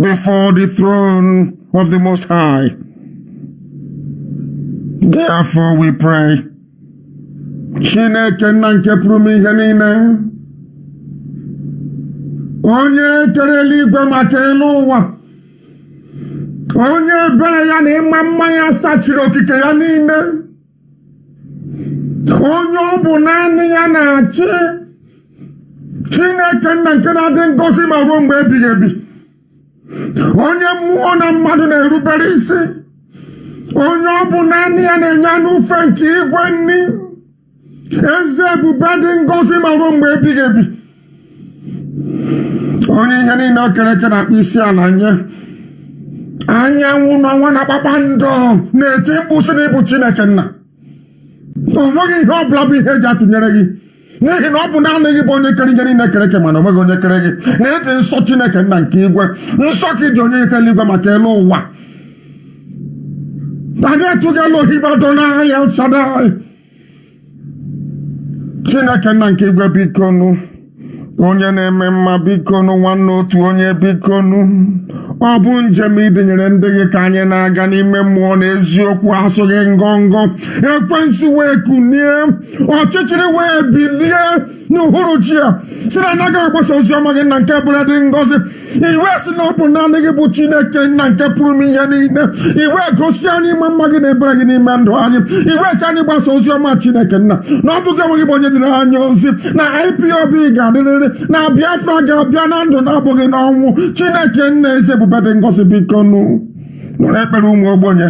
before the throne of the Most High. Therefore we pray. Chineke nna nke pụrụ m ihe niile, onye kere eluigwe maka elu ụwa, onye ebere ya na ịma mma ya sachiri okike ya niile, onye ọ bụ naanị ya na-achị, Chineke nna nke na-adị ngọzi ma ruo mgbe ebighị ebi, onye mmụọ na mmadụ na-erubere isi, onye ọ bụ naanị ya na-enye anụ ufe nke igwe nni, eze ebube dị ngọzi ma ruo mgbe ebighị ebi, onye ihe niile o kere eke na-akpụ isi ala nye, anyanwụ n'ọnwa na kpakpando na-eti mkpu sị na ịbụ Chineke nna. O nweghị ihe ọ bụla bụ ihe eji atụnyere gị, n'ihi na ọ bụ naanị gị bụ onye kere ihe niile kere eke, mana o nweghị onye kere gị. Na ịdị nsọ Chineke nna nke igwe, nsọ ka ịdị onye ike eluigwe maka elu ụwa. Anyị etụghị Elohim Adonai El Shaddai. Chineke nna nke igwe, bikonu, onye na-eme mma, bikonu, nwanne otu onye, bikonu, ọ bụ njem ịdịnyere ndị gị ka anyị na-aga n'ime mmụọ na eziokwu, asụghị ngọngọ. Ekwensu wee kunie, ọchịchịrị wee bilie n'uhuruchi a, si na anaghị agbasa ozi ọma gị na nke bụrụ dị ngọzi. Iwe si na ọ bụ naanị gị bụ Chineke nna nke pụrụ m ihe niile. Iwe gosi anyị ịma mma gị na ebere gị n'ime ndụ anyị. Iwe si anyị gbasa ozi ọma Chineke nna, na ọ bụghị enweghị bụ onye dịrị anyị ozi, na IPOB ga-adịrịrị, na Biafra ga-abịa na ndụ na-abụghị n'ọnwụ. Chineke nna eze ebube dị ngọzi, biko nụrụ ekpere ụmụ ogbenye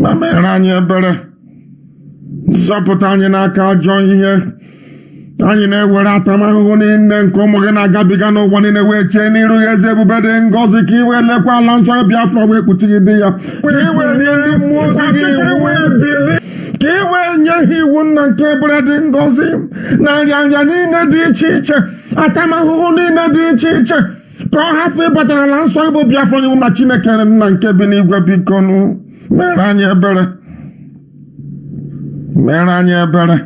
ma mere anyị ebere, zọpụta anyị n'aka ajọ ihe. Anyị na-ewere atamahụhụ niile nke ụmụ gị na-agabiga n'ụwa niile wee chee n'iru ya, eze ebube dị ngọzi, ka iwe lekwa ala nsọ Biafra wee kpuchigide ya, ka iwe nye ha iwu nna nke ebere dị ngọzi, na nrịanrịa niile dị iche iche, atamahụhụ niile dị iche iche, ka ọ hafụ ịbatara ala nsọ bụ Biafra iwu na Chineke nna nke bi n'igwe, bikonu mere anyị ebere, mere anyị ebere.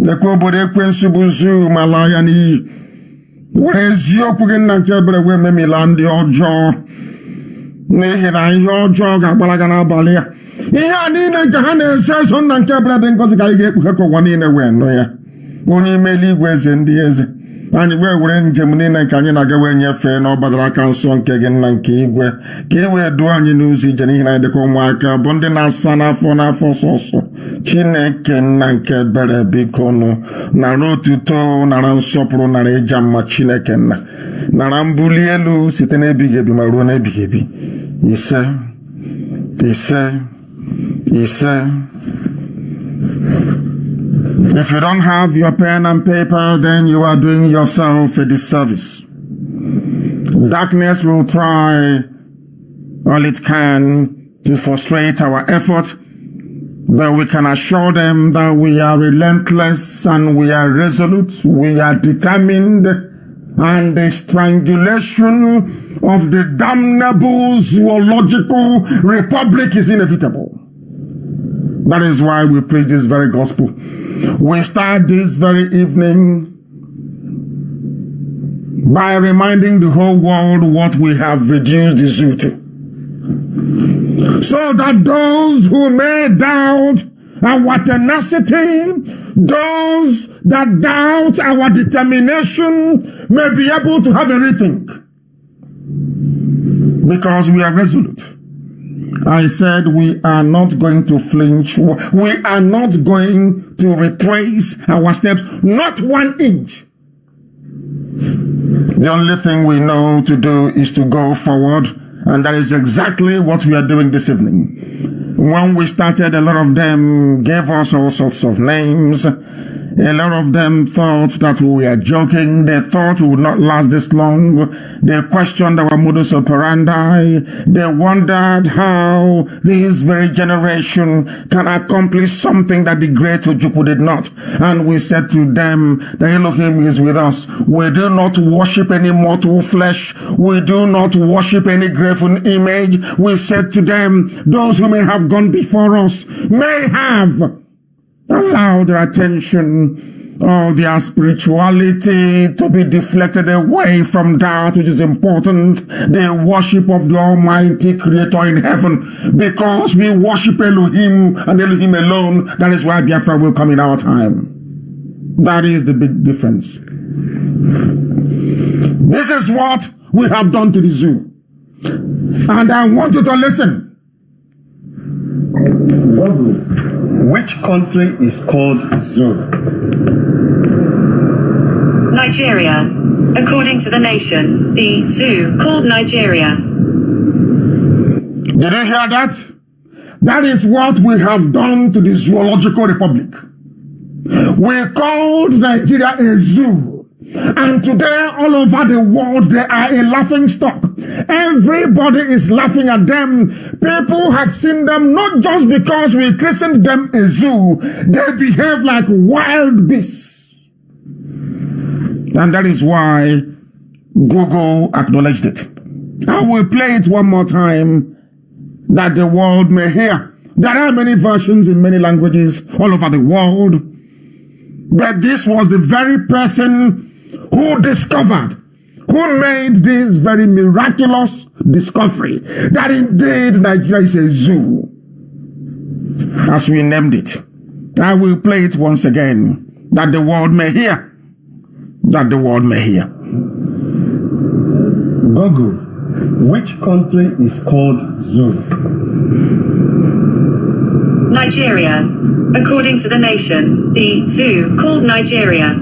Lekwa obodo ekwensu bụ zu ma laa ya n'iyi, were eziokwu gị nna nke ebere wee memila ndị ọjọọ, n'ihi na ihe ọjọọ ga-agbalaga n'abalị ya. Ihe a niile nke ha na-eso eso nna nke ebere dị ngọzi ka anyị ga-ekpughe ka ụwa niile wee nụ ya. Onye ime eluigwe, eze ndị eze, anyị wee were njem niile nke anyị na-aga wee nyefee na ọbadara aka nsọ nke gị nna nke igwe, ka e wee duo anyị n'ụzọ ije, n'ihi na anyị dịka ụmụaka bụ ndị na-asa n'afọ sọsọ. Chineke nna nke ebere, biko nara otuto, nara nsọpụrụ, nara ịja mma. Chineke nna, nara mbuli elu site n'ebighị ebi ma ruo n'ebighị ebi. Ise ise ise. If you don't have your pen and paper, then you are doing yourself a disservice. Darkness will try all it can to frustrate our effort, but we can assure them that we are relentless and we are resolute, we are determined, and the strangulation of the damnable zoological republic is inevitable. That is why we preach this very gospel. We start this very evening by reminding the whole world what we have reduced the zoo to, so that those who may doubt our tenacity, those that doubt our determination, may be able to have a rethink, because we are resolute. I said we are not going to flinch. We are not going to retrace our steps, not 1 inch. The only thing we know to do is to go forward, and that is exactly what we are doing this evening. When we started, a lot of them gave us all sorts of names. A lot of them thought that we were joking. They thought we would not last this long. They questioned our modus operandi. They wondered how this very generation can accomplish something that the great Ojukwu did not. And we said to them, the Elohim is with us. We do not worship any mortal flesh. We do not worship any graven image. We said to them, those who may have gone before us may have allow their attention all their spirituality to be deflected away from that which is important, the worship of the Almighty Creator in heaven. Because we worship Elohim and Elohim alone, that is why Biafra will come in our time. That is the big difference. This is what we have done to the zoo. And I want you to listen. Which country is called zoo? Nigeria. According to the nation, the zoo called Nigeria. Did you hear that? That is what we have done to the Zoological Republic. We called Nigeria a zoo. And today, all over the world, they are a laughing stock. Everybody is laughing at them. People have seen them not just because we christened them a zoo. They behave like wild beasts. And that is why Google acknowledged it. I will play it one more time that the world may hear. There are many versions in many languages all over the world. But this was the very person who discovered, who made this very miraculous discovery that indeed Nigeria is a zoo, as we named it. I will play it once again, that the world may hear. That the world may hear. Google, which country is called zoo? Nigeria. According to the nation, the zoo called Nigeria.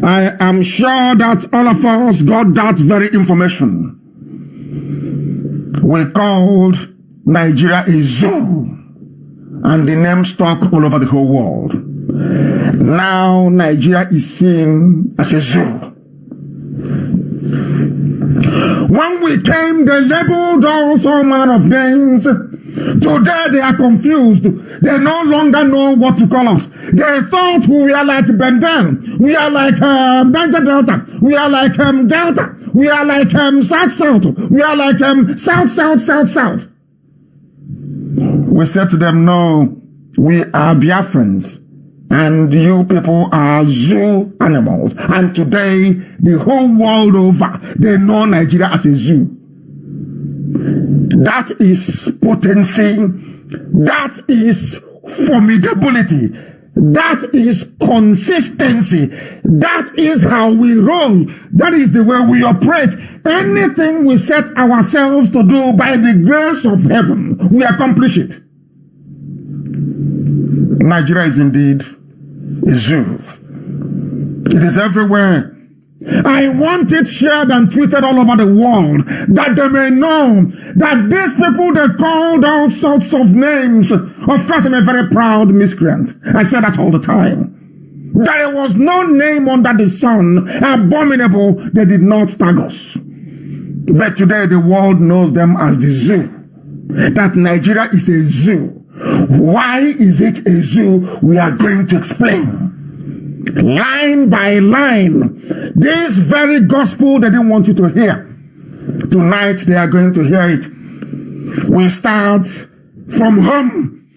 I am sure that all of us got that very information. We called Nigeria a zoo, and the name stuck all over the whole world. Now Nigeria is seen as a zoo. When we came, they labeled us all manner of names. Today they are confused. They no longer know what to call us. They thought we are like Benden. We are like Niger Delta. We are like Delta. We are like South. We are like South. We said to them, no, we are Biafrans. And you people are zoo animals. And today, the whole world over, they know Nigeria as a zoo. That is potency. That is formidability. That is consistency. That is how we roll. That is the way we operate. Anything we set ourselves to do by the grace of heaven, we accomplish it. Nigeria is indeed a zoo. It is everywhere. I want it shared and tweeted all over the world, that they may know that these people, they called all sorts of names. Of course, I'm a very proud miscreant. I say that all the time. There was no name under the sun abominable they did not tag us. But today the world knows them as the zoo. That Nigeria is a zoo. Why is it a zoo? We are going to explain. Line by line. This very gospel they didn't want you to hear. Tonight they are going to hear it. We start from home.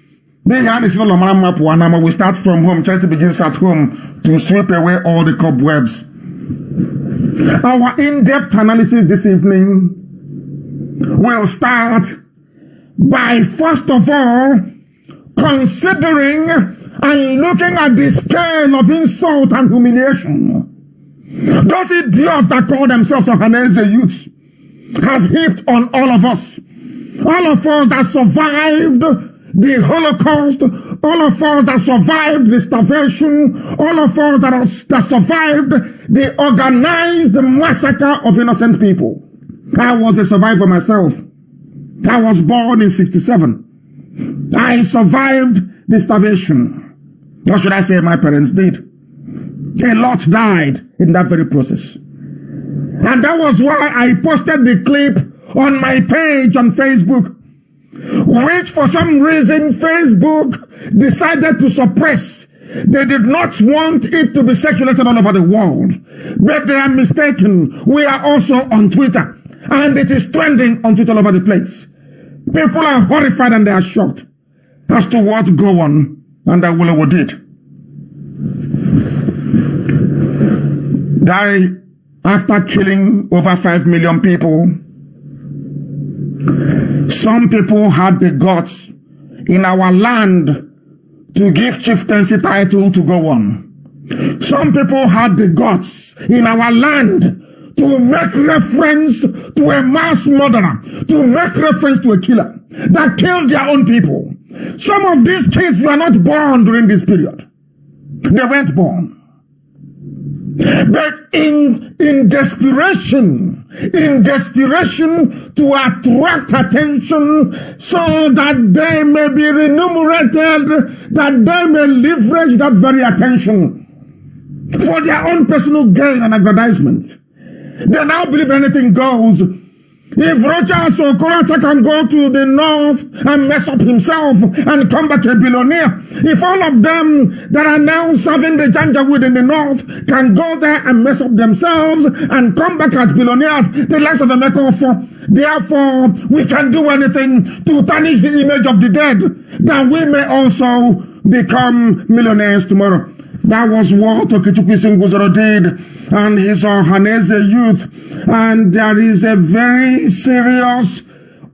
We start from home. Charity begins at home to sweep away all the cobwebs. Our in-depth analysis this evening will start by, first of all, considering and looking at the scale of insult and humiliation those idiots that call themselves Ohanese youths has heaped on all of us. All of us that survived the Holocaust, all of us that survived the starvation, all of us that survived the organized massacre of innocent people. I was a survivor myself. I was born in 1967. I survived the starvation. What should I say my parents did? A lot died in that very process. And that was why I posted the clip on my page on Facebook, which for some reason Facebook decided to suppress. They did not want it to be circulated all over the world. But they are mistaken. We are also on Twitter. And it is trending on Twitter all over the place. People are horrified and they are shocked as to what Gowon and Awolowo did. That after killing over 5 million people, some people had the guts in our land to give chieftaincy title to go on. Some people had the guts in our land to make reference to a mass murderer, to make reference to a killer that killed their own people. Some of these kids were not born during this period. They weren't born. But in desperation to attract attention so that they may be remunerated, that they may leverage that very attention for their own personal gain and aggrandizement. They now believe anything goes. If Rochas or Korata can go to the north and mess up himself and come back a billionaire, if all of them that are now serving the Janjaweed in the north can go there and mess up themselves and come back as billionaires, the likes of MNK, therefore we can do anything to tarnish the image of the dead, that we may also become millionaires tomorrow. That was what Okechukwu Singuzoro did and his Ohaneze youth. And there is a very serious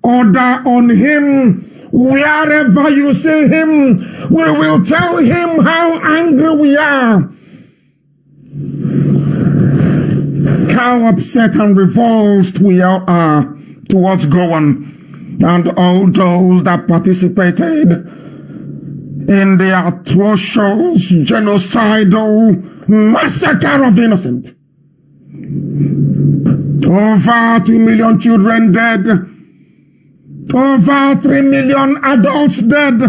order on him. Wherever you see him, we will tell him how angry we are, how upset and revolted we are towards Gowon and all those that participated in the atrocious genocidal massacre of the innocent. Over 2 million children dead, over 3 million adults dead,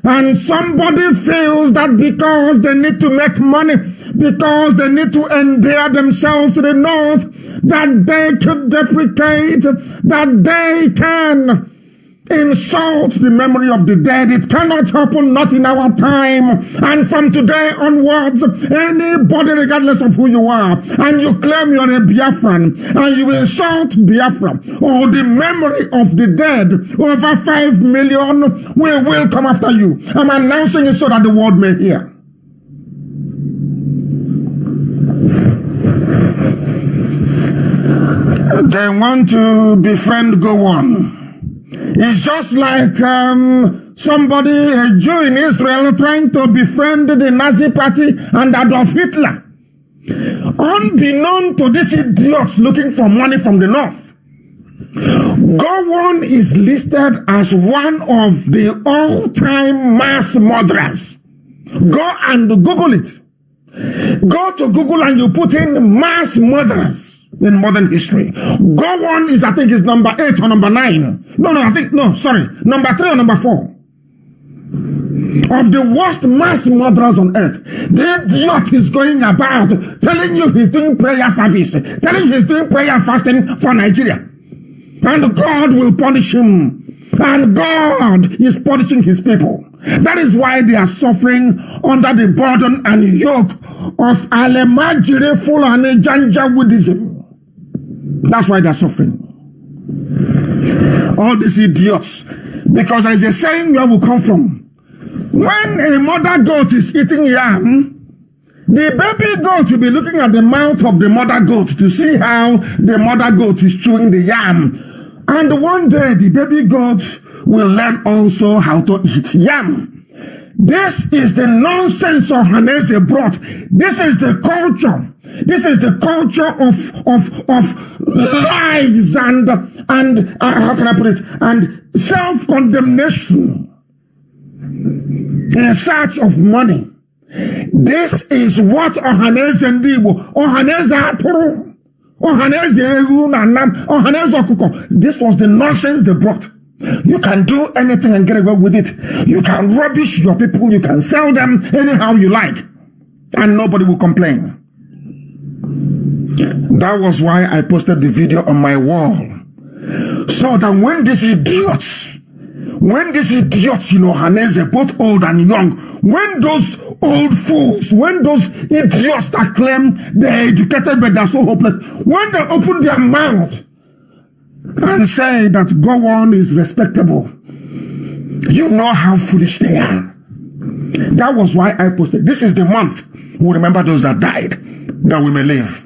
and somebody feels that because they need to make money, because they need to endear themselves to the north, that they could deprecate, that they can insult the memory of the dead. It cannot happen, not in our time. And from today onwards, anybody, regardless of who you are, and you claim you're a Biafran, and you insult Biafra, or the memory of the dead, over 5 million, we will come after you. I'm announcing it so that the world may hear. They want to befriend Gowon. It's just like somebody, a Jew in Israel, trying to befriend the Nazi party and Adolf Hitler. Unbeknown to these idiots looking for money from the north, Gowon is listed as one of the all-time mass murderers. Go and Google it. Go to Google and you put in mass murderers in modern history. Gowon is, I think, is number 8 or number 9. Number 3 or number 4. Of the worst mass murderers on earth. The idiot is going about telling you he's doing prayer service, telling you he's doing prayer and fasting for Nigeria. And God will punish him. And God is punishing his people. That is why they are suffering under the burden and yoke of Alemajiri Fulani Janjaweedism. That's why they're suffering. All these idiots. Because there is a saying where we come from. When a mother goat is eating yam, the baby goat will be looking at the mouth of the mother goat to see how the mother goat is chewing the yam. And one day the baby goat will learn also how to eat yam. This is the nonsense of Hanese brought. This is the culture. This is the culture of lies and how can I put it? And self-condemnation in search of money. This is what Ohanese Ndibo, Ohanese Aturu, Ohanese Egu Nanam, Ohanese Okuko. This was the nonsense they brought. You can do anything and get away with it. You can rubbish your people. You can sell them anyhow you like. And nobody will complain. That was why I posted the video on my wall. So that when these idiots, you know, Hanese, both old and young, when those old fools, when those idiots that claim they're educated but they're so hopeless, when they open their mouth and say that Gowon is respectable, you know how foolish they are. That was why I posted. This is the month we remember those that died, that we may live.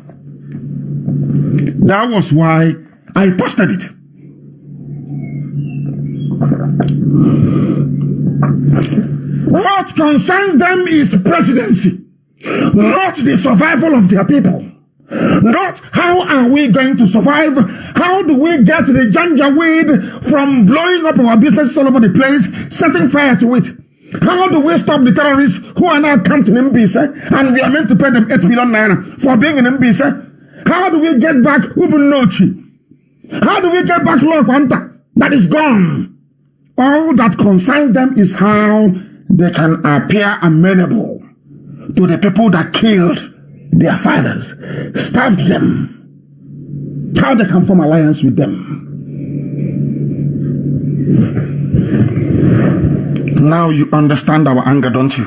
That was why I posted it. What concerns them is presidency, not the survival of their people. Not how are we going to survive? How do we get the janjaweed from blowing up our businesses all over the place, setting fire to it? How do we stop the terrorists who are now camped in Mbise and we are meant to pay them 8 million naira for being in Mbise? How do we get back Ubunochi? How do we get back Lokwanta that is gone? All that concerns them is how they can appear amenable to the people that killed their fathers, starved them, how they can form alliance with them. Now you understand our anger, don't you?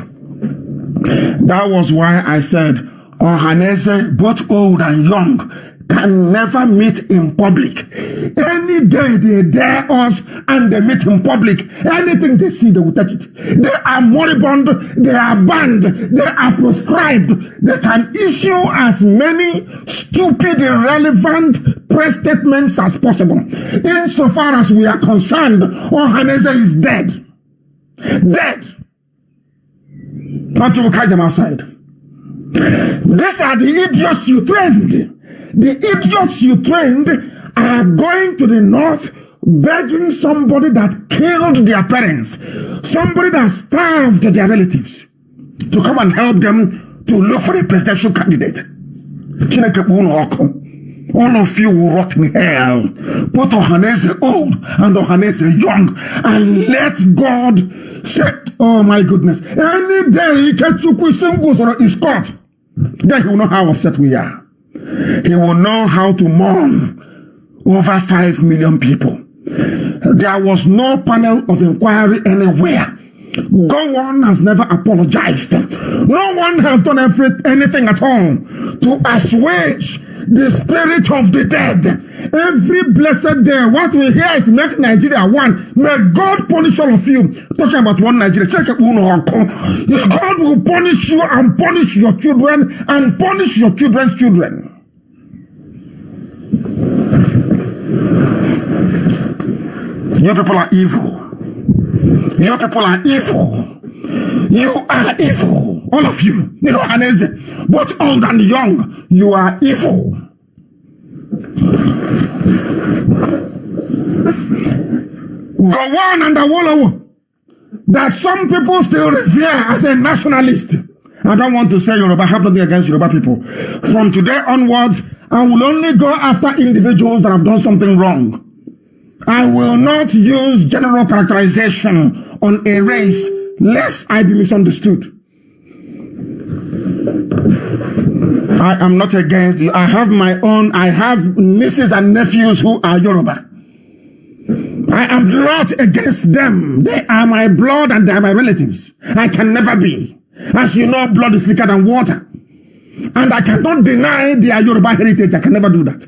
That was why I said, Ohaneze, both old and young, can never meet in public. Any day they dare us and they meet in public, anything they see, they will take it. They are moribund, they are banned, they are proscribed. They can issue as many stupid, irrelevant press statements as possible. Insofar as we are concerned, Ohaneze is dead. Dead. Until we catch them outside. These are the idiots you trained. The idiots you trained are going to the north begging somebody that killed their parents, somebody that starved their relatives, to come and help them to look for a presidential candidate. All of you will rot in hell, both Ohaneze old and Ohaneze young, and let God say, oh my goodness, any day Ikechukwu Singles is caught, then he will know how upset we are. He will know how to mourn over 5 million people. There was no panel of inquiry anywhere. Go on has never apologized. No one has done anything at all to assuage the spirit of the dead. Every blessed day, what we hear is make Nigeria one. May God punish all of you. Talking about one Nigeria. God will punish you and punish your children and punish your children's children. You people are evil. You people are evil. You are evil. All of you. You know, Haneze, both old and young, you are evil. Gowon and Awolowo, that some people still revere as a nationalist. I don't want to say Yoruba, I have nothing against Yoruba people. From today onwards, I will only go after individuals that have done something wrong. I will not use general characterization on a race, lest I be misunderstood. I am not against you. I have my own, I have nieces and nephews who are Yoruba. I am not against them. They are my blood and they are my relatives. I can never be. As you know, blood is thicker than water. And I cannot deny their Yoruba heritage. I can never do that.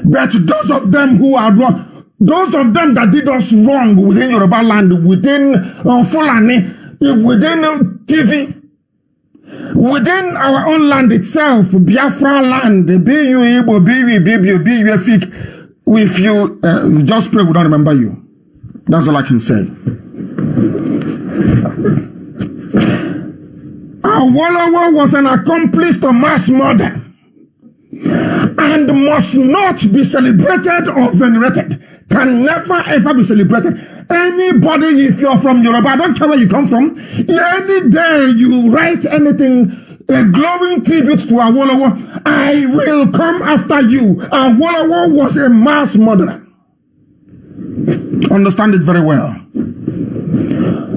But those of them who are wrong, those of them that did us wrong within Yoruba land, within Fulani, within TV, within our own land itself, Biafra land, BU Igbo, BU Efik, if you just pray, we don't remember you. That's all I can say. Awolowo was an accomplice to mass murder and must not be celebrated or venerated. Can never ever be celebrated. Anybody, if you're from Yoruba, I don't care where you come from, any day you write anything, a glowing tribute to Awolowo, I will come after you. Awolowo was a mass murderer. Understand it very well.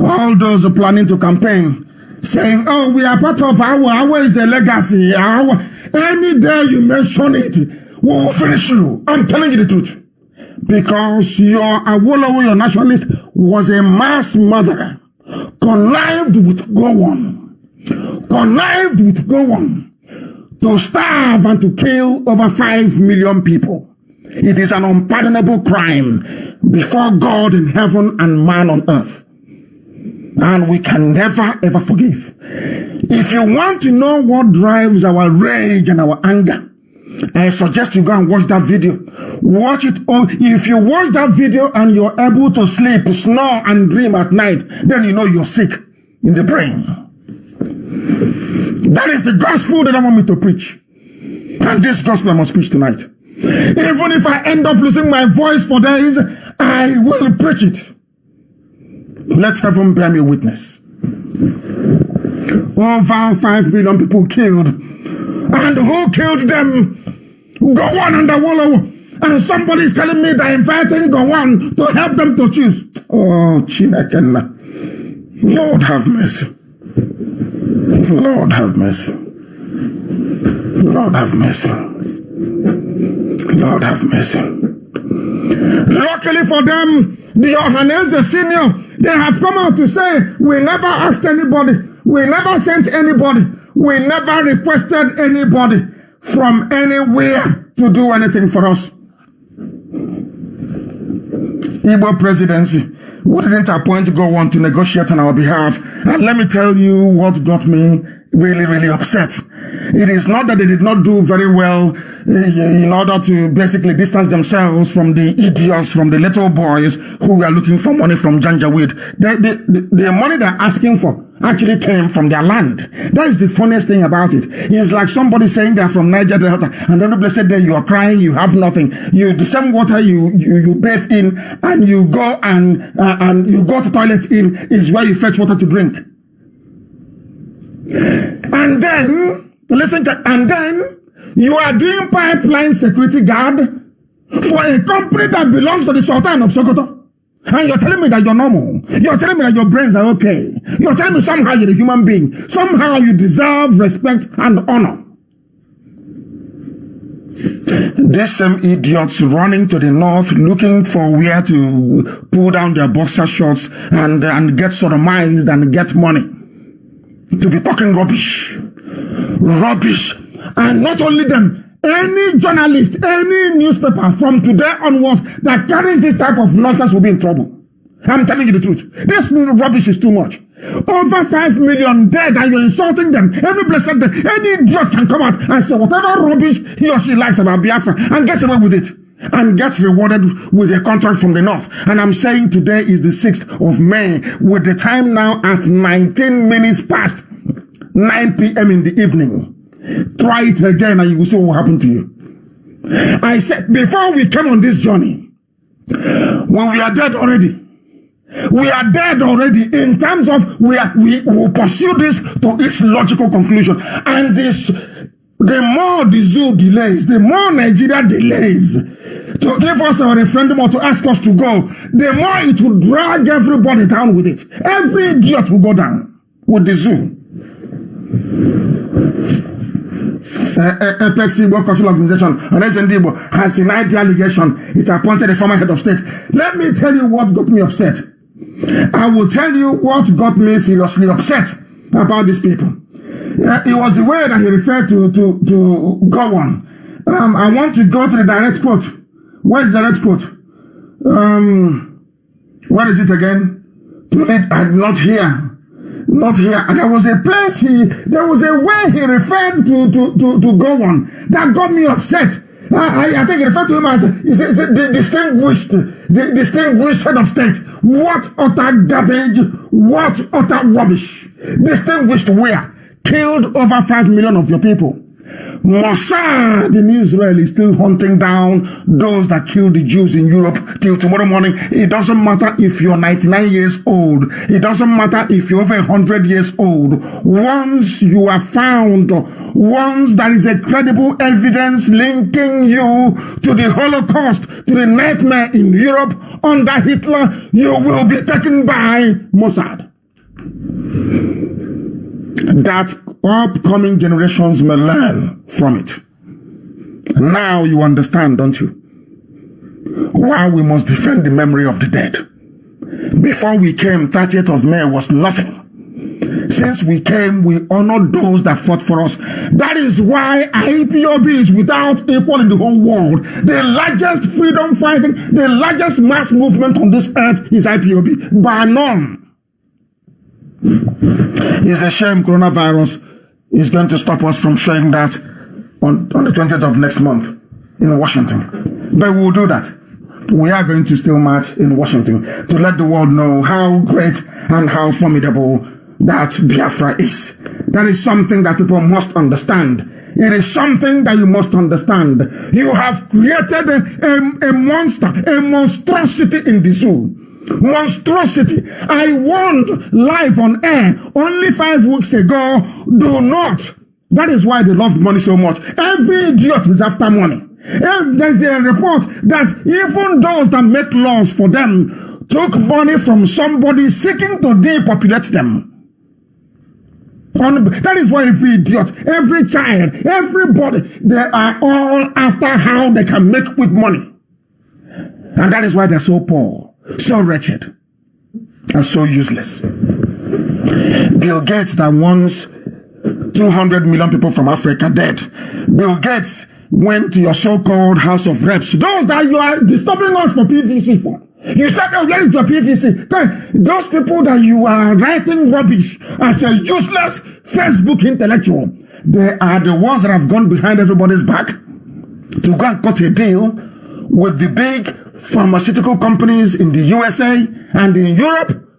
All those planning to campaign, saying, oh, we are part of our is a legacy. Any day you mention it, we will finish you. I'm telling you the truth. Because your Awolowo, your nationalist, was a mass murderer. Connived with Gowon. Connived with Gowon to starve and to kill over 5 million people. It is an unpardonable crime before God in heaven and man on earth. And we can never, ever forgive. If you want to know what drives our rage and our anger, I suggest you go and watch that video. Watch it all. If you watch that video and you're able to sleep, snore, and dream at night, then you know you're sick in the brain. That is the gospel that I want me to preach. And this gospel I must preach tonight. Even if I end up losing my voice for days, I will preach it. Let heaven bear me witness. Over 5 million people killed. And who killed them? Gowon and the Wallow. And somebody is telling me they're inviting Gowon to help them to choose. Oh, Chinekena. Lord have mercy. Lord have mercy. Lord have mercy. Lord have mercy. Luckily for them, the Ohanese senior, they have come out to say, we never asked anybody, we never sent anybody, we never requested anybody from anywhere to do anything for us. Igbo presidency, we didn't appoint Gowon to negotiate on our behalf. And let me tell you what got me really, really upset. It is not that they did not do very well in order to basically distance themselves from the idiots, from the little boys who were looking for money from Janjaweed. The money they're asking for actually came from their land. That is the funniest thing about it. It's like somebody saying they're from Niger Delta, and then the blessed day you are crying, you have nothing. The same water you bathe in, and you go and you go to toilet in is where you fetch water to drink. And then, listen to, and then you are doing pipeline security guard for a company that belongs to the Sultan of Sokoto. And you're telling me that you're normal. You're telling me that your brains are okay. You're telling me somehow you're a human being. Somehow you deserve respect and honor. These same idiots running to the north looking for where to pull down their boxer shorts and get sodomized and get money. To be talking rubbish. Rubbish. And not only them, any journalist, any newspaper from today onwards that carries this type of nonsense will be in trouble. I'm telling you the truth. This rubbish is too much. Over 5 million dead and you're insulting them. Every blessed day, any idiot can come out and say whatever rubbish he or she likes about Biafra and gets away with it. And gets rewarded with a contract from the north. And I'm saying today is the 6th of May with the time now at 19 minutes past 9 p.m. in the evening. Try it again and you will see what will happen to you. I said, before we came on this journey, we are dead already. We are dead already in terms of we will pursue this to its logical conclusion. And the more the zoo delays, the more Nigeria delays to give us a referendum or to ask us to go, the more it will drag everybody down with it. Every idiot will go down with the zoo. Apex Igbo Cultural Organization and SND has denied the allegation. It appointed a former head of state. Let me tell you what got me upset. I will tell you what got me seriously upset about these people. It was the way that he referred to Gowon. I want to go to the direct quote. Where is the direct quote? Where is it again? Not here. Not here. And there was a place there was a way he referred to Gowon that got me upset. I think he referred to him as the distinguished head of state. What utter garbage, what utter rubbish. Distinguished where? Killed over 5 million of your people. Mossad in Israel is still hunting down those that killed the Jews in Europe till tomorrow morning. It doesn't matter if you're 99 years old. It doesn't matter if you're over 100 years old. Once you are found, once there is a credible evidence linking you to the Holocaust, to the nightmare in Europe under Hitler, you will be taken by Mossad. That upcoming generations may learn from it. Now you understand, don't you? Why we must defend the memory of the dead. Before we came, 30th of May was nothing. Since we came, we honored those that fought for us. That is why IPOB is without equal in the whole world. The largest freedom fighting, the largest mass movement on this earth is IPOB, by none. It's a shame coronavirus is going to stop us from showing that on the 20th of next month in Washington. But we'll do that. We are going to still march in Washington to let the world know how great and how formidable that Biafra is. That is something that people must understand. It is something that you must understand. You have created a monster, a monstrosity in the zoo. Monstrosity. I warned live on air only 5 weeks ago, do not. That is why they love money so much. Every idiot is after money. If there's a report that even those that make laws for them took money from somebody seeking to depopulate them. That is why every idiot, every child, everybody, they are all after how they can make quick money. And that is why they're so poor, so wretched, and so useless. Bill Gates that wants 200 million people from Africa dead. Bill Gates went to your so-called House of Reps. Those that you are disturbing us for PVC for. You said, oh, where is your PVC? Those people that you are writing rubbish as a useless Facebook intellectual, they are the ones that have gone behind everybody's back to go and cut a deal with the big pharmaceutical companies in the USA and in Europe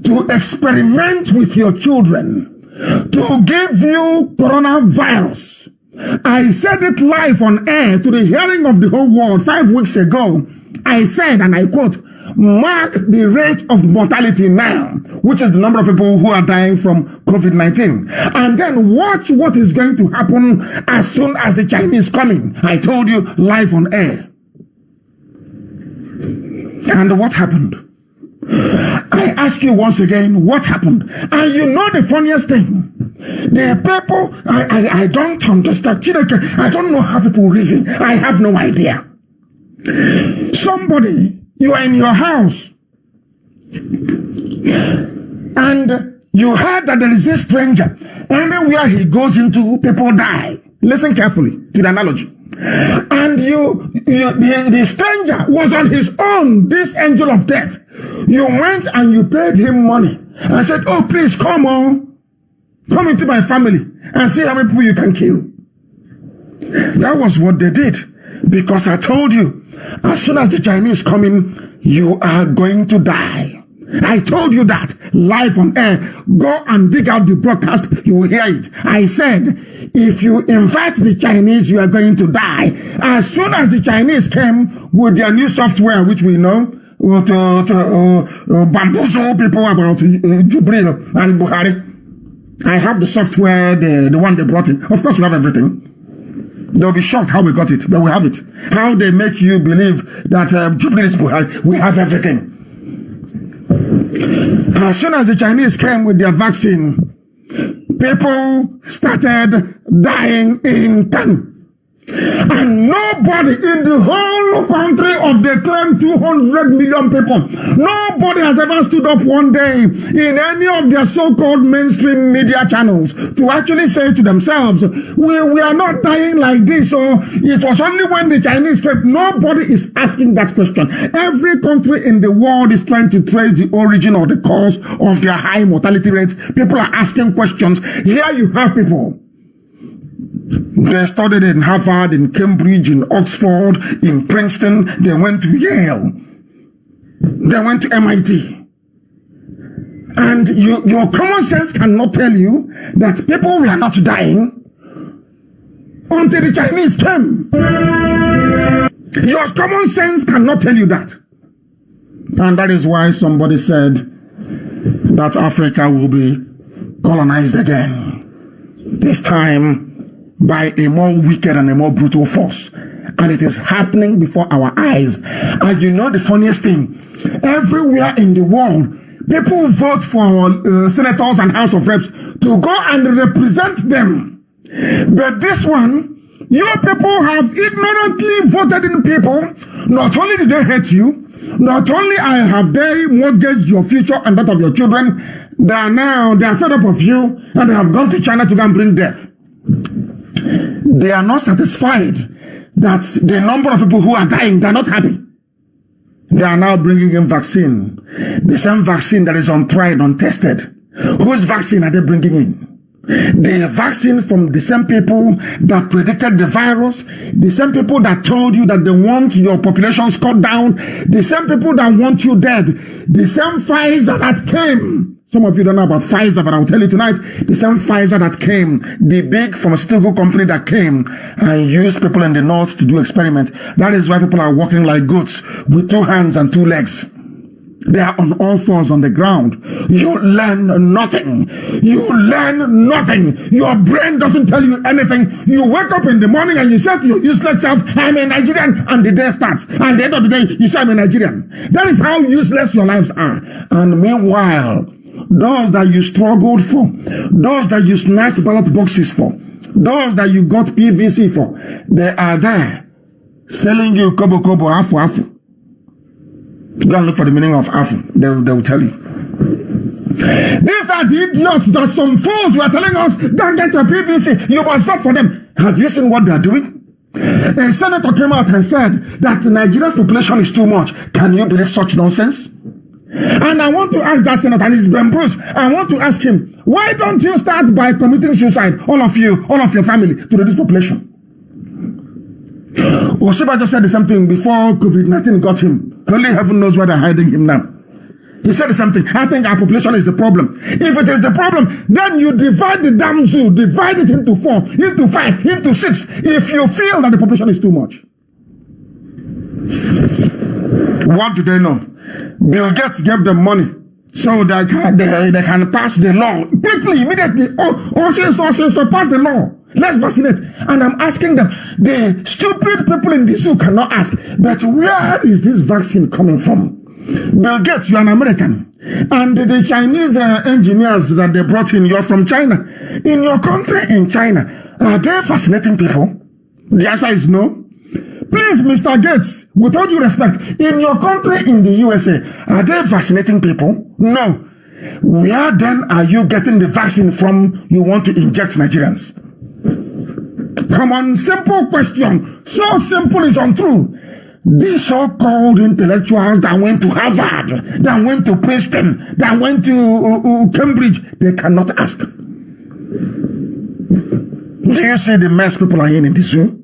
to experiment with your children, to give you coronavirus. I said it live on air to the hearing of the whole world 5 weeks ago. I said, and I quote, mark the rate of mortality now, which is the number of people who are dying from COVID-19. And then watch what is going to happen as soon as the Chinese come in. I told you live on air. And what happened? I ask you once again, what happened? And you know the funniest thing? The people, I don't understand. I don't know how people reason. I have no idea. Somebody, you are in your house and you heard that there is a stranger. Anywhere he goes into, people die. Listen carefully to the analogy. And the stranger was on his own, this angel of death. You went and you paid him money and said, oh, please come on, come into my family and see how many people you can kill. That was what they did, because I told you, as soon as the Chinese come in, you are going to die. I told you that live on air. Go and dig out the broadcast, you will hear it. I said, if you invite the Chinese, you are going to die. As soon as the Chinese came with their new software, which we know, to bamboozle people about Jubril and Buhari. I have the software, the one they brought in. Of course, we have everything. They'll be shocked how we got it, but we have it. How they make you believe that Jubril is Buhari. We have everything. As soon as the Chinese came with their vaccine, people started dying in Kanu. And nobody in the whole country of the claim 200 million people, nobody has ever stood up one day in any of their so-called mainstream media channels to actually say to themselves, we are not dying like this. So it was only when the Chinese came. Nobody is asking that question. Every country in the world is trying to trace the origin or the cause of their high mortality rates. People are asking questions. Here you have people. They studied in Harvard, in Cambridge, in Oxford, in Princeton. They went to Yale. They went to MIT. And your common sense cannot tell you that people were not dying until the Chinese came. Your common sense cannot tell you that. And that is why somebody said that Africa will be colonized again. This time by a more wicked and a more brutal force. And it is happening before our eyes. And you know the funniest thing? Everywhere in the world, people vote for senators and House of Reps to go and represent them. But this one, you people have ignorantly voted in people. Not only did they hate you, not only have they mortgaged your future and that of your children, they are fed up of you and they have gone to China to go and bring death. They are not satisfied that the number of people who are dying, they are not happy. They are now bringing in vaccine. The same vaccine that is untried, untested. Whose vaccine are they bringing in? The vaccine from the same people that predicted the virus, the same people that told you that they want your populations cut down, the same people that want you dead, the same Pfizer that came. Some of you don't know about Pfizer, but I'll tell you tonight, the same Pfizer that came, the big pharmaceutical company that came and used people in the north to do experiment. That is why people are walking like goats with 2 hands and 2 legs. They are on all fours on the ground. You learn nothing. You learn nothing. Your brain doesn't tell you anything. You wake up in the morning and you say to your useless self, I'm a Nigerian, and the day starts. And at the end of the day, you say, I'm a Nigerian. That is how useless your lives are. And meanwhile, those that you struggled for, those that you snatched ballot boxes for, those that you got PVC for, they are there selling you kobo kobo, afu. Go and look for the meaning of afu. They will tell you. These are the idiots that some fools were telling us, don't get your PVC, you must vote for them. Have you seen what they are doing? A senator came out and said that Nigeria's population is too much. Can you believe such nonsense? And I want to ask that senator, and it's Ben Bruce, I want to ask him, why don't you start by committing suicide, all of you, all of your family, to reduce population? Oshiba just said the same thing before COVID-19 got him. Only heaven knows where they're hiding him now. He said the same thing. I think our population is the problem. If it is the problem, then you divide the damn zoo, divide it into 4, into 5, into 6, if you feel that the population is too much. What do they know? Bill Gates gave them money so that they can pass the law quickly, immediately. So pass the law. Let's vaccinate. And I'm asking them, the stupid people in the zoo cannot ask, but where is this vaccine coming from? Bill Gates, you're an American. And the Chinese engineers that they brought in, you're from China. In your country, in China, are they vaccinating people? The answer is no. Please, Mr. Gates, with all due respect, in your country, in the USA, are they vaccinating people? No. Where then are you getting the vaccine from you want to inject Nigerians? Come on, simple question. So simple is untrue. These so-called intellectuals that went to Harvard, that went to Princeton, that went to Cambridge, they cannot ask. Do you see the mess people are in the zoo?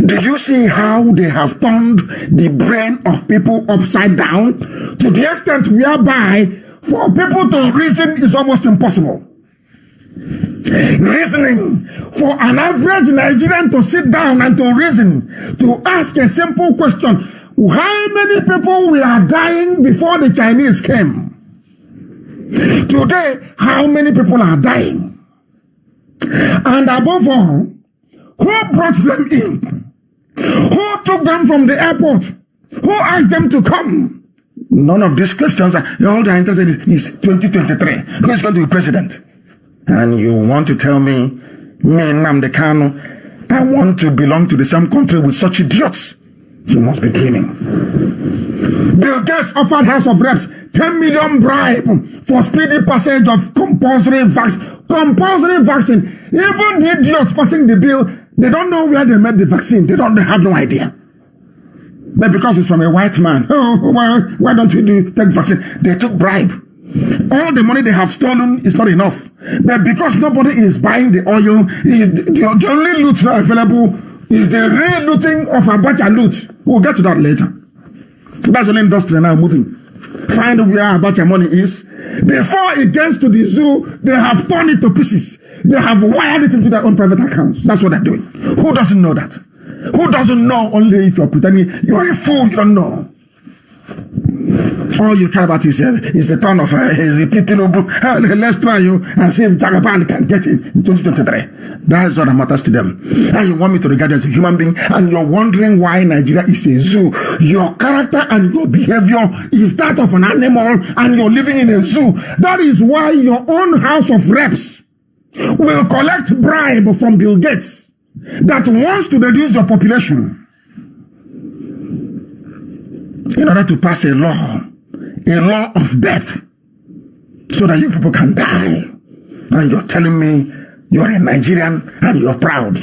Do you see how they have turned the brain of people upside down to the extent whereby for people to reason is almost impossible? Reasoning, for an average Nigerian to sit down and to reason, to ask a simple question, how many people were dying before the Chinese came? Today, how many people are dying? And above all, who brought them in? Who took them from the airport? Who asked them to come? None of these questions are, all they're interested in is 2023. Who is going to be president? And you want to tell me, Nnamdi Kanu, I want to belong to the same country with such idiots? You must be dreaming. Bill Gates offered House of Reps 10 million bribe for speedy passage of compulsory vaccine. Compulsory vaccine. Even the idiots passing the bill, they don't know where they made the vaccine. They have no idea. But because it's from a white man, why don't we take vaccine? They took bribe. All the money they have stolen is not enough. But because nobody is buying the oil, the only loot available is the real looting of Abacha loot. We'll get to that later. That's the industry now moving. Find where Abacha money is. Before it gets to the zoo, they have torn it to pieces. They have wired it into their own private accounts. That's what they're doing. Who doesn't know that? Who doesn't know only if you're pretending you're a fool, you don't know? All you care about is the turn of Tinubu. Let's try you and see if Jagaban can get it in 2023. That's what matters to them. And you want me to regard you as a human being, and you're wondering why Nigeria is a zoo. Your character and your behavior is that of an animal, and you're living in a zoo. That is why your own House of Reps will collect bribe from Bill Gates that wants to reduce your population in order to pass a law of death, so that you people can die. And you're telling me you're a Nigerian and you're proud.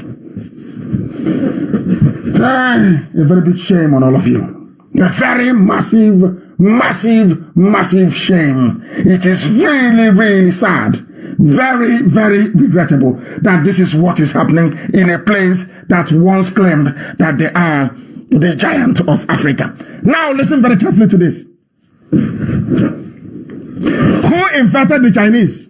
A very big shame on all of you. A very massive massive, massive shame. It is really, really sad. Very, very regrettable that this is what is happening in a place that once claimed that they are the giant of Africa. Now listen very carefully to this. Who invited the Chinese?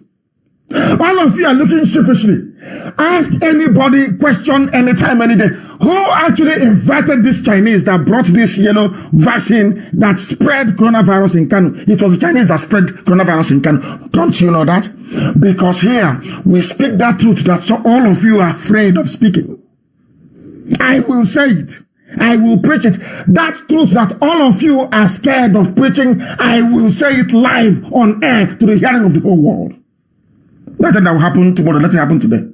All of you are looking sheepishly. Ask anybody, question anytime, any day. Who actually invited this Chinese that brought this yellow vaccine that spread coronavirus in Kano? It was the Chinese that spread coronavirus in Kano. Don't you know that? Because here we speak that truth that so all of you are afraid of speaking. I will say it. I will preach it. That truth that all of you are scared of preaching, I will say it live on air to the hearing of the whole world. Nothing that will happen tomorrow. Nothing happen today.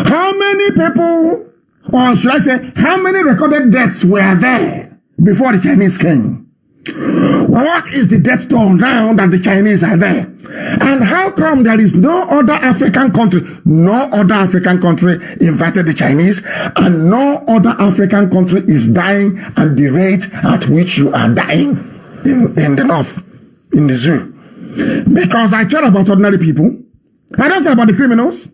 How many people, or should I say, how many recorded deaths were there before the Chinese came? What is the death toll now that the Chinese are there? And how come there is no other African country invited the Chinese, and no other African country is dying at the rate at which you are dying in the north, in the zoo? Because I care about ordinary people. I don't care about the criminals.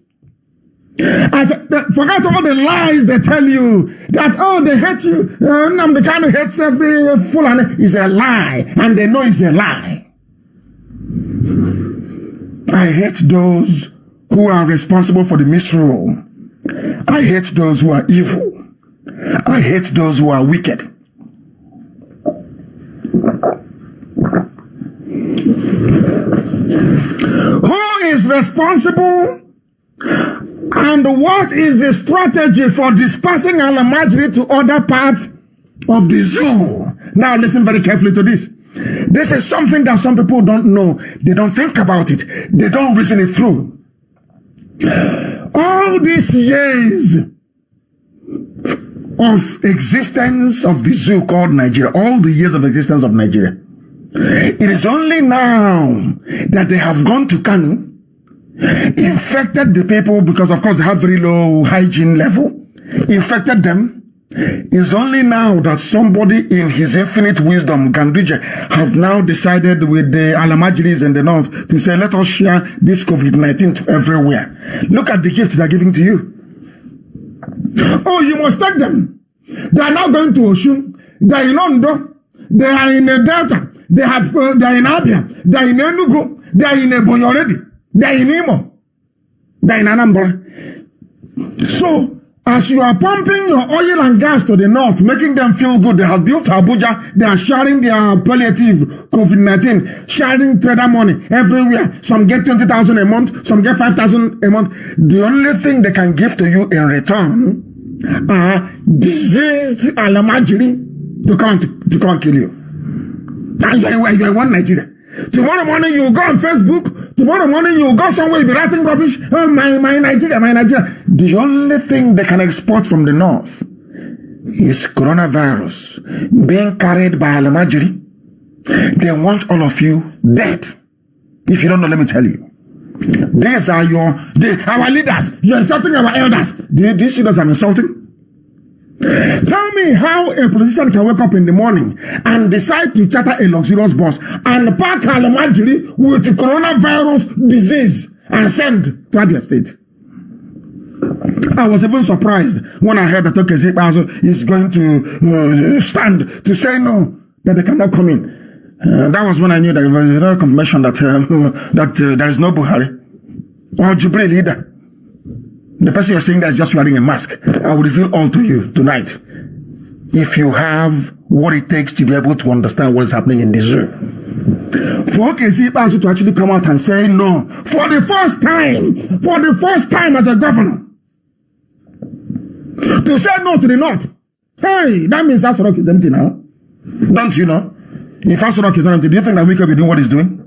I forget all the lies they tell you that, oh, they hate you. The kind of hates every Fulani is a lie, and they know it's a lie. I hate those who are responsible for the misrule. I hate those who are evil. I hate those who are wicked. Who is responsible? And what is the strategy for dispersing Alamajiri to other parts of the zoo? Now listen very carefully to this. This is something that some people don't know. They don't think about it. They don't reason it through. All these years of existence of the zoo called Nigeria, all the years of existence of Nigeria, it is only now that they have gone to Kano, infected the people, because of course they have very low hygiene level, infected them. It's only now that somebody in his infinite wisdom, Ganduje, have now decided with the Alamajiris in the north to say, let us share this COVID-19 to everywhere. Look at the gift they're giving to you. Oh, you must take them. They are now going to Oshun. They are in Ondo. They are in the Delta. They are in Abia. They are in Enugu. They are in Ebonyi already. They are in Imo. They are in Anambra. So, as you are pumping your oil and gas to the north, making them feel good, they have built Abuja, they are sharing their palliative COVID-19, sharing trader money everywhere. Some get 20,000 a month, some get 5,000 a month. The only thing they can give to you in return are diseased Alamajiri to come and kill you. And you are one Nigeria. Tomorrow morning you go on Facebook. Tomorrow morning you go somewhere, you be writing rubbish. Oh, my Nigeria, my Nigeria. The only thing they can export from the north is coronavirus being carried by Alamajiri. They want all of you dead. If you don't know, let me tell you. These are our leaders. You're insulting our elders. Do you see those I'm insulting? Tell me how a politician can wake up in the morning and decide to charter a luxurious bus and pack Alamajiri with the coronavirus disease and send to Abia State. I was even surprised when I heard that Okezie is going to stand to say no, that they cannot come in. That was when I knew that there was a confirmation that there is no Buhari or Jubilee leader. The person you're saying that is just wearing a mask. I will reveal all to you tonight. If you have what it takes to be able to understand what is happening in the zoo. For Okezie to actually come out and say no, for the first time as a governor, to say no to the north. Hey, that means Asorok is empty now. Don't you know? If Asorok is not empty, do you think that we could be doing what he's doing?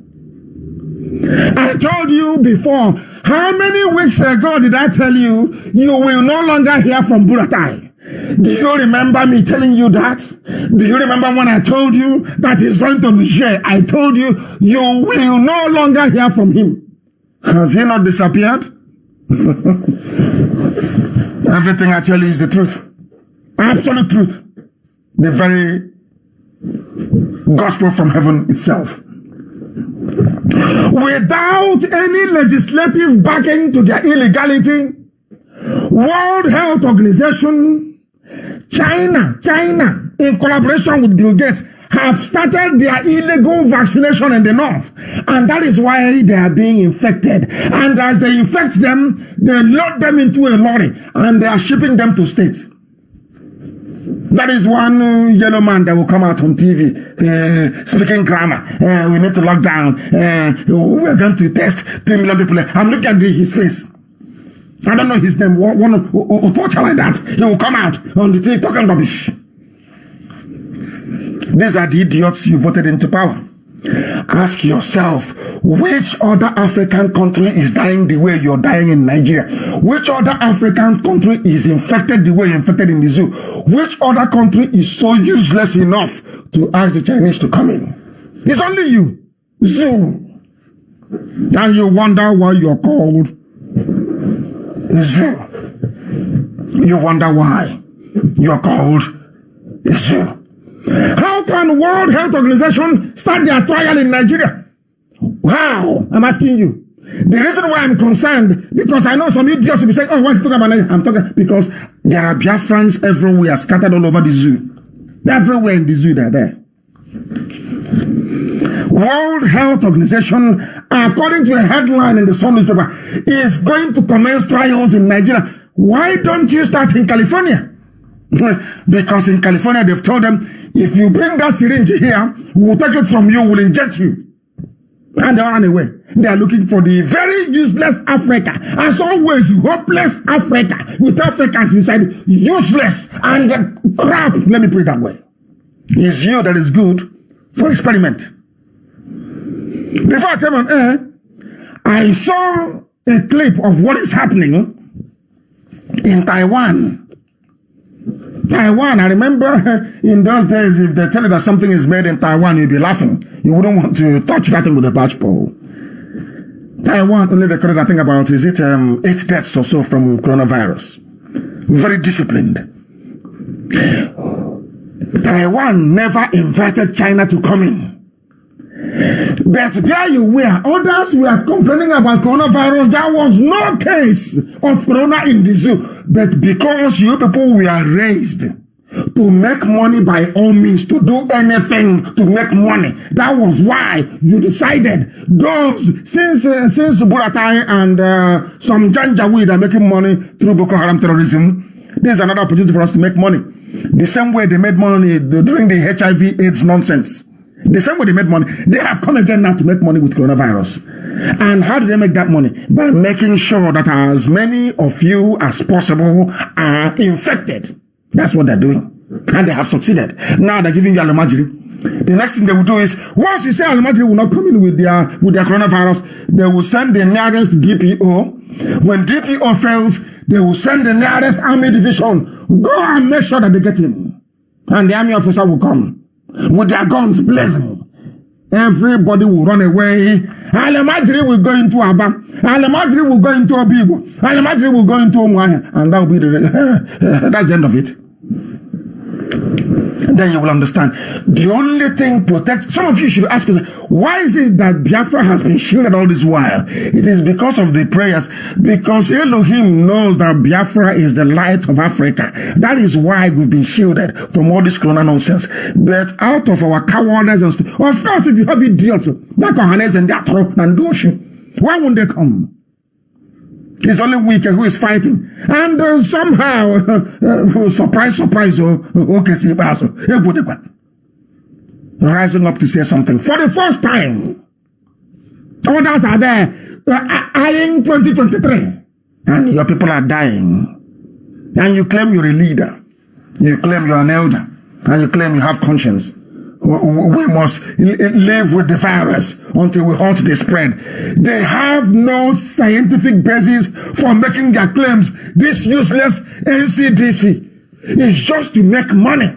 I told you before, how many weeks ago did I tell you, you will no longer hear from Buratai? Do you remember me telling you that? Do you remember when I told you that he's going to Niger? I told you, you will no longer hear from him. Has he not disappeared? Everything I tell you is the truth. Absolute truth. The very Gospel from heaven itself. Without any legislative backing to their illegality, World Health Organization, China, in collaboration with Bill Gates, have started their illegal vaccination in the north. And that is why they are being infected. And as they infect them, they load them into a lorry and they are shipping them to states. That is one yellow man that will come out on TV speaking grammar. We need to lock down. We're going to test 2 million people. I'm looking at his face. I don't know his name. One torture like that. He will come out on the thing talking rubbish. These are the idiots you voted into power. Ask yourself, which other African country is dying the way you're dying in Nigeria? Which other African country is infected the way you're infected in the zoo? Which other country is so useless enough to ask the Chinese to come in? It's only you. Zoo. And you wonder why you're called zoo. You wonder why you're called zoo. How can World Health Organization start their trial in Nigeria? Wow, I'm asking you. The reason why I'm concerned, because I know some idiots will be saying, oh, what's talking about Nigeria? I'm talking because there are Biafrans everywhere, scattered all over the zoo. Everywhere in the zoo, they're there. World Health Organization, according to a headline in the Sun newspaper, is going to commence trials in Nigeria. Why don't you start in California? Because in California, they've told them, if you bring that syringe here, we'll take it from you, we'll inject you. And they run away. They are looking for the very useless Africa. As always, hopeless Africa, with Africans inside, useless and crap. Let me put it that way. It's you that is good for experiment. Before I came on air, I saw a clip of what is happening in Taiwan. Taiwan, I remember in those days, if they tell you that something is made in Taiwan, you'd be laughing. You wouldn't want to touch that thing with a barge pole. Taiwan only recorded, I think, about, 8 deaths or so from coronavirus. Very disciplined. Taiwan never invited China to come in. But there you were. Others were complaining about coronavirus. There was no case of corona in the zoo. But because you people were raised to make money by all means, to do anything to make money, that was why you decided those, since Buratai and some Janjaweed are making money through Boko Haram terrorism, this is another opportunity for us to make money. The same way they made money during the HIV AIDS nonsense. The same way they made money, they have come again now to make money with coronavirus. And how do they make that money? By making sure that as many of you as possible are infected. That's what they're doing. And they have succeeded. Now they're giving you Alomajiri. The next thing they will do is, once you say Alomajiri will not come in with their coronavirus, they will send the nearest DPO. When DPO fails, they will send the nearest army division. Go and make sure that they get in. And the army officer will come with their guns blazing. Everybody will run away. Alomajiri will go into Aba. Alomajiri will go into Obibo. Alomajiri will go into Umuahia. And that will be that's the end of it. And then you will understand. The only thing some of you should ask yourself, why is it that Biafra has been shielded all this while? It is because of the prayers. Because Elohim knows that Biafra is the light of Africa. That is why we've been shielded from all this corona nonsense. But out of our cowardice and of course, if you have idiots like Ohanes and Datro and Doshi, why won't they come? It's only weak who is fighting. And somehow, surprise, rising up to say something. For the first time, others are there eyeing 2023. And your people are dying. And you claim you're a leader. You claim you're an elder. And you claim you have conscience. We must live with the virus until we halt the spread. They have no scientific basis for making their claims. This useless NCDC is just to make money.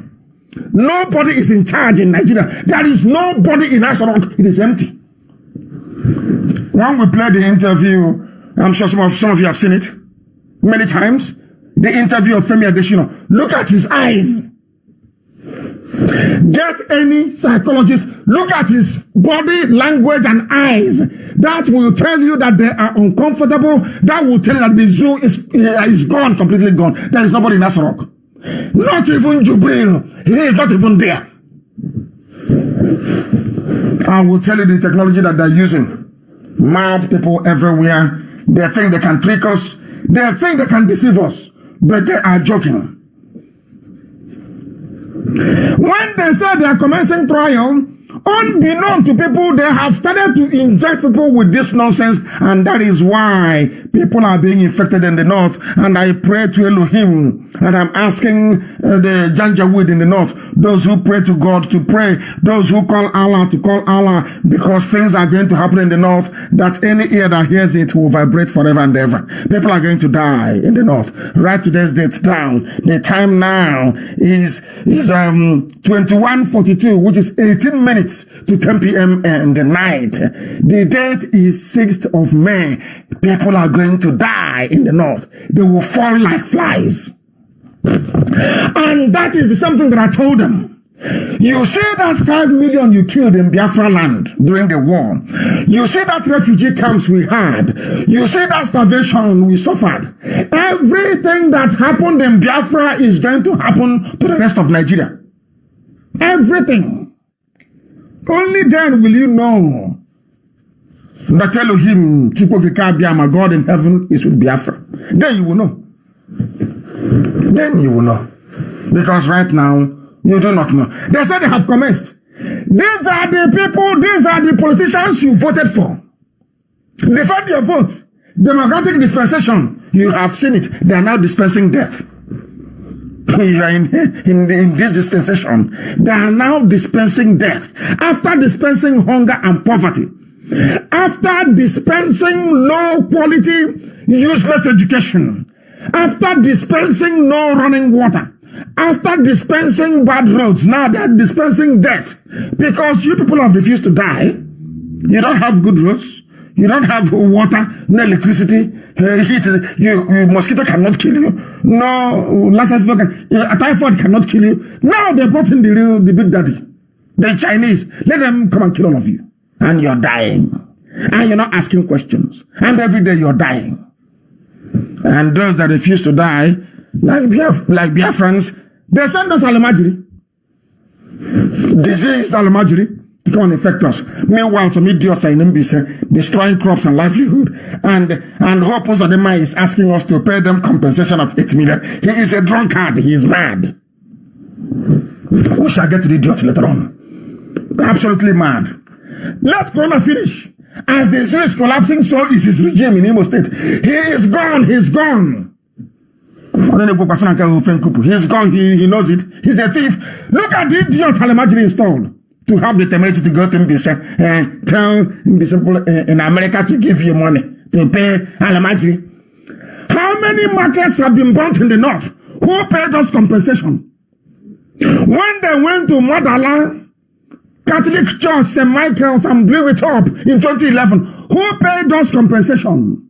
Nobody is in charge in Nigeria. There is nobody in Asarok. It is empty. When we played the interview, I'm sure some of you have seen it many times. The interview of Femi Adesina. Look at his eyes. Get any psychologist, look at his body language and eyes. That will tell you that they are uncomfortable. That will tell you that the zoo is gone, completely gone. There is nobody in Nasarok. Not even Jubril. He is not even there. I will tell you the technology that they're using. Mad people everywhere. They think they can trick us. They think they can deceive us. But they are joking. When they say they are commencing trial, unbeknown to people, they have started to inject people with this nonsense, and that is why people are being infected in the north. And I pray to Elohim, and I'm asking the Janjaweed in the north, those who pray to God to pray, those who call Allah to call Allah, because things are going to happen in the north that any ear that hears it will vibrate forever and ever. People are going to die in the north. Write today's date down. The time now is 21:42, which is 18 minutes to 10 p.m. in the night. The date is 6th of May. People are going to die in the north. They will fall like flies. And that is the same thing that I told them. You see that 5 million you killed in Biafra land during the war. You see that refugee camps we had. You see that starvation we suffered. Everything that happened in Biafra is going to happen to the rest of Nigeria. Everything. Only then will you know that Elohim, my God in heaven, is with Biafra. Then you will know. Then you will know. Because right now, you do not know. They said they have commenced. These are the people, these are the politicians you voted for. Defend your vote. Democratic dispensation. You have seen it. They are now dispensing death. You are in this dispensation. They are now dispensing death. After dispensing hunger and poverty. After dispensing low quality, useless education. After dispensing no running water. After dispensing bad roads, now they're dispensing death. Because you people have refused to die. You don't have good roads. You don't have water, no electricity. Heat, mosquito cannot kill you. No, Lassa fever a typhoid cannot kill you. Now they brought in the big daddy. The Chinese. Let them come and kill all of you. And you're dying. And you're not asking questions. And every day you're dying. And those that refuse to die, like Biafrans, they send us Alamajiri. Disease Alamajiri to come and infect us. Meanwhile, some idiots are in Mbise, destroying crops and livelihood. And Hope Uzodinma is asking us to pay them compensation of 8 million. He is a drunkard. He is mad. We shall get to the idiot later on. Absolutely mad. Let Corona finish. As the zoo is collapsing, so is his regime in Imo State. He is gone. He's gone. He's gone. He knows it. He's a thief. Look at the idiot Alamajiri installed to have the temerity to go to Mbise and tell Mbise in America to give you money to pay Alamajiri. How many markets have been burnt in the north? Who paid us compensation? When they went to Madala Catholic Church, St. Michael's, and blew it up in 2011, who paid us compensation?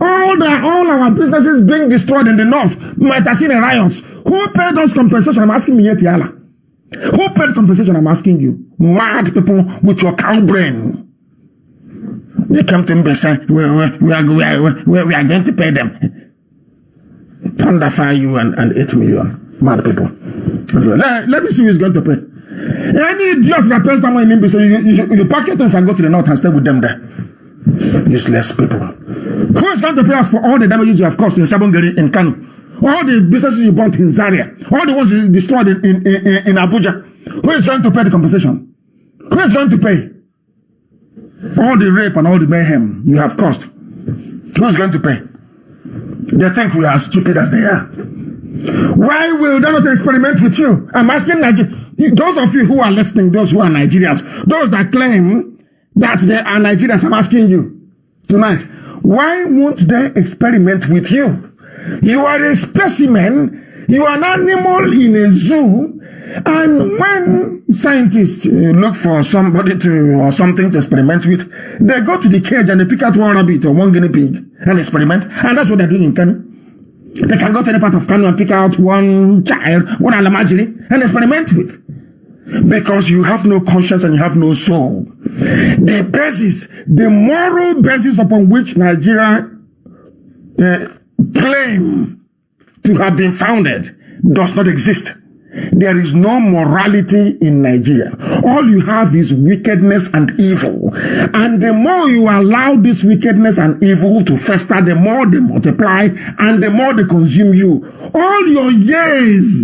All our businesses being destroyed in the north, might have seen riots. Who paid us compensation? I'm asking me yet, Yala. Who paid compensation? I'm asking you. Mad people with your cow brain. They come to me and say, we are going to pay them. Thunderfire you and 8 million. Mad people. Let me see who is going to pay. Any idiot that pays someone in Nimbi, so you pack your things and go to the north and stay with them there. Useless people. Who is going to pay us for all the damages you have caused in Sabongeri, in Kano? All the businesses you burnt in Zaria? All the ones you destroyed in Abuja? Who is going to pay the compensation? Who is going to pay? All the rape and all the mayhem you have caused. Who is going to pay? They think we are as stupid as they are. Why will they not experiment with you? I'm asking those of you who are listening, those who are Nigerians, those that claim that they are Nigerians, I'm asking you tonight, why won't they experiment with you? You are a specimen, you are an animal in a zoo, and when scientists look for somebody or something to experiment with, they go to the cage and they pick out one rabbit or one guinea pig and experiment, and that's what they're doing in Kano. They can go to any part of Kano and pick out one child, one Alamajiri, and experiment with. because you have no conscience and you have no soul. The basis, the moral basis upon which Nigeria claim to have been founded does not exist. There is no morality in Nigeria. All you have is wickedness and evil. And the more you allow this wickedness and evil to fester, the more they multiply and the more they consume you. All your years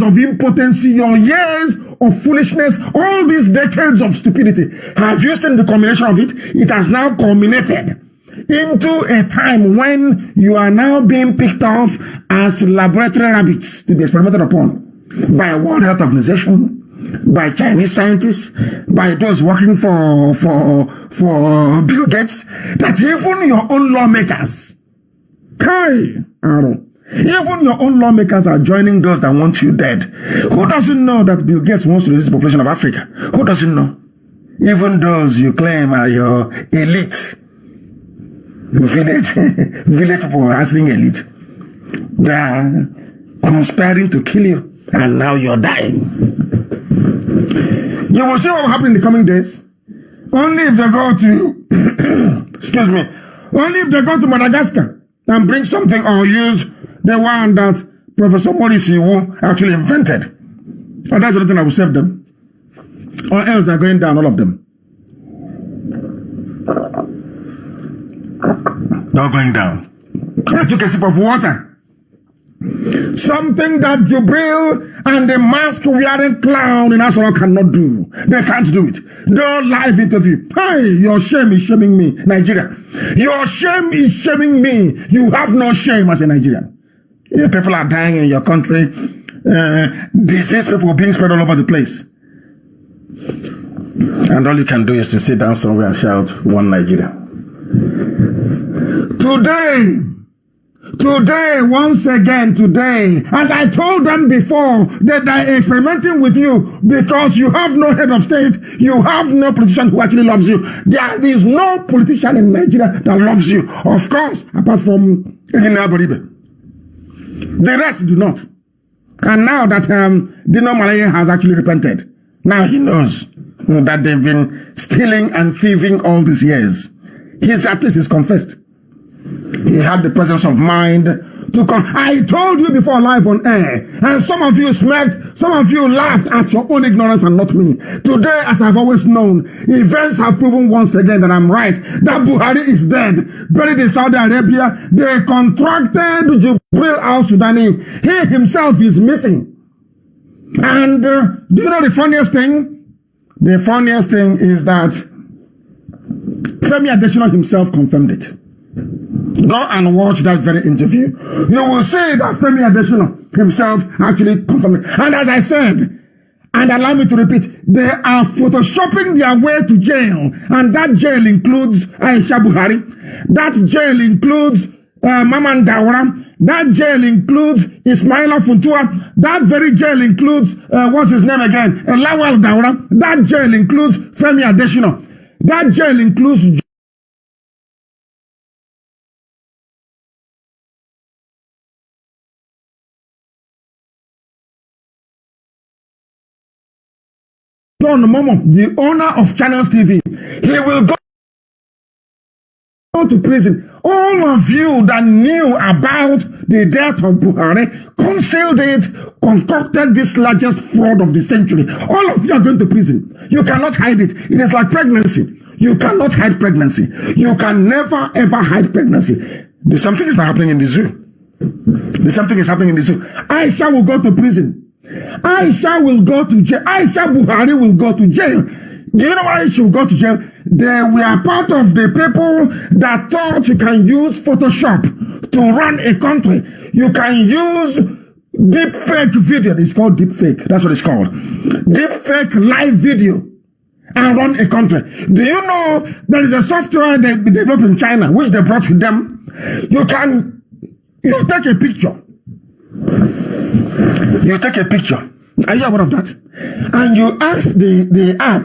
of impotency, your years of foolishness, all these decades of stupidity, have you seen the culmination of it? It has now culminated into a time when you are now being picked off as laboratory rabbits to be experimented upon by World Health Organization, by Chinese scientists, by those working for Bill Gates, that even your own lawmakers, even your own lawmakers are joining those that want you dead. Who doesn't know that Bill Gates wants to reduce the population of Africa? Who doesn't know? Even those you claim are your elite. Village people are asking elite. They are conspiring to kill you, and now you're dying. You will see what will happen in the coming days. Only if they go to, excuse me, only if they go to Madagascar and bring something or use the one that Professor Morrissey Wu actually invented. And that's the only thing that will save them. Or else they're going down, all of them. Not going down. I took a sip of water. Something that Jubril and the mask-wearing clown in Asoro cannot do. They can't do it. No live interview. Hey, your shame is shaming me, Nigeria. Your shame is shaming me. You have no shame as a Nigerian. Your people are dying in your country. Disease people being spread all over the place. And all you can do is to sit down somewhere and shout, one Nigeria. Today, once again, as I told them before, that they're experimenting with you because you have no head of state, you have no politician who actually loves you. There is no politician in Nigeria that loves you, of course, apart from Engineer Boribe. The rest do not. And now that Dino Malaye has actually repented, now he knows that they've been stealing and thieving all these years. At least he's confessed. He had the presence of mind to come. I told you before live on air, and some of you smirked, some of you laughed at your own ignorance and not me. Today, as I've always known, events have proven once again that I'm right, that Buhari is dead, buried in Saudi Arabia. They contracted Jubril al-Sudani. He himself is missing. And do you know the funniest thing? The funniest thing is that Femi Adesina himself confirmed it. Go and watch that very interview. You will see that Femi Adesina himself actually confirmed it. And as I said, and allow me to repeat, they are photoshopping their way to jail. And that jail includes Aisha Buhari. That jail includes Maman Dawara. That jail includes Ismaila Funtua. That very jail includes, what's his name again? Lawal Dawara. That jail includes Femi Adesina. That jail includes John Momo, the owner of Channels TV. He will go to prison. All of you that knew about the death of Buhari, concealed it, concocted this largest fraud of the century. All of you are going to prison. You cannot hide it. It is like pregnancy. You cannot hide pregnancy. You can never ever hide pregnancy. There's something is not happening in the zoo. There's something is happening in the zoo. Aisha will go to prison. Aisha will go to jail. Aisha Buhari will go to jail. Do you know why she will go to jail? They were part of the people that thought you can use Photoshop to run a country. You can use deep fake video. It's called deep fake. That's what it's called. Deep fake live video and run a country. Do you know there is a software they developed in China, which they brought with them? You take a picture. You take a picture. Are you aware of that? And you ask the app,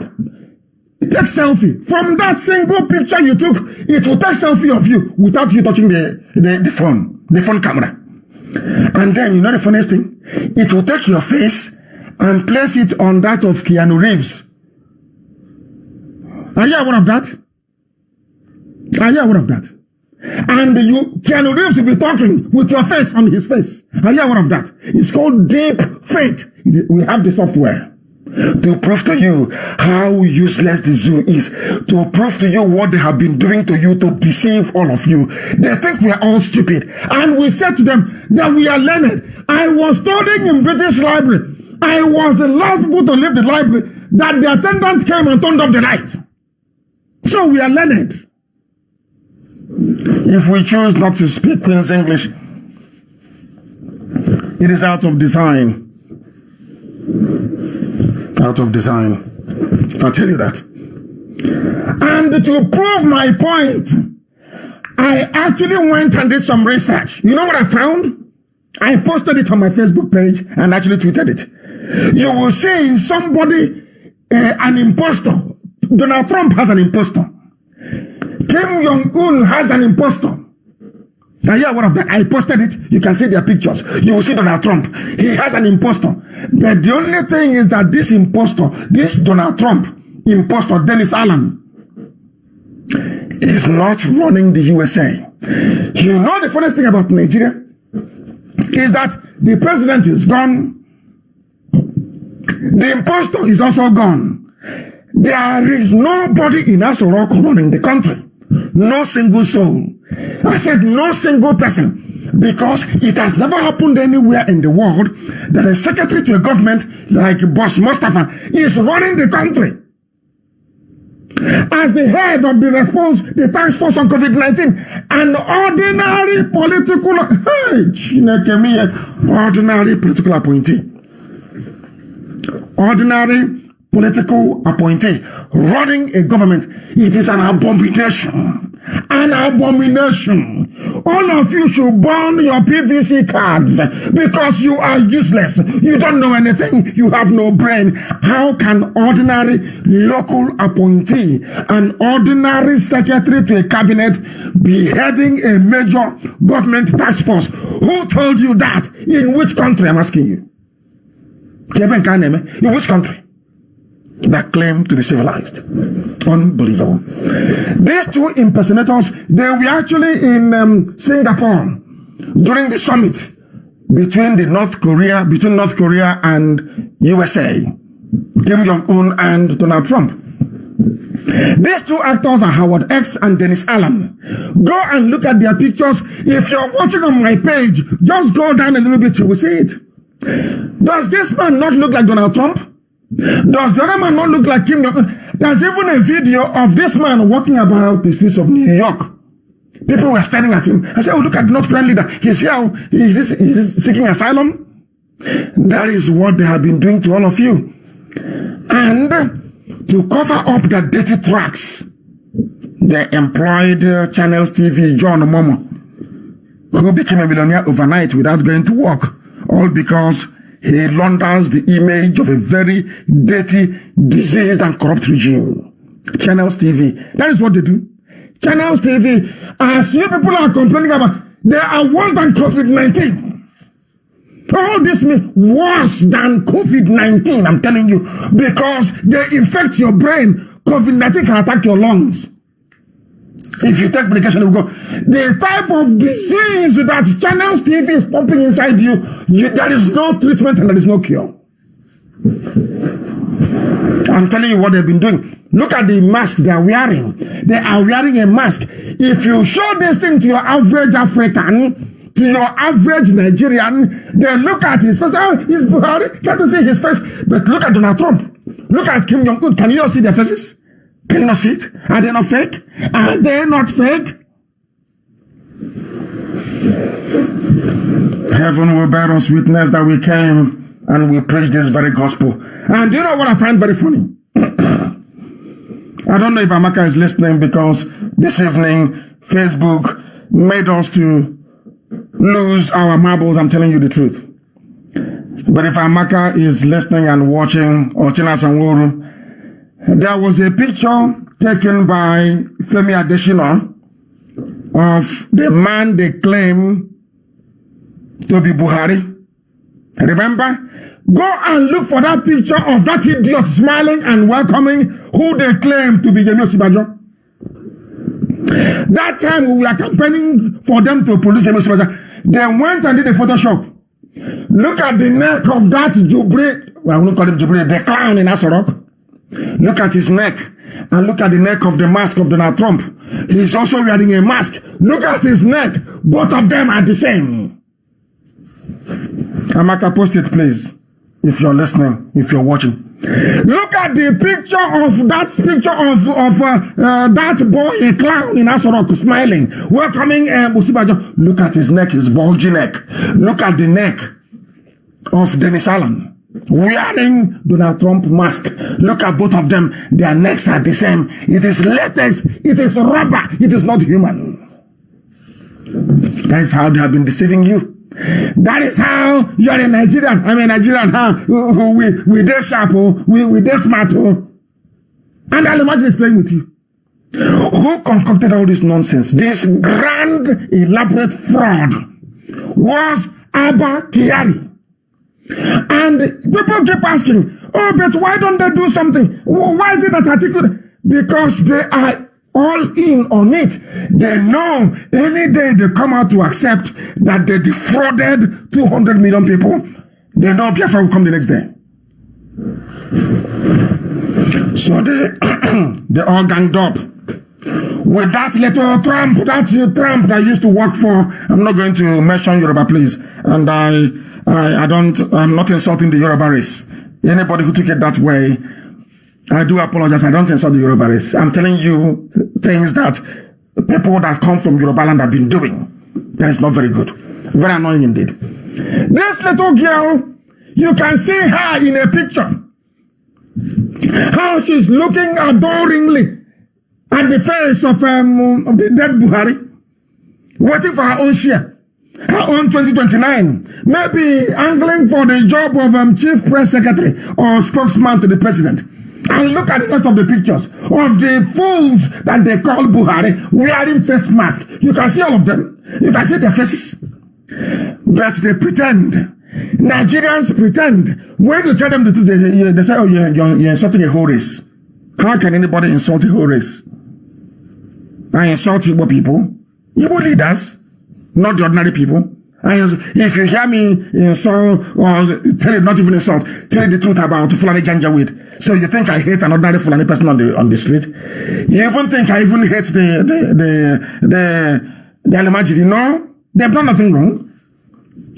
take selfie. From that single picture you took, it will take selfie of you without you touching the phone camera. And then, you know the funniest thing? It will take your face and place it on that of Keanu Reeves. Are you aware of that? Are you aware of that? And Keanu Reeves will be talking with your face on his face. Are you aware of that? It's called deep fake. We have the software to prove to you how useless the zoo is, to prove to you what they have been doing to you to deceive all of you. They think we are all stupid. And we said to them that we are learned. I was studying in British Library. I was the last people to leave the library that the attendant came and turned off the light. So we are learned. If we choose not to speak Queen's English, it is out of design. Out of design. I'll tell you that. And to prove my point, I actually went and did some research. You know what I found? I posted it on my Facebook page and actually tweeted it. You will see somebody, an impostor. Donald Trump has an impostor. Kim Jong-un has an impostor. Are you aware of that? I posted it. You can see their pictures. You will see Donald Trump. He has an impostor. But the only thing is that this impostor, this Donald Trump impostor, Dennis Allen, is not running the USA. You know the funniest thing about Nigeria is that the president is gone. The impostor is also gone. There is nobody in Aso Rock running the country. No single soul. I said no single person, because it has never happened anywhere in the world that a secretary to a government like Boss Mustafa is running the country as the head of the response, the task force on COVID-19, an ordinary political, ordinary political appointee. Ordinary political appointee running a government. It is an abomination. An abomination. All of you should burn your PVC cards because you are useless. You don't know anything. You have no brain. How can ordinary local appointee, an ordinary secretary to a cabinet, be heading a major government task force? Who told you that? In which country? I'm asking you. In which country that claim to be civilized? Unbelievable. These two impersonators, they were actually in Singapore during the summit between North Korea and USA, Kim Jong-un and Donald Trump. These two actors are Howard X and Dennis Allen. Go and look at their pictures. If you're watching on my page, just go down a little bit, you will see it. Does this man not look like Donald Trump? Does the other man not look like Kim Jong-un? There's even a video of this man walking about the streets of New York. People were staring at him and said, oh, look at the North Korean leader. He's here. He's seeking asylum. That is what they have been doing to all of you. And to cover up their dirty tracks, they employed Channels TV John Momo, who became a millionaire overnight without going to work. All because he launders the image of a very dirty, diseased, and corrupt regime. Channels TV. That is what they do. Channels TV. As you people are complaining about, they are worse than COVID-19. All this means worse than COVID-19, I'm telling you. Because they infect your brain. COVID-19 can attack your lungs. If you take medication, you go. The type of disease that Channels TV is pumping inside you, there is no treatment and there is no cure. I'm telling you what they've been doing. Look at the mask they are wearing. They are wearing a mask. If you show this thing to your average African, to your average Nigerian, they look at his face. Oh, he's Buhari. Can't you see his face? But look at Donald Trump. Look at Kim Jong-un. Can you all see their faces? Can you not see it? Are they not fake? Are they not fake? Heaven will bear us witness that we came and we preach this very gospel. And you know what I find very funny? I don't know if Amaka is listening, because this evening Facebook made us to lose our marbles. I'm telling you the truth. But if Amaka is listening and watching, or China Sanwuru, there was a picture taken by Femi Adesina of the man they claim to be Buhari. Remember? Go and look for that picture of that idiot smiling and welcoming who they claim to be Yemi Osinbajo. That time we were campaigning for them to produce Yemi Osinbajo. They went and did a Photoshop. Look at the neck of that Jubril. Well, I won't call him Jubril, the clown in Asorok. Look at his neck. And look at the neck of the mask of Donald Trump. He's also wearing a mask. Look at his neck. Both of them are the same. Amaka, post it, please. If you're listening, if you're watching. Look at the picture of that boy, a clown in Asorok, smiling, welcoming Osinbajo. Look at his neck, his bulgy neck. Look at the neck of Dennis Allen, wearing Donald Trump mask. Look at both of them. Their necks are the same. It is latex. It is rubber. It is not human. That is how they have been deceiving you. That is how you are a Nigerian. I'm a Nigerian. We dey sharp. We dey smart. And I'll imagine is playing with you. Who concocted all this nonsense? This grand, elaborate fraud was Abba Kyari. And people keep asking, oh, but why don't they do something? Why is it that article? Because they are all in on it. They know any day they come out to accept that they defrauded 200 million people, they know Biafra will come the next day. So they all ganged up with that little Trump that used to work for, I'm not going to mention Yoruba, please. And I'm not insulting the Yoruba race. Anybody who took it that way, I do apologize. I don't insult the Yoruba race. I'm telling you things that people that come from Yoruba land have been doing. That is not very good. Very annoying indeed. This little girl, you can see her in a picture. How she's looking adoringly at the face of the dead Buhari, waiting for her own share, her own 2029, maybe angling for the job of chief press secretary or spokesman to the president. And look at the rest of the pictures of the fools that they call Buhari wearing face masks. You can see all of them. You can see their faces. But they pretend. Nigerians pretend. When you tell them the truth, they say, oh, you're insulting a whole race. How can anybody insult a whole race? I insult Igbo people. Igbo leaders, not the ordinary people. If you hear me insult or tell it, not even insult, tell it the truth about Fulani Janjaweed. So you think I hate an ordinary Fulani person on the street? You even think I even hate the Alimajiri? No, they have done nothing wrong.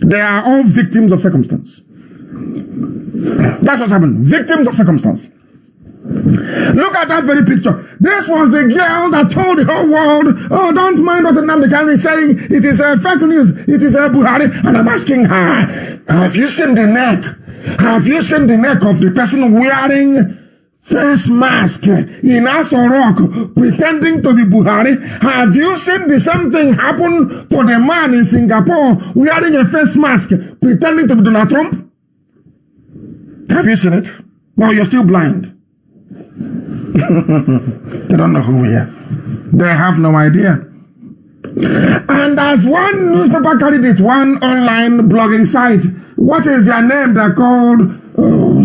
They are all victims of circumstance. That's what's happened. Victims of circumstance. Look at that very picture. This was the girl that told the whole world, oh, don't mind what Nnamdi Kanu is saying. It is fake news. It is Buhari. And I'm asking her, have you seen the neck? Have you seen the neck of the person wearing face mask in Asorok pretending to be Buhari? Have you seen the same thing happen to the man in Singapore wearing a face mask pretending to be Donald Trump? Have you seen it? No, you're still blind. They don't know who we are. They have no idea. And as one newspaper carried it, one online blogging site, what is their name? They're called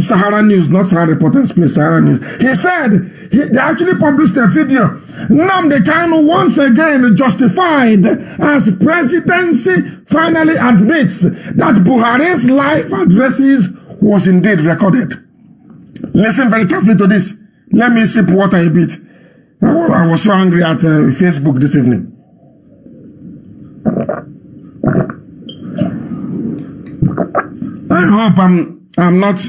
Sahara News, not Sahara Reporters, please, Sahara News. He said, they actually published a video. Nnamdi Kanu once again justified as presidency finally admits that Buhari's live addresses was indeed recorded. Listen very carefully to this. Let me sip water a bit. I was so angry at Facebook this evening. I hope I'm not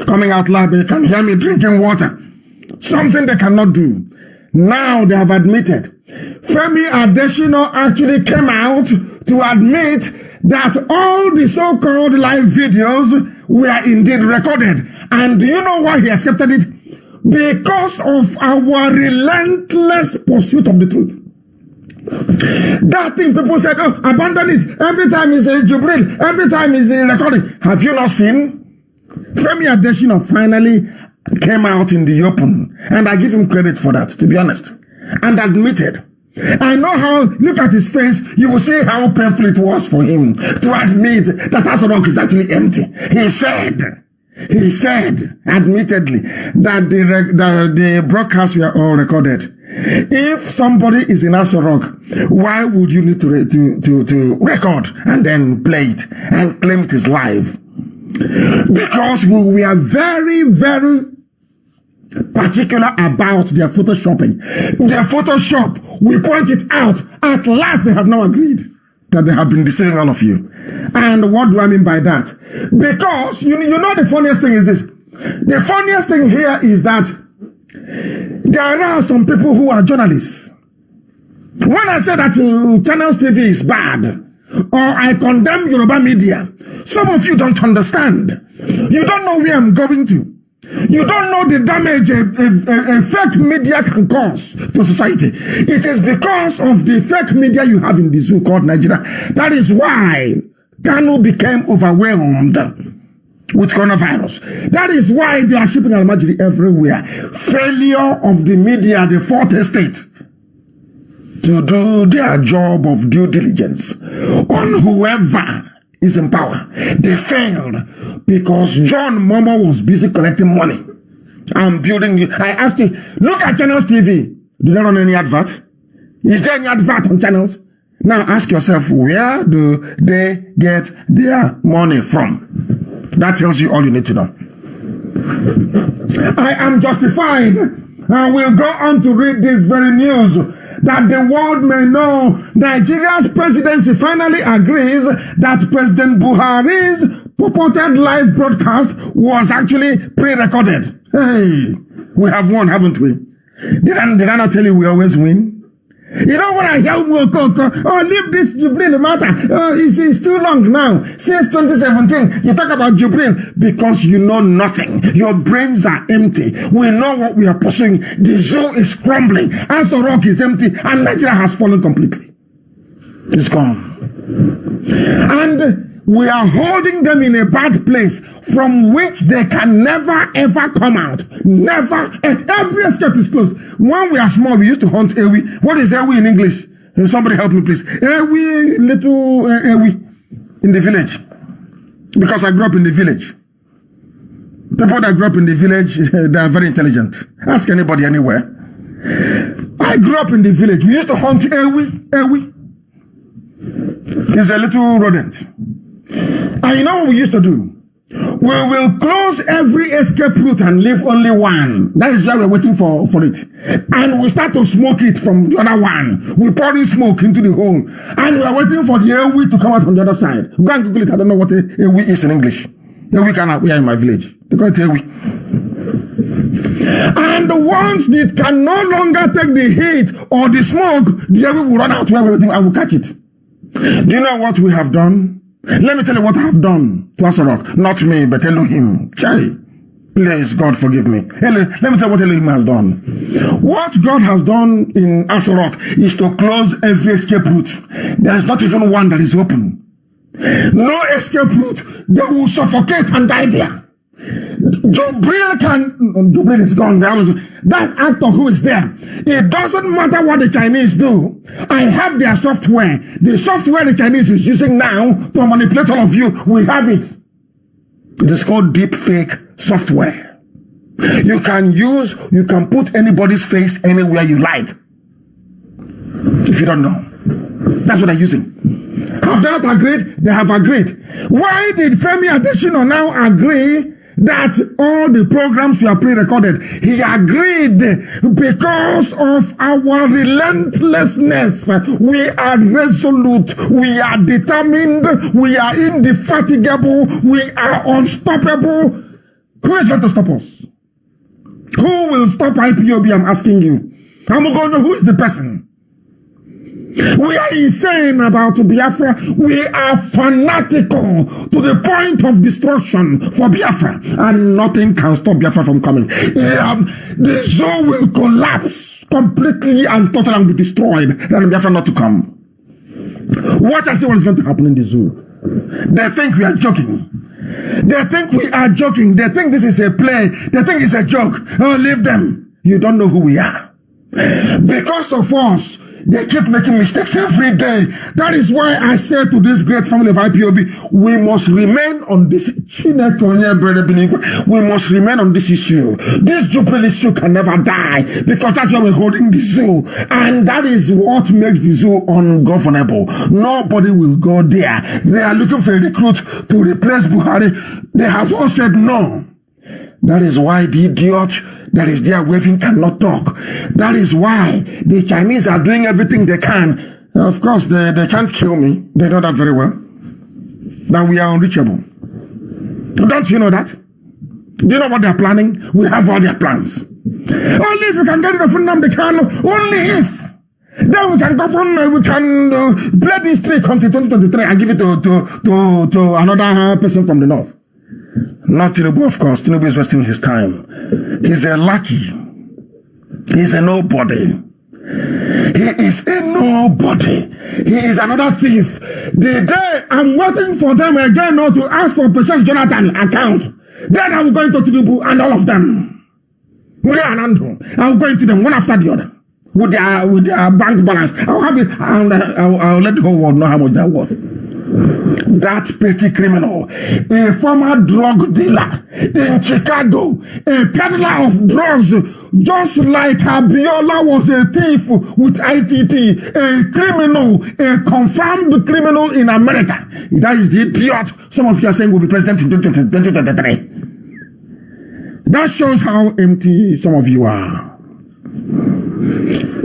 coming out loud, but you can hear me drinking water. Something they cannot do. Now they have admitted. Femi Adesina actually came out to admit that all the so-called live videos were indeed recorded. And do you know why he accepted it? Because of our relentless pursuit of the truth. That thing people said, oh, abandon it. Every time is a Jubril. Every time is a recording. Have you not seen? Femi Adesina finally came out in the open. And I give him credit for that, to be honest. And admitted I know how, look at his face, you will see how painful it was for him to admit that Aso Rock is actually empty. He said, admittedly, that the broadcasts were all recorded. If somebody is in Aso Rock, why would you need to record and then play it and claim it is live? Because we are very, very particular about their photoshopping. Their Photoshop, we point it out. At last, they have now agreed that they have been deceiving all of you. And what do I mean by that? Because, you know the funniest thing is this. The funniest thing here is that there are some people who are journalists. When I say that Channels TV is bad, or I condemn Yoruba media, some of you don't understand. You don't know where I'm going to. You don't know the damage a fake media can cause to society. It is because of the fake media you have in the zoo called Nigeria. That is why Kanu became overwhelmed with coronavirus. That is why they are shipping Almajiri everywhere. Failure of the media, the fourth estate, to do their job of due diligence on whoever is in power. They failed because John Momo was busy collecting money and building. I asked you, look at Channels TV. Do they run any advert? Is there any advert on Channels? Now ask yourself, where do they get their money from? That tells you all you need to know. I am justified. I will go on to read this very news, that the world may know Nigeria's presidency finally agrees that President Buhari's purported live broadcast was actually pre-recorded. Hey, we have won, haven't we? Did I not tell you we always win? You know what I hear? Oh, leave this Jubril matter. Oh, it's too long now. Since 2017, you talk about Jubril because you know nothing. Your brains are empty. We know what we are pursuing. The zoo is crumbling. Aso Rock is empty, and Nigeria has fallen completely. It's gone. And we are holding them in a bad place from which they can never ever come out. Never. Every escape is closed. When we are small, we used to hunt ewi. What is ewi in English? Somebody help me, please. Ewi, little ewi in the village. Because I grew up in the village. People that grew up in the village, they are very intelligent. Ask anybody anywhere. I grew up in the village. We used to hunt ewi. Ewi. It's a little rodent. And you know what we used to do? We will close every escape route and leave only one. That is why we're waiting for it. And we start to smoke it from the other one. We pour in smoke into the hole. And we are waiting for the airway to come out on the other side. Go and Google it. I don't know what airway is in English. Airway we are in my village. They call it airway. And once it can no longer take the heat or the smoke, the airway will run out where we're waiting and we'll catch it. Do you know what we have done? Let me tell you what I have done to Aso Rock. Not me, but Elohim. Chai. Please, God, forgive me. Let me tell you what Elohim has done. What God has done in Aso Rock is to close every escape route. There is not even one that is open. No escape route. They will suffocate and die there. Jubril is gone. That actor who is there, it doesn't matter what the Chinese do. I have their software. The software the Chinese is using now to manipulate all of you, we have it. It is called deep fake software. You can put anybody's face anywhere you like. If you don't know. That's what they're using. Have they not agreed? They have agreed. Why did Femi Adesina now agree that all the programs were pre-recorded? He agreed because of our relentlessness. We are resolute. We are determined. We are indefatigable. We are unstoppable. Who is going to stop us? Who will stop IPOB? I'm asking you. I'm going to know who is the person. We are insane about Biafra. We are fanatical to the point of destruction for Biafra. And nothing can stop Biafra from coming. The zoo will collapse completely and totally and be destroyed. And Biafra not to come. Watch and see what is going to happen in the zoo. They think we are joking. They think we are joking. They think this is a play. They think it's a joke. Oh, leave them. You don't know who we are. Because of us, They keep making mistakes every day. That is why I say to this great family of IPOB, we must remain on this. We must remain on this issue. This Jubilee issue can never die because that's why we're holding the zoo. And that is what makes the zoo ungovernable. Nobody will go there. They are looking for a recruit to replace Buhari. They have all said no. That is why the idiot that is there waving cannot talk. That is why the Chinese are doing everything they can. Of course, they can't kill me. They know that very well. That we are unreachable. Don't you know that? Do you know what they're planning? We have all their plans. Only if you can get rid of them, they can. Only if. Then we can govern, we can play this trick until 2023 and give it to another person from the north. Not Tinubu, of course. Tinubu is wasting his time. He's a lackey. He's a nobody. He is a nobody. He is another thief. The day I'm waiting for them again now to ask for President Jonathan account, then I'm going to Tinubu and all of them. I'm going to them one after the other. With their bank balance. I'll have it and I'll let the whole world know how much that was. That petty criminal, a former drug dealer in Chicago, a peddler of drugs, just like Abiola was a thief with ITT, a criminal, a confirmed criminal in America. That is the idiot some of you are saying will be president in 2023. That shows how empty some of you are.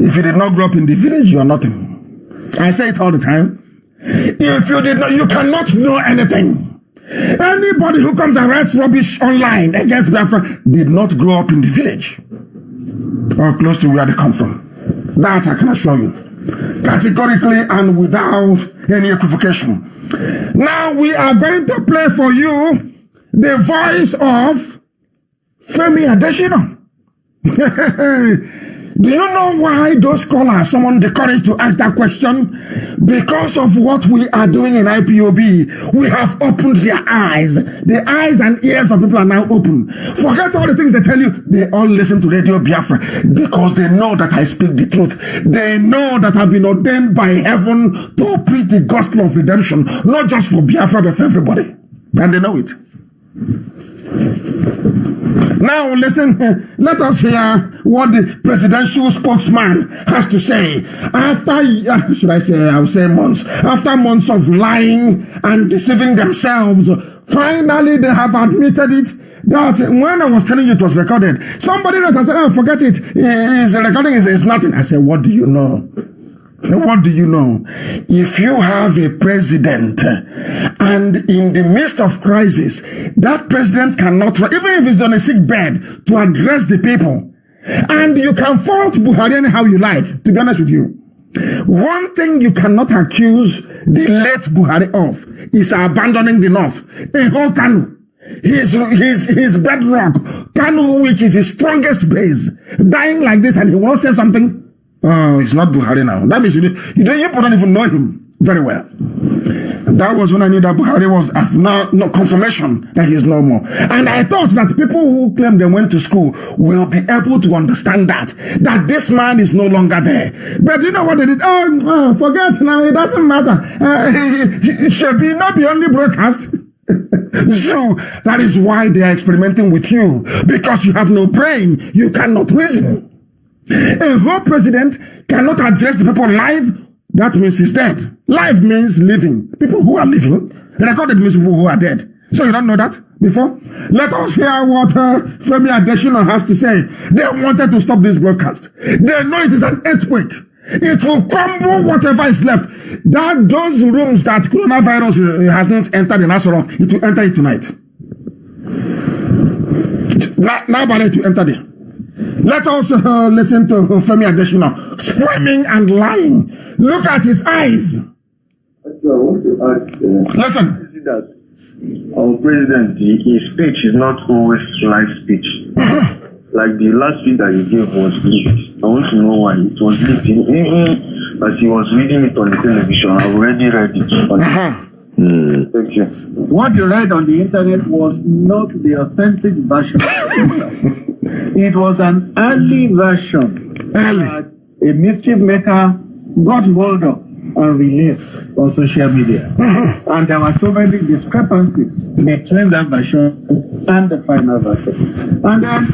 If you did not grow up in the village, you are nothing. I say it all the time. If you did not, you cannot know anything. Anybody who comes and writes rubbish online against Biafra did not grow up in the village or close to where they come from. That I can assure you, categorically and without any equivocation. Now we are going to play for you the voice of Femi Adesina. Do you know why those scholars summoned the courage to ask that question? Because of what we are doing in IPOB. We have opened their eyes. The eyes and ears of people are now open. Forget all the things they tell you. They all listen to Radio Biafra because they know that I speak the truth. They know that I've been ordained by heaven to preach the gospel of redemption, not just for Biafra, but for everybody. And they know it. Now listen, let us hear what the presidential spokesman has to say. After, should I say, I will say months. After months of lying and deceiving themselves, finally they have admitted it. That when I was telling you it was recorded, somebody wrote and said, oh, forget it. His recording is nothing. I said, what do you know? What do you know? If you have a president and in the midst of crisis, that president cannot, even if he's on a sick bed, to address the people, and you can fault Buhari anyhow you like, to be honest with you. One thing you cannot accuse the late Buhari of is abandoning the North. A whole Kanu. His bedrock, Kanu, which is his strongest base, dying like this, and he won't say something. Oh, it's not Buhari now. That means you don't even know him very well. That was when I knew that Buhari was now no confirmation that he's no more. And I thought that people who claim they went to school will be able to understand that this man is no longer there. But you know what they did? Oh, forget now. It doesn't matter. It should be not be only broadcast. So that is why they are experimenting with you, because you have no brain. You cannot reason. A whole president cannot address the people live. That means he's dead. Live means living. People who are living. Recorded means people who are dead. So you don't know that before? Let us hear what Femi Adesina has to say. They wanted to stop this broadcast. They know it is an earthquake. It will crumble whatever is left. Those rooms that coronavirus hasn't entered in Asorok, it will enter it tonight. Now, it will enter there. Let us listen to Femi Adesina screaming and lying. Look at his eyes. Actually, I want to ask, listen. That our president, his speech is not always live speech. Like the last speech that he gave was leaked. I want to know why it was leaked. As he was reading it on the television, I've already read it. Thank you. What you read on the internet was not the authentic version. It was an early version that a mischief maker got hold of and released on social media. And there were so many discrepancies between that version and the final version. And then,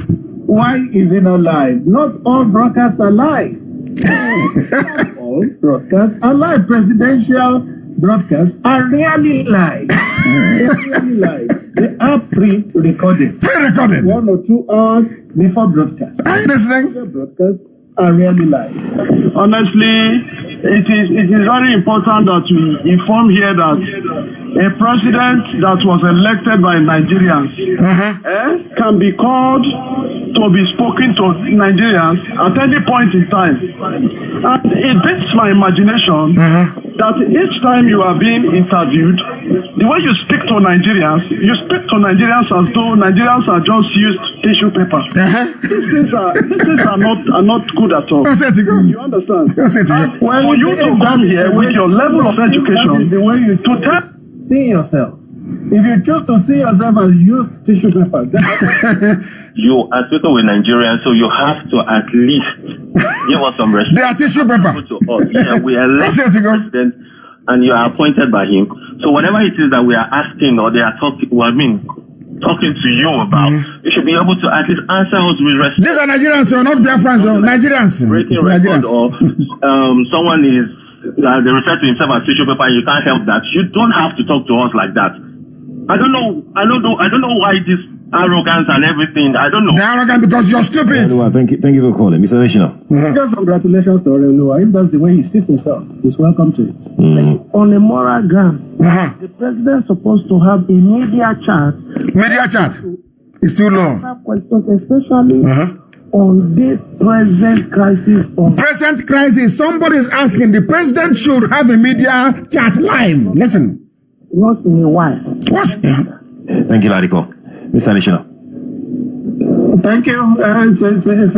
why is it not live? Not all broadcasts are live. Not all broadcasts are live. Presidential broadcasts are rarely live. They're rarely live. They are pre-recorded. Pre-recorded. 1 or 2 hours before broadcast. Are you listening? Broadcasts are rarely live. Honestly, it is very important that we inform here that a president that was elected by Nigerians can be called to be spoken to Nigerians at any point in time. And it beats my imagination that each time you are being interviewed, the way you speak to Nigerians as though Nigerians are just used tissue paper. These things are not good at all. You understand? For you to come here with your level of education, that is the way you to tell see yourself. If you choose to see yourself as used tissue paper, you are speaking with Nigerians, so you have to at least give us some respect. They are tissue paper. To us. Yeah, we are elected president, and you are appointed by him. So whatever it is that we are asking or they are talking to you about, you should be able to at least answer us with respect. These are Nigerians, so not Biafrans, so Nigerians. Breaking record or someone is they refer to himself as tissue paper. You can't help that. You don't have to talk to us like that. I don't know why this arrogance and everything. I don't know. They're arrogant because you're stupid. Thank you for calling, Mr. National. Just congratulations to Oreluwa. If that's the way he sees himself, he's welcome to it. On a moral ground, the president is supposed to have a media chat. Media chat is too low. Questions, especially on this present crisis. Present crisis. Somebody is asking. The president should have a media chat live. Listen. Not in a while. What? Thank you, Ladiko. Mr. National. Thank you. It's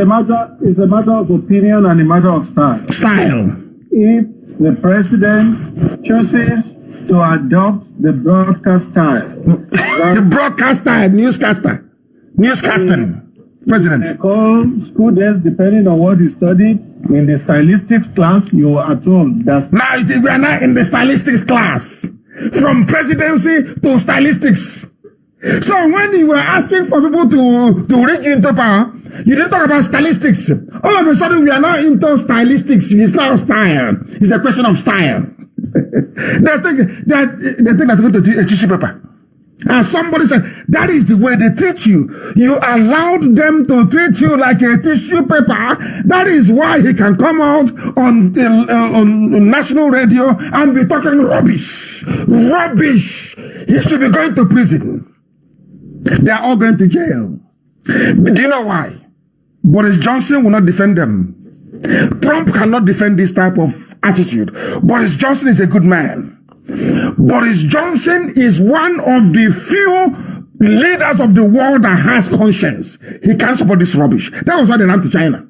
a matter of opinion and a matter of style. If the president chooses to adopt the broadcast style, the broadcast style, newscasting, president. They call students, depending on what you studied in the stylistics class, you are told that's now we are now in the stylistics class. From presidency to stylistics. So when you were asking for people to reach into power, you didn't talk about stylistics. All of a sudden, we are now into stylistics. It's not style. It's a question of style. they think that going to a tissue paper. And somebody said, that is the way they treat you. You allowed them to treat you like a tissue paper. That is why he can come out on national radio and be talking rubbish. Rubbish. He should be going to prison. They are all going to jail. But do you know why? Boris Johnson will not defend them. Trump cannot defend this type of attitude. Boris Johnson is a good man. Boris Johnson is one of the few leaders of the world that has conscience. He can't support this rubbish. That was why they ran to China.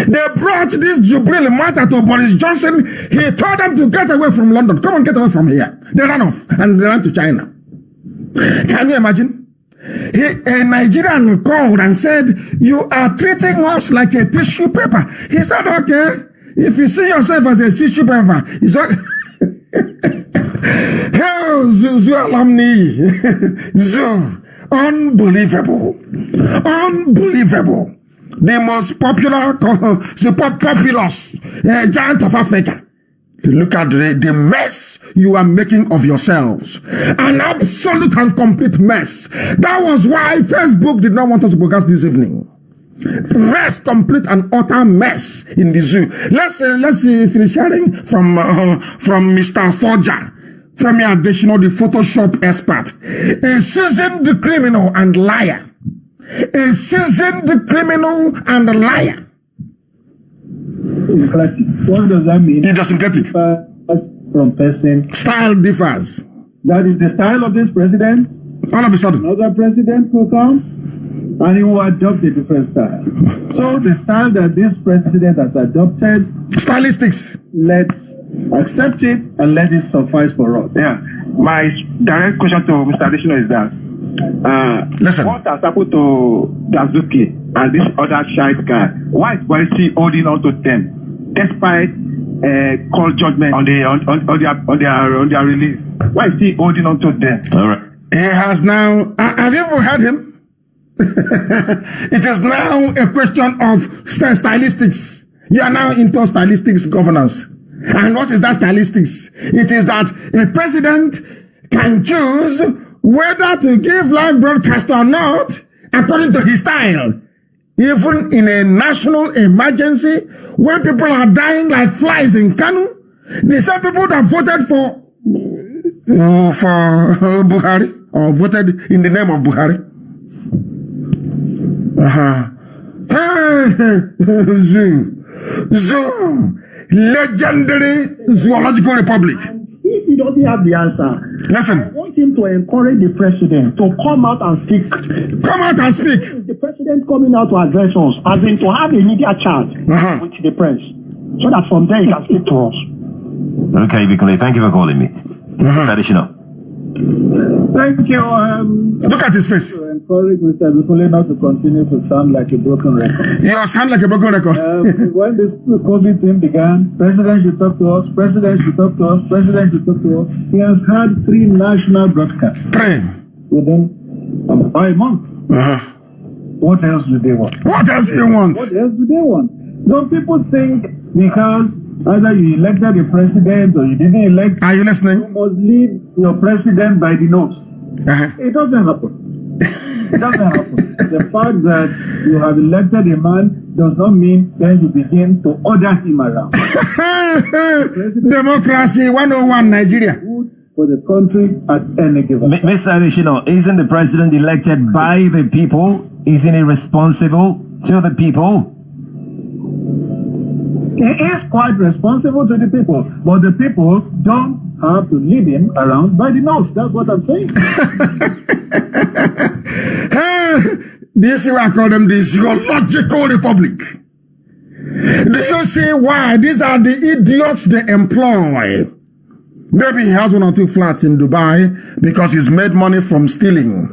They brought this Jubril matter to Boris Johnson. He told them to get away from London. Come on, get away from here. They ran off and they ran to China. Can you imagine? A Nigerian called and said, you are treating us like a tissue paper. He said, okay, if you see yourself as a tissue paper, it's okay. Hell, Zoo alumni. Zoo. Unbelievable. Unbelievable. The most popular, the populous giant of Africa. Look at the mess you are making of yourselves. An absolute and complete mess. That was why Facebook did not want us to broadcast this evening. Mess, complete and utter mess in the zoo. Let's finish sharing from Mr. Forger, Femi Adesina, the Photoshop expert, a seasoned criminal and liar. A seasoned criminal and a liar. Syncretic. What does that mean? It is syncretic. From person. Style differs. That is the style of this president. All of a sudden. Another president will come and he will adopt a different style. So the style that this president has adopted, stylistics. Let's accept it and let it suffice for us. Yeah. My direct question to Mr. Adesina is that listen. What has happened to Dazuki and this other child guy? Why is Boise holding on to them? despite court judgment on their release. Why is he holding on to them? All right. He has now. Have you ever heard him? It is now a question of stylistics. You are now into stylistics governance. And what is that stylistics? It is that a president can choose whether to give live broadcast or not according to his style. Even in a national emergency, when people are dying like flies in Kanu, the same people that voted for Buhari or voted in the name of Buhari. Zoo, legendary zoological republic. If he doesn't have the answer, listen. I want him to encourage the president to come out and speak. Come out and speak. The president coming out to address us, as in to have a media chat with the press, so that from there he can speak to us. Okay, Bikole, thank you for calling me. Additional. Thank you. Look at his face. To encourage Mr. Bikole not to continue to sound like a broken record. You sound like a broken record. When this COVID thing began, President should talk to us, President should talk to us, President should talk to us. He has had 3 national broadcasts. 3. Within about a month. What else do they want? What else do you want? What else do they want? Some people think because either you elected a president or you didn't elect. Are you listening? You must lead your president by the nose. It doesn't happen. It doesn't happen. The fact that you have elected a man does not mean then you begin to order him around. Democracy 101 Nigeria. For the country at any given time. Mr. Additional, isn't the president elected by the people? Isn't he responsible to the people? He is quite responsible to the people, but the people don't have to lead him around by the nose. That's what I'm saying. This is what I call them the zoological republic. Do you see why? These are the idiots they employ. Maybe he has 1 or 2 flats in Dubai because he's made money from stealing,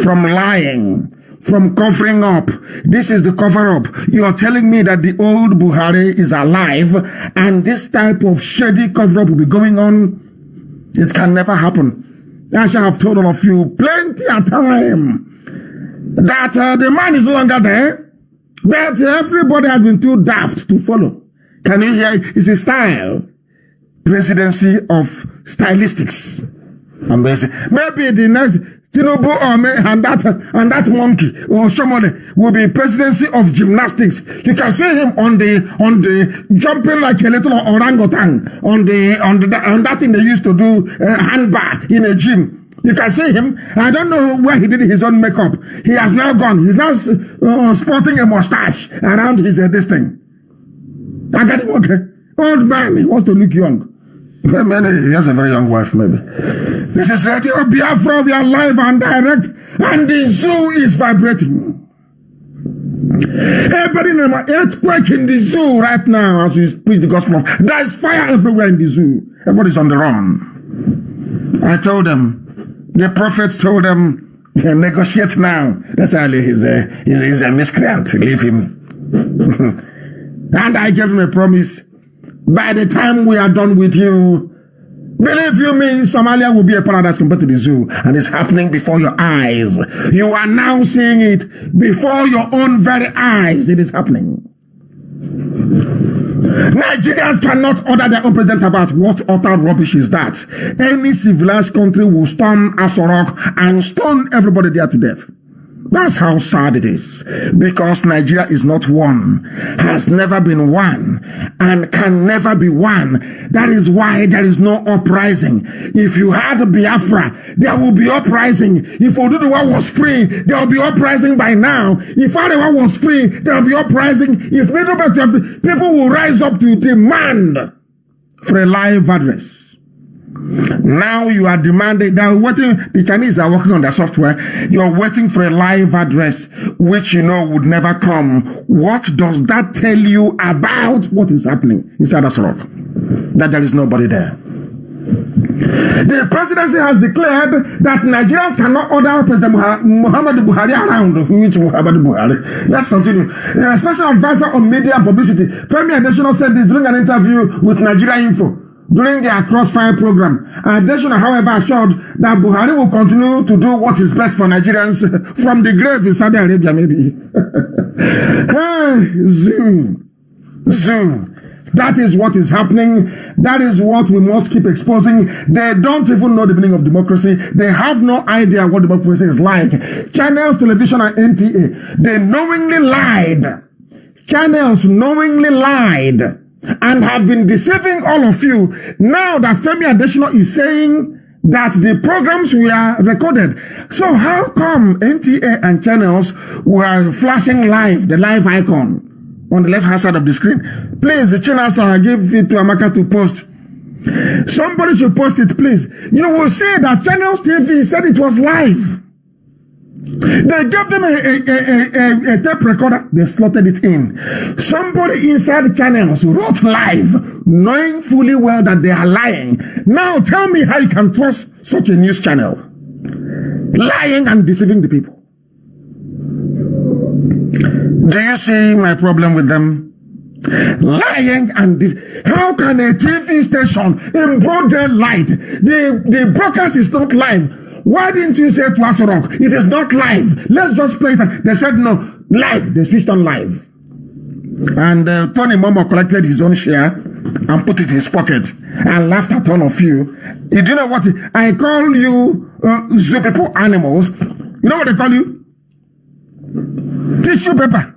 from lying, from covering up. This is the cover up. You are telling me that the old Buhari is alive and this type of shady cover up will be going on? It can never happen. I shall have told all of you plenty of time that the man is no longer there, that everybody has been too daft to follow. Can you hear? It's a style. Presidency of stylistics. Maybe the next Tinubu and that monkey or Shomole will be presidency of gymnastics. You can see him on the jumping like a little orangutan on that thing they used to do hand bar in a gym. You can see him. I don't know where he did his own makeup. He has now gone. He's now sporting a mustache around his this thing. I got him. Okay, old man. He wants to look young. He has a very young wife, maybe. This is Radio Biafra. We are live and direct, and the zoo is vibrating. Everybody in an earthquake in the zoo right now as we preach the gospel. There is fire everywhere in the zoo. Everybody's on the run. I told them, the prophets told them, negotiate now. That's how he's a miscreant. Leave him. And I gave him a promise. By the time we are done with you, believe you me, Somalia will be a paradise compared to the zoo. And it's happening before your eyes. You are now seeing it before your own very eyes. It is happening. Nigerians cannot order their own president about what utter rubbish is that. Any civilized country will storm Asorok and stone everybody there to death. That's how sad it is. Because Nigeria is not one, has never been one, and can never be one. That is why there is no uprising. If you had Biafra, there will be uprising. If Oduduwa was free, there will be uprising by now. If Arewa was free, there will be uprising. If Middle Belt, people will rise up to demand for a live address. Now you are demanding, they are waiting, the Chinese are working on their software, you're waiting for a live address, which you know would never come. What does that tell you about what is happening inside Asorok? That there is nobody there. The presidency has declared that Nigerians cannot order President Muhammadu Buhari around. Which Muhammadu Buhari? Let's continue. Special advisor on media and publicity, Femi Adesina, said this during an interview with Nigeria Info during their Crossfire program. Adesina, however, assured that Buhari will continue to do what is best for Nigerians from the grave in Saudi Arabia, maybe. Hey, Zoom. That is what is happening. That is what we must keep exposing. They don't even know the meaning of democracy. They have no idea what democracy is like. Channels, television, and NTA, they knowingly lied. Channels knowingly lied and have been deceiving all of you. Now that Femi Adesina is saying that the programs were recorded. So how come NTA and channels were flashing live, the live icon on the left-hand side of the screen? Please, the channels, I'll give it to Amaka to post. Somebody should post it, please. You will see that Channels TV said it was live. They gave them a tape recorder. They slotted it in. Somebody inside Channels wrote live, knowing fully well that they are lying. Now tell me how you can trust such a news channel. Lying and deceiving the people. Do you see my problem with them? Lying and this. How can a TV station in broad daylight, the broadcast is not live? Why didn't you say to us, Rock, it is not live? Let's just play it. They said no, live. They switched on live. And Tony Momo collected his own share and put it in his pocket and laughed at all of you. You do know what? I call you zoo people animals. You know what they call you? Tissue paper.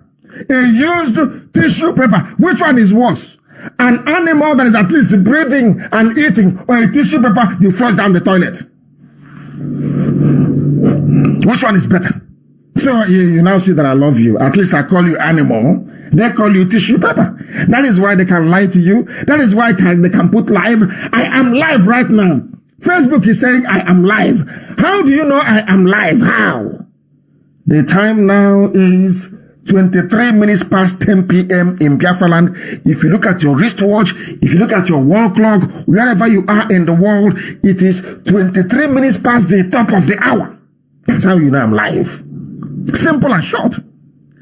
A used tissue paper. Which one is worse? An animal that is at least breathing and eating, or a tissue paper you flush down the toilet? Which one is better? So you now see that I love you. At least I call you animal. They call you tissue paper. That is why they can lie to you. That is why they can put live. I am live right now. Facebook is saying I am live. How do you know I am live? How? The time now is 23 minutes past 10 p.m. in Biafra land. If you look at your wristwatch, if you look at your wall clock, wherever you are in the world, it is 23 minutes past the top of the hour. That's how you know I'm live. Simple and short.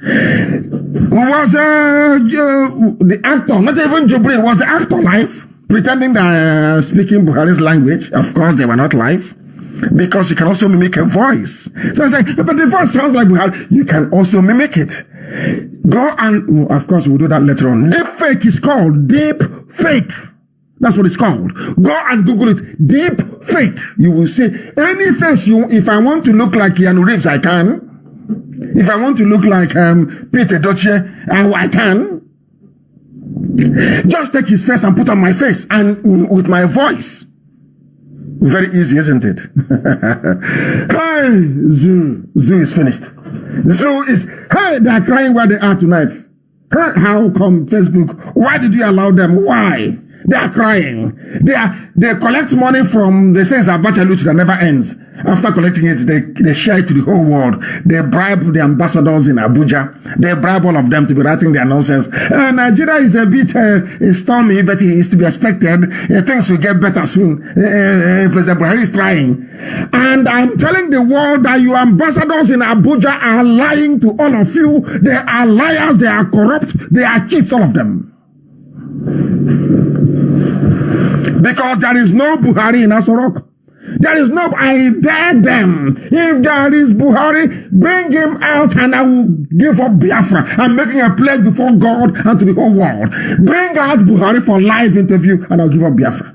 Was the actor, not even Jubril, was the actor live? Pretending that speaking Buhari's language? Of course, they were not live. Because you can also mimic a voice. So I say, but the voice sounds like Buhari. You can also mimic it. Go and, of course, we'll do that later on. Deep fake is called deep fake. That's what it's called. Go and Google it. Deep fake. You will see any face if I want to look like Keanu Reeves, I can. If I want to look like Peter Doce, I can. Just take his face and put on my face and with my voice. Very easy, isn't it? Hey, Zoo is finished. Zoo is, hey, they are crying where they are tonight. How come Facebook? Why did you allow them? Why? They are crying. They collect money from, they say it's a bacha loot that never ends. After collecting it, they share it to the whole world. They bribe the ambassadors in Abuja. They bribe all of them to be writing their nonsense. Nigeria is a bit stormy, but it is to be expected. Things will get better soon. President Buhari is trying. And I'm telling the world that your ambassadors in Abuja are lying to all of you. They are liars. They are corrupt. They are cheats, all of them. Because there is no Buhari in Asorok. There is no, I dare them. If there is Buhari, bring him out and I will give up Biafra. I'm making a pledge before God and to the whole world. Bring out Buhari for live interview and I'll give up Biafra.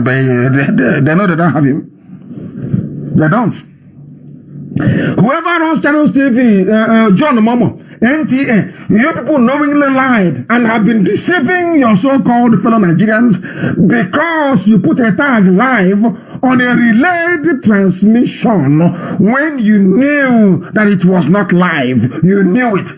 But they know they don't have him. They don't. Whoever runs Channels TV, John Momo, NTA, you people knowingly lied and have been deceiving your so-called fellow Nigerians because you put a tag live on a relayed transmission when you knew that it was not live. You knew it.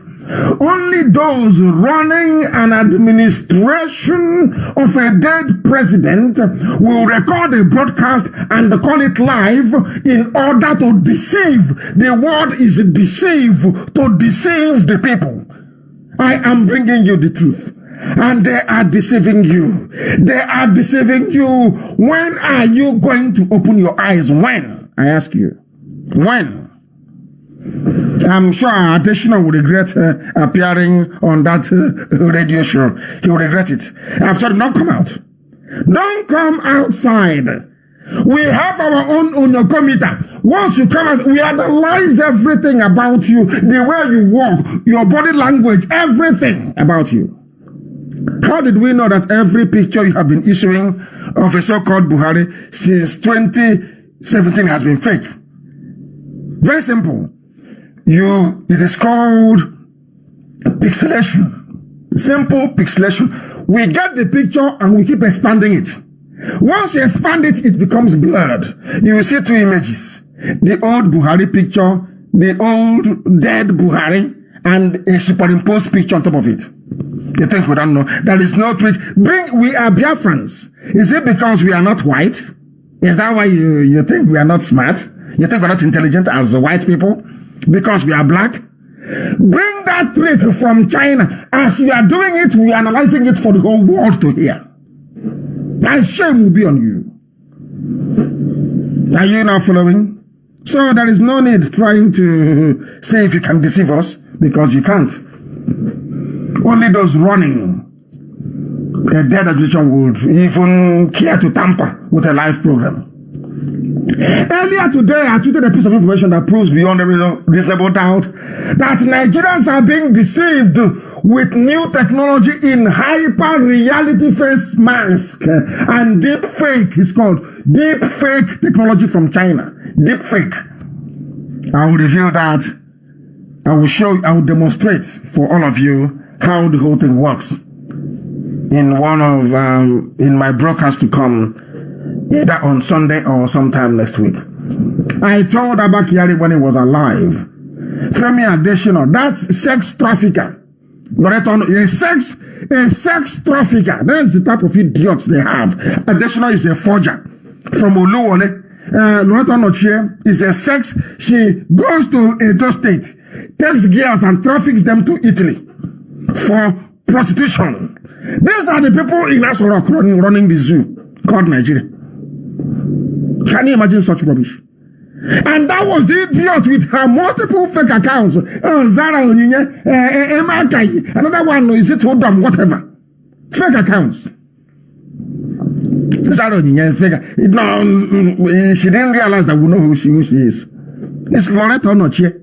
Only those running an administration of a dead president will record a broadcast and call it live in order to deceive. The word is deceive, to deceive the people. I am bringing you the truth. And they are deceiving you. They are deceiving you. When are you going to open your eyes? When? I ask you. When? I'm sure Additional will regret appearing on that radio show. He will regret it. I've told him, don't come out. Don't come outside. We have our own Onyokomita. Once you come out, we analyze everything about you, the way you walk, your body language, everything about you. How did we know that every picture you have been issuing of a so-called Buhari since 2017 has been fake? Very simple. It is called pixelation. Simple pixelation. We get the picture and we keep expanding it. Once you expand it, it becomes blurred. You will see two images. The old Buhari picture, the old dead Buhari, and a superimposed picture on top of it. You think we don't know? There is no trick. We are Biafrans. Is it because we are not white? Is that why you think we are not smart? You think we're not intelligent as white people? Because we are black? Bring that trick from China. As you are doing it, we are analyzing it for the whole world to hear. And shame will be on you. Are you now following? So there is no need trying to see if you can deceive us, because you can't. Only those running a dead administration would even care to tamper with a live program. Earlier today, I tweeted a piece of information that proves beyond a reasonable doubt that Nigerians are being deceived with new technology in hyper reality face mask and deep fake. It's called deep fake technology from China. Deep fake. I will reveal that. I will demonstrate for all of you how the whole thing works in my broadcast to come, either on Sunday or sometime next week. I told Abakari when he was alive, Femi Additional, that's sex trafficker. A sex trafficker. That's the type of idiots they have. Additional is a forger from Oluwole. Loreto Nochie is a sex. She goes to Edo State, takes girls and traffics them to Italy for prostitution. These are the people in Asorok running the zoo called Nigeria. Can you imagine such rubbish? And that was the idiot with her multiple fake accounts. Zara Onyinye, MNK, another one, is it Hodam, whatever. Fake accounts. Zara Onyinye, fake. No, she didn't realize that we know who she is. It's Loreto Nochie.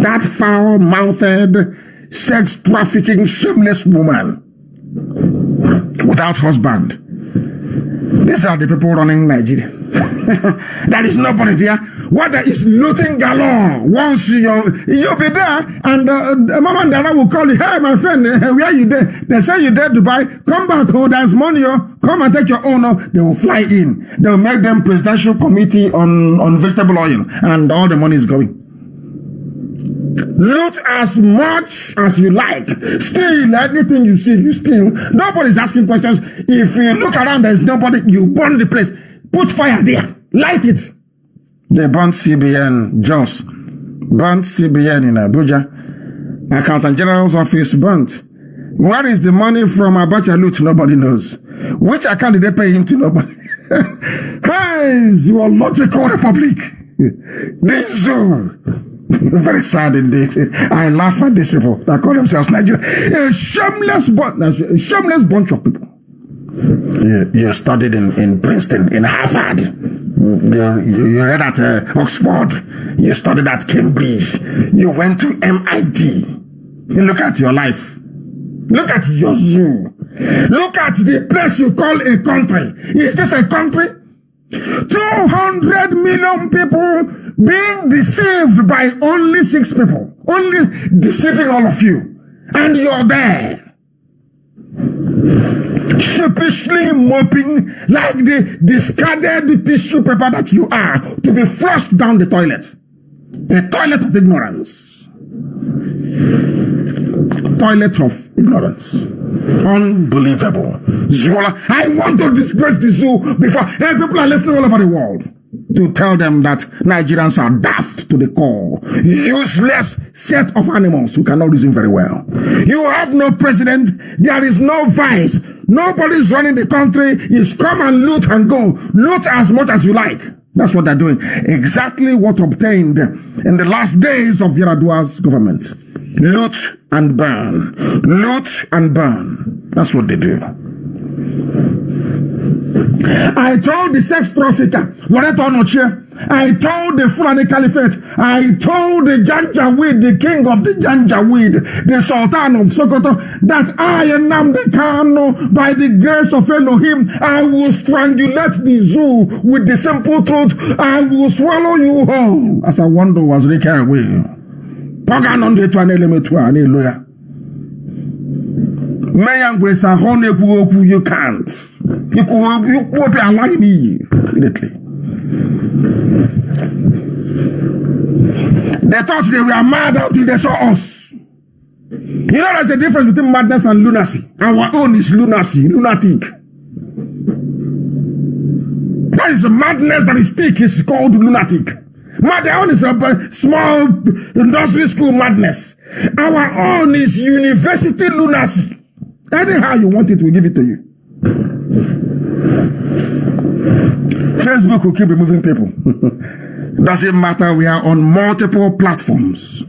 That foul-mouthed, sex-trafficking, shameless woman without husband. These are the people running Nigeria. There is nobody there. What there is looting galore. Once you'll be there, and Mama and Dada will call you, hey, my friend, where are you there? They say you're there, Dubai. Come back, oh, there's money, oh. Come and take your own, oh. They will fly in. They will make them presidential committee on vegetable oil, and all the money is going. Loot as much as you like. Steal anything you see, you steal. Nobody's asking questions. If you look around, there's nobody, you burn the place. Put fire there. Light it. They burnt CBN, Jos. Burnt CBN in Abuja. Accountant General's office burnt. Where is the money from Abacha loot? Nobody knows. Which account did they pay him to? Nobody. Hey, zoological republic. This zoo. Very sad indeed. I laugh at these people that call themselves Nigeria. A shameless bunch of people. You studied in Princeton, in Harvard. You read at Oxford. You studied at Cambridge. You went to MIT. Look at your life. Look at your zoo. Look at the place you call a country. Is this a country? 200 million people being deceived by only 6 people. Only deceiving all of you. And you're there. Sheepishly mopping like the discarded tissue paper that you are to be flushed down the toilet. A toilet of ignorance. Toilet of ignorance. Unbelievable. Zola, I want to disgrace the zoo before people are listening all over the world. to tell them that Nigerians are daft to the core. Useless set of animals who cannot reason very well. You have no president. There is no vice. Nobody's running the country. It's come and loot and go. Loot as much as you like. That's what they're doing. Exactly what obtained in the last days of Yaradua's government. Loot and burn. Loot and burn. That's what they do. I told the sex trafficker, Loreto Onochie, I told the Fulani Caliphate, I told the Janjaweed, the king of the Janjaweed, the Sultan of Sokoto, that I am Nnamdi Kanu, by the grace of Elohim, I will strangulate the zoo with the simple truth, I will swallow you whole. As I wonder was taken away. Pagan on the to an element to an lawyer. Mayan grace a honey you can't. You could be alive immediately. They thought they were mad until they saw us. You know, there's a difference between madness and lunacy. Our own is lunacy, lunatic. That is a madness that is thick, is called lunatic. My own is a small industry school madness. Our own is university lunacy. Anyhow you want it, we give it to you. Facebook will keep removing people. Doesn't matter, we are on multiple platforms.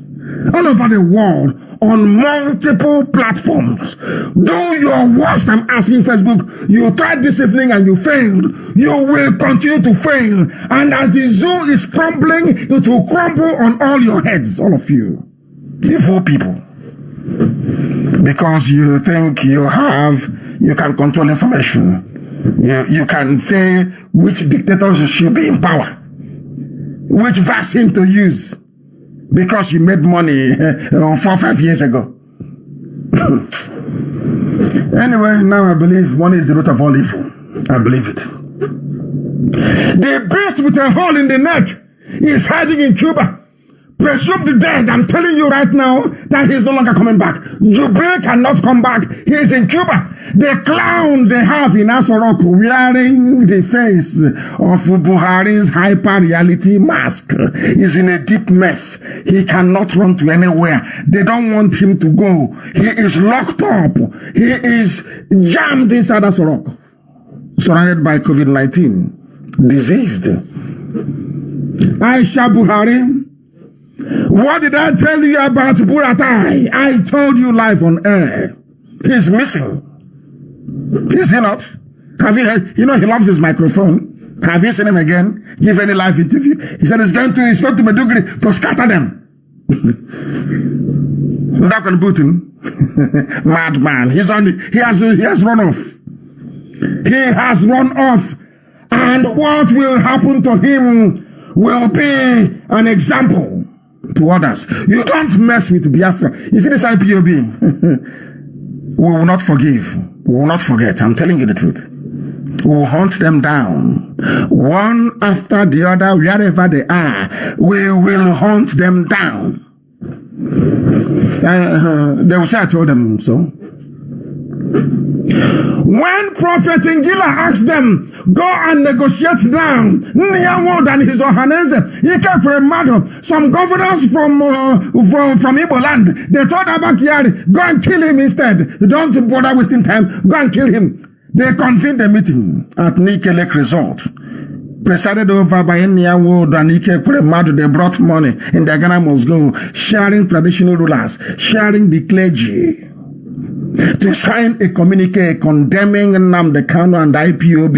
All over the world, on multiple platforms. Do your worst, I'm asking Facebook. You tried this evening and you failed. You will continue to fail. And as the zoo is crumbling, it will crumble on all your heads, all of you. Evil people. Because you think you can control information. You can say which dictators should be in power. Which vaccine to use. Because you made money 4 or 5 years ago. Anyway, now I believe money is the root of all evil. I believe it. The beast with a hole in the neck is hiding in Cuba. Presumed dead. I'm telling you right now that he's no longer coming back. Jubilee cannot come back. He's in Cuba. The clown they have in Asorok wearing the face of Buhari's hyper-reality mask is in a deep mess. He cannot run to anywhere. They don't want him to go. He is locked up. He is jammed inside Asorok, surrounded by COVID-19, diseased. Aisha Buhari, what did I tell you about Buratai? I told you live on air. He's missing. Is he not? Have you heard? You know he loves his microphone. Have you seen him again? Give any live interview? He said he's going to Maiduguri to scatter them. Ndakwan Putin, madman. He has run off. He has run off. And what will happen to him will be an example to others. You don't mess with Biafra. You see this IPOB? We will not forgive. We will not forget. I'm telling you the truth. We will hunt them down. One after the other, wherever they are, we will hunt them down. They will say I told them so. When Prophet Ngila asked them, go and negotiate down, Niyawod and his Ohanese, some governors from Igbo land, they told Abakari, go and kill him instead. Don't bother wasting time, go and kill him. They convened a meeting at Nike Lake Resort, presided over by Niyawod and Ike Kuremadu. They brought money in the Ghana Moslow, sharing traditional rulers, sharing the clergy, to sign a communique condemning Nnamdi Kanu and IPOB.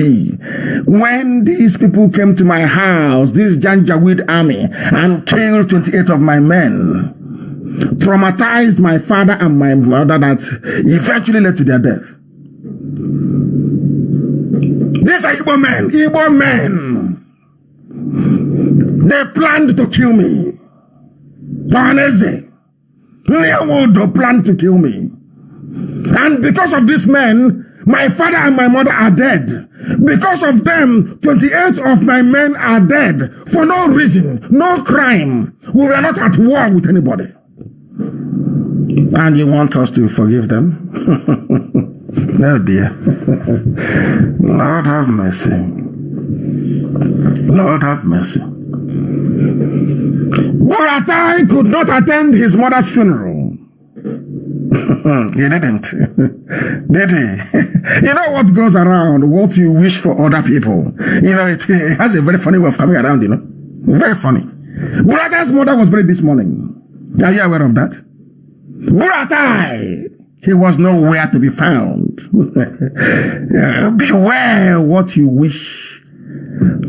When these people came to my house, this Janjaweed army, and killed 28 of my men, traumatized my father and my mother, that eventually led to their death. These are Igbo men. They planned to kill me. Tohanese, Niyawod planned to kill me. And because of these men, my father and my mother are dead. Because of them, 28 of my men are dead. For no reason, no crime. We were not at war with anybody. And you want us to forgive them? Oh dear. Lord have mercy. Lord have mercy. Buratai could not attend his mother's funeral. He didn't. Did he? You know what goes around, what you wish for other people. You know, it has a very funny way of coming around, you know. Very funny. Buratai's mother was buried this morning. Are you aware of that? Buratai! He was nowhere to be found. Beware what you wish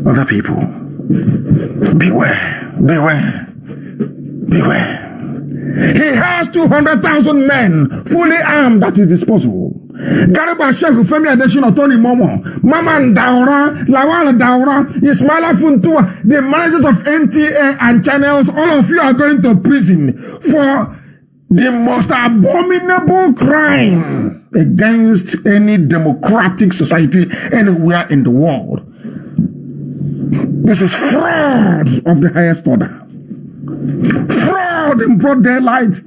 other people. Beware. Beware. Beware. He has 200,000 men fully armed at his disposal. Garba Sheikh Femi Adesina, Tony Momo, Maman Daura, Lawal Daura, Ismaila Funtua, the managers of NTA and channels, all of you are going to prison for the most abominable crime against any democratic society anywhere in the world. This is fraud of the highest order. Fraud in broad daylight.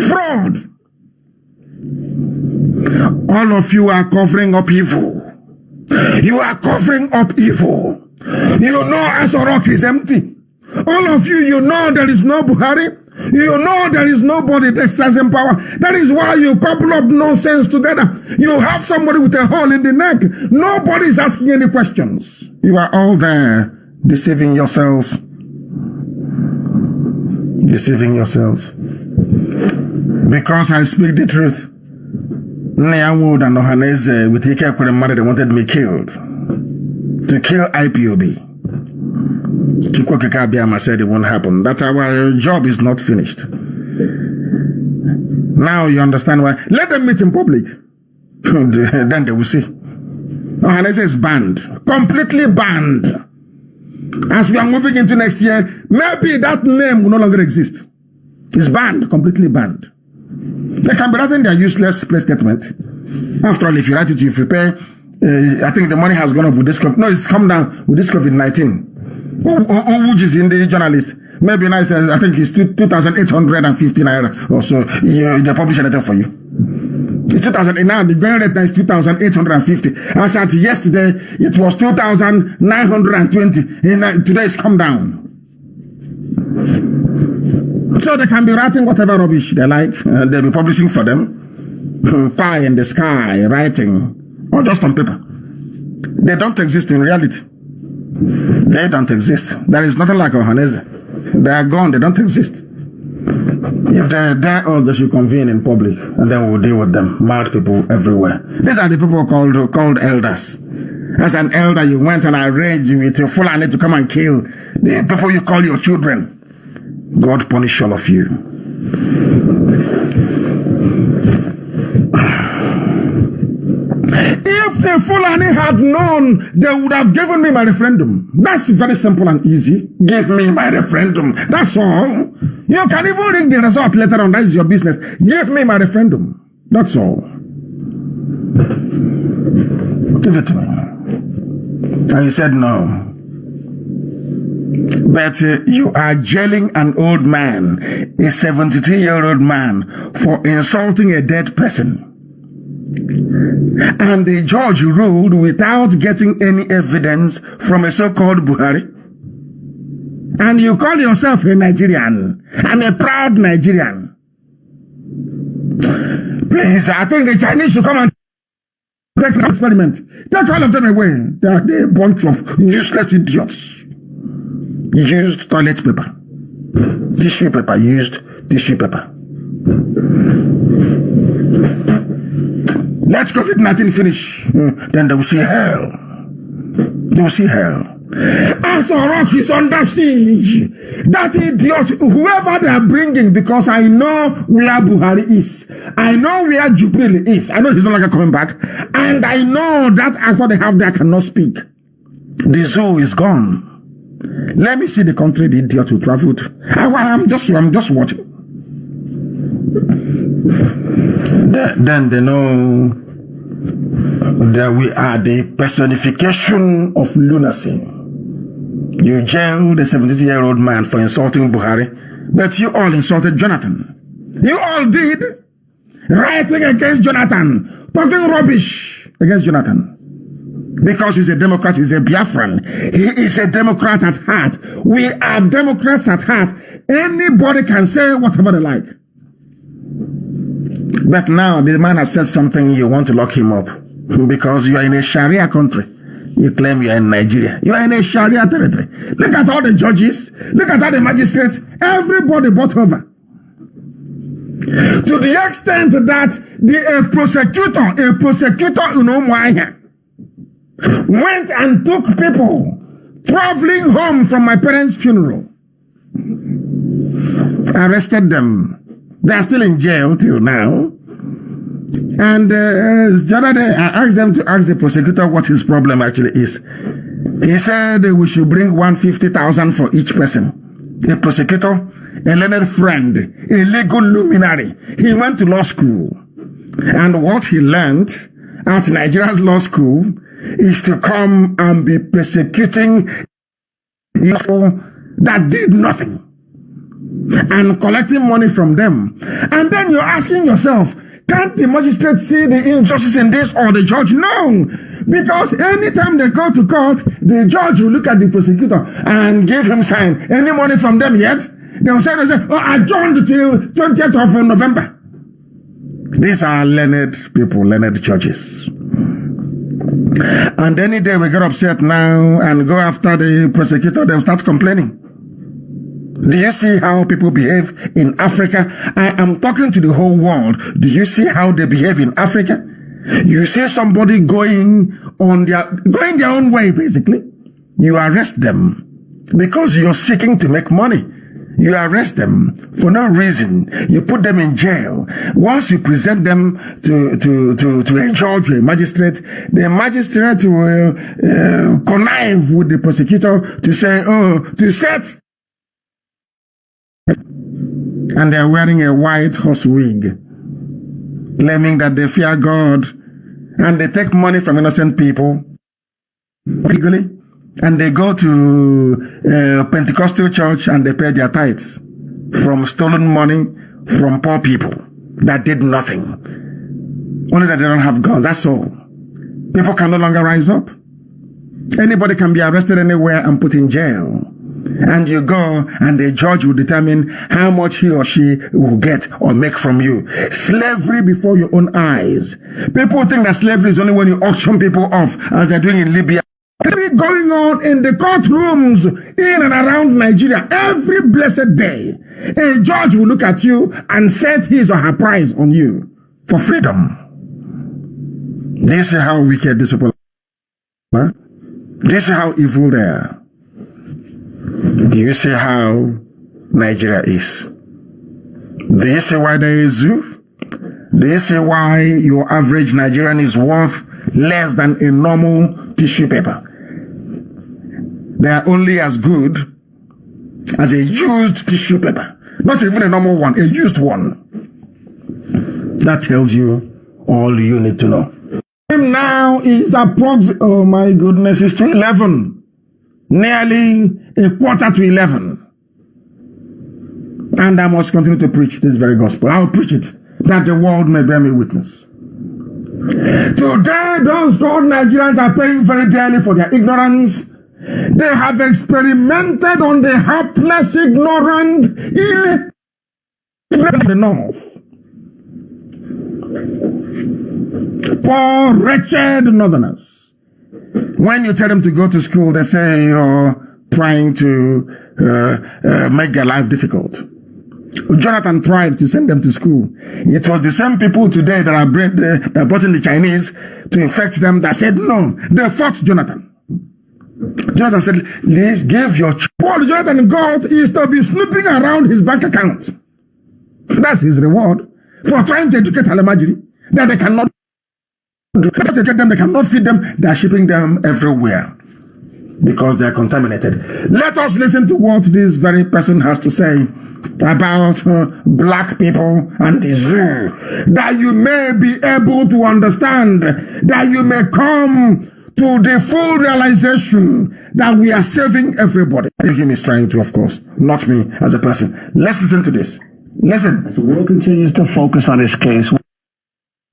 Fraud. All of you are covering up evil. You are covering up evil. You know Asorok is empty. All of you, you know there is no Buhari. You know there is nobody that stands in power. That is why you couple up nonsense together. You have somebody with a hole in the neck. Nobody is asking any questions. You are all there deceiving yourselves. Deceiving yourselves. Because I speak the truth. Nyawood and Ohaneze with Ike Kuremare, they wanted me killed. To kill IPOB. Chukwuka Biafra said it won't happen. That our job is not finished. Now you understand why. Let them meet in public. Then they will see. Ohaneze is banned. Completely banned. As we are moving into next year, maybe that name will no longer exist. It's banned. Completely banned. They can be writing their useless place statement. After all, if you write it, you prepare. I think the money has gone up with this COVID. No, it's come down with this COVID-19. Which is in the journalist. Maybe now I think it's 2,850 naira or so. They publish a letter for you. It's 2000. Now the going rate now is 2,850. As at yesterday, it was 2,920. Today it's come down. So they can be writing whatever rubbish they like. They'll be publishing for them. Pie in the sky, writing, or just on paper. They don't exist in reality. They don't exist. There is nothing like Ohaneze. They are gone. They don't exist. If they dare us, they should convene in public, and then we'll deal with them. Mad people everywhere. These are the people called elders. As an elder, you went and arranged with your Fulani to come and kill the people you call your children. God punish all of you. If the Fulani had known, they would have given me my referendum. That's very simple and easy. Give me my referendum. That's all. You can even read the result later on. That is your business. Give me my referendum. That's all. Give it to me. And you said no. But you are jailing an old man, a 72-year-old man, for insulting a dead person. And the judge ruled without getting any evidence from a so-called Buhari. And you call yourself a Nigerian. I'm a proud Nigerian. Please, I think the Chinese should come and take an experiment. Take all of them away. They're a bunch of useless idiots. Used toilet paper. Tissue paper. Used tissue paper. Let's COVID-19 finish. Then they will see hell. They will see hell. Asorok is under siege. That idiot, whoever they are bringing, because I know where Buhari is. I know where Jubril is. I know he's no longer coming back. And I know that actor they have there cannot speak. The zoo is gone. Let me see the country the idiot will travel to. I'm just watching. Then they know that we are the personification of lunacy. You jailed a 72-year-old man for insulting Buhari, but you all insulted Jonathan. You all did. Writing against Jonathan, talking rubbish against Jonathan. Because he's a Democrat, he's a Biafran. He is a Democrat at heart. We are Democrats at heart. Anybody can say whatever they like. But now the man has said something, you want to lock him up. Because you are in a Sharia country. You claim you are in Nigeria. You are in a Sharia territory. Look at all the judges. Look at all the magistrates. Everybody bought over. To the extent that a prosecutor in Umuahia went and took people traveling home from my parents' funeral. Arrested them. They are still in jail till now. And the other day, I asked them to ask the prosecutor what his problem actually is. He said we should bring 150,000 for each person. A prosecutor, a learned friend, a legal luminary. He went to law school. And what he learned at Nigeria's law school is to come and be persecuting people that did nothing and collecting money from them. And then you're asking yourself, can't the magistrate see the injustice in this or the judge? No, because anytime they go to court, the judge will look at the prosecutor and give him sign. Any money from them yet? They'll say, oh, adjourned till 20th of November. These are learned people, learned judges. And any day we get upset now and go after the prosecutor, they'll start complaining. Do you see how people behave in Africa? I am talking to the whole world. Do you see how they behave in Africa? You see somebody going their own way, basically. You arrest them because you're seeking to make money. You arrest them for no reason. You put them in jail. Once you present them to a judge or a magistrate, the magistrate will connive with the prosecutor to say, oh, to set. And they're wearing a white horse wig, claiming that they fear God, and they take money from innocent people legally, and they go to a Pentecostal church and they pay their tithes from stolen money from poor people that did nothing. Only that they don't have guns, that's all. People can no longer rise up. Anybody can be arrested anywhere and put in jail. And you go and the judge will determine how much he or she will get or make from you. Slavery before your own eyes. People think that slavery is only when you auction people off, as they're doing in Libya. Slavery going on in the courtrooms in and around Nigeria every blessed day. A judge will look at you and set his or her price on you for freedom. This is how wicked these people are. This is how evil they are. Do you see how Nigeria is? Do you see why there is zoo? Do you see why your average Nigerian is worth less than a normal tissue paper? They are only as good as a used tissue paper. Not even a normal one, a used one. That tells you all you need to know. Now is approximately, oh my goodness, it's 11. Nearly a quarter to 11. And I must continue to preach this very gospel. I'll preach it, that the world may bear me witness. Today, those old Nigerians are paying very dearly for their ignorance. They have experimented on the helpless, ignorant, in the north. Poor, wretched northerners. When you tell them to go to school, they say you're trying to make their life difficult. Jonathan tried to send them to school. It was the same people today that brought in the Chinese to infect them that said no. They fought Jonathan. Jonathan said, please give your what Jonathan got is to be snooping around his bank account. That's his reward for trying to educate Alamajiri that they cannot educate them, they cannot feed them, they are shipping them everywhere because they are contaminated. Let us listen to what this very person has to say about black people and the zoo, that you may be able to understand, that you may come to the full realization that we are saving everybody. Him is trying to, of course, not me as a person. Let's listen to this. Listen. We'll continue to focus on his case.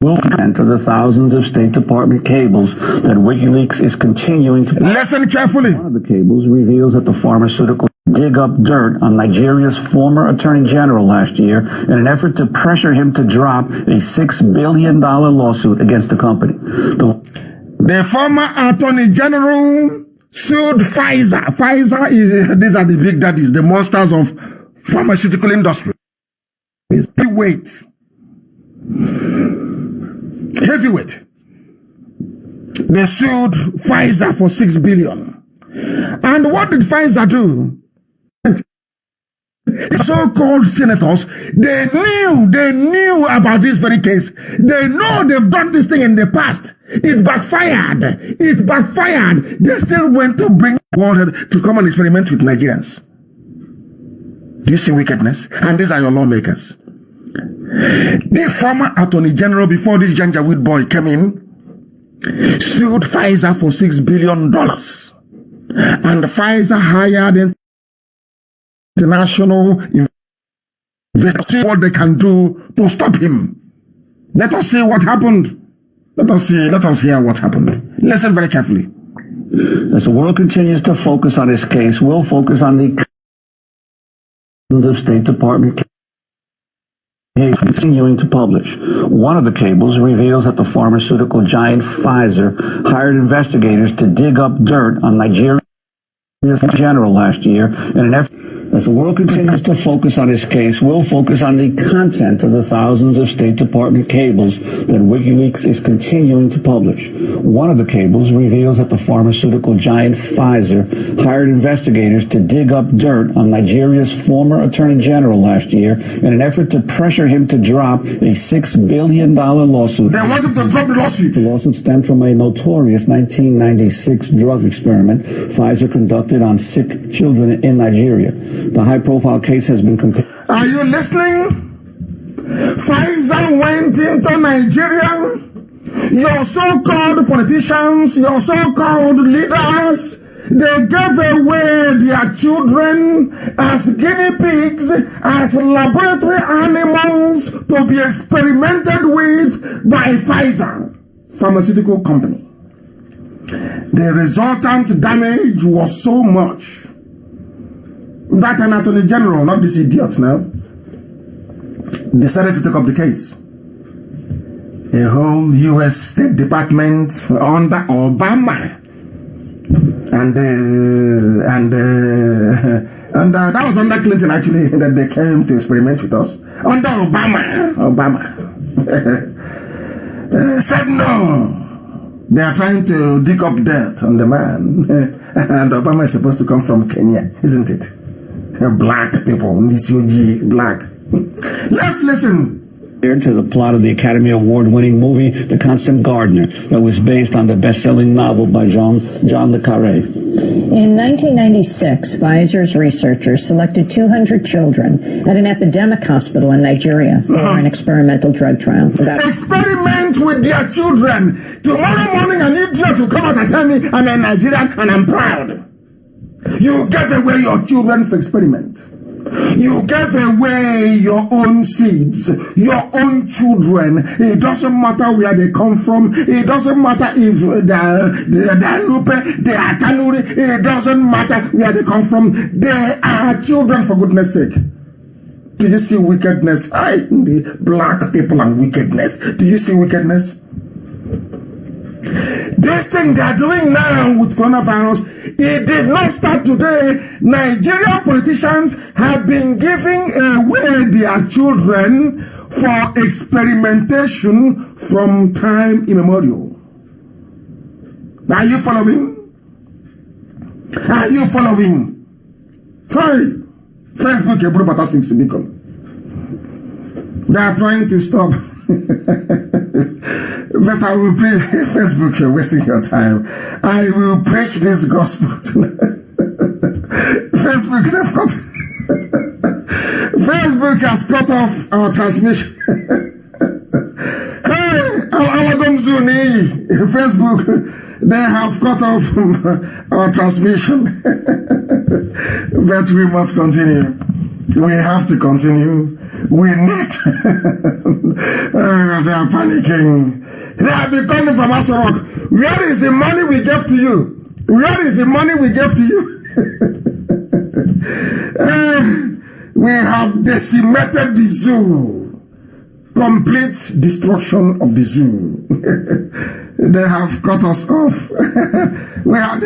And to the thousands of State Department cables that WikiLeaks is continuing to... Listen carefully. One of the cables reveals that the pharmaceutical dig up dirt on Nigeria's former Attorney General last year in an effort to pressure him to drop a $6 billion lawsuit against the company. The former Attorney General sued Pfizer. Pfizer these are the big daddies, the monsters of pharmaceutical industry. Heavyweight. They sued Pfizer for $6 billion. And what did Pfizer do? The so-called senators, they knew about this very case. They know they've done this thing in the past. It backfired. They still went to bring the world to come and experiment with Nigerians. Do you see wickedness? And these are your lawmakers. The former Attorney General, before this Janjaweed boy came in, sued Pfizer for $6 billion. And Pfizer hired international investors, what they can do to stop him. Let us see what happened. Let us hear what happened. Listen very carefully. As the world continues to focus on this case, we'll focus on the of State Department continuing to publish. One of the cables reveals that the pharmaceutical giant Pfizer hired investigators to dig up dirt on Nigeria's General last year in an effort. As the world continues to focus on this case, we'll focus on the content of the thousands of State Department cables that WikiLeaks is continuing to publish. One of the cables reveals that the pharmaceutical giant Pfizer hired investigators to dig up dirt on Nigeria's former Attorney General last year in an effort to pressure him to drop a $6 billion lawsuit. They want him to drop the lawsuit. The lawsuit stemmed from a notorious 1996 drug experiment Pfizer conducted on sick children in Nigeria. The high-profile case has been compared. Are you listening? Pfizer went into Nigeria. Your so-called politicians, your so-called leaders, they gave away their children as guinea pigs, as laboratory animals to be experimented with by Pfizer pharmaceutical company. The resultant damage was so much that an Attorney General, not this idiot now, decided to take up the case. A whole U.S. State Department under Obama, and that was under Clinton actually that they came to experiment with us. Under Obama said no. They are trying to dig up dirt on the man, and Obama is supposed to come from Kenya, isn't it? Black people, black. Let's listen. To the plot of the Academy Award-winning movie The Constant Gardener, that was based on the best-selling novel by John le Carré. In 1996, Pfizer's researchers selected 200 children at an epidemic hospital in Nigeria for an experimental drug trial. Experiment with their children. Tomorrow morning, an idiot will come out and tell me I'm a Nigerian and I'm proud. You gave away your children for experiment. You gave away your own seeds, your own children. It doesn't matter where they come from. It doesn't matter if they are Nupe, they are Kanuri. It doesn't matter where they come from. They are children, for goodness sake. Do you see wickedness? The black people and wickedness. Do you see wickedness? This thing they are doing now with coronavirus, it did not start today. Nigerian politicians have been giving away their children for experimentation from time immemorial. Are you following? Are you following? Try Facebook, you brought 6 beacon. They are trying to stop. But I will preach Facebook, you're wasting your time. I will preach this gospel tonight. Facebook has cut off our transmission. Hey, Facebook, they have cut off our transmission. But we must continue. We have to continue. We need. They are panicking. They have been coming from Asarok. Where is the money we gave to you? Where is the money we gave to you? We have decimated the zoo. Complete destruction of the zoo. They have cut us off. we are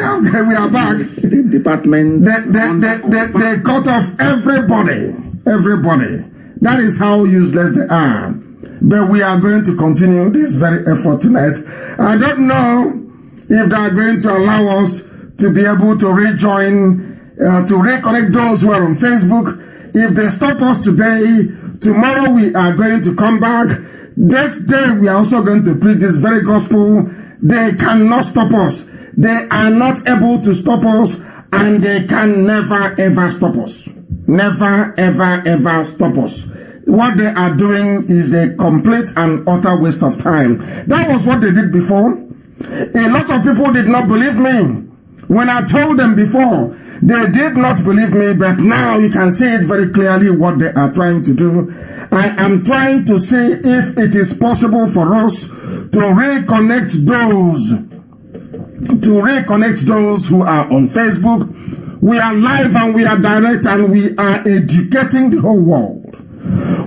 back. The department. They cut off everybody. Everybody. That is how useless they are. But we are going to continue this very effort tonight. I don't know if they are going to allow us to be able to rejoin, to reconnect those who are on Facebook. If they stop us today, tomorrow we are going to come back. Next day we are also going to preach this very gospel. They cannot stop us. They are not able to stop us, and they can never ever stop us. Never ever ever stop us. What they are doing is a complete and utter waste of time. That was what they did before. A lot of people did not believe me. When I told them before, they did not believe me, but now you can see it very clearly what they are trying to do. I am trying to see if it is possible for us to reconnect those who are on Facebook. We are live and we are direct and we are educating the whole world.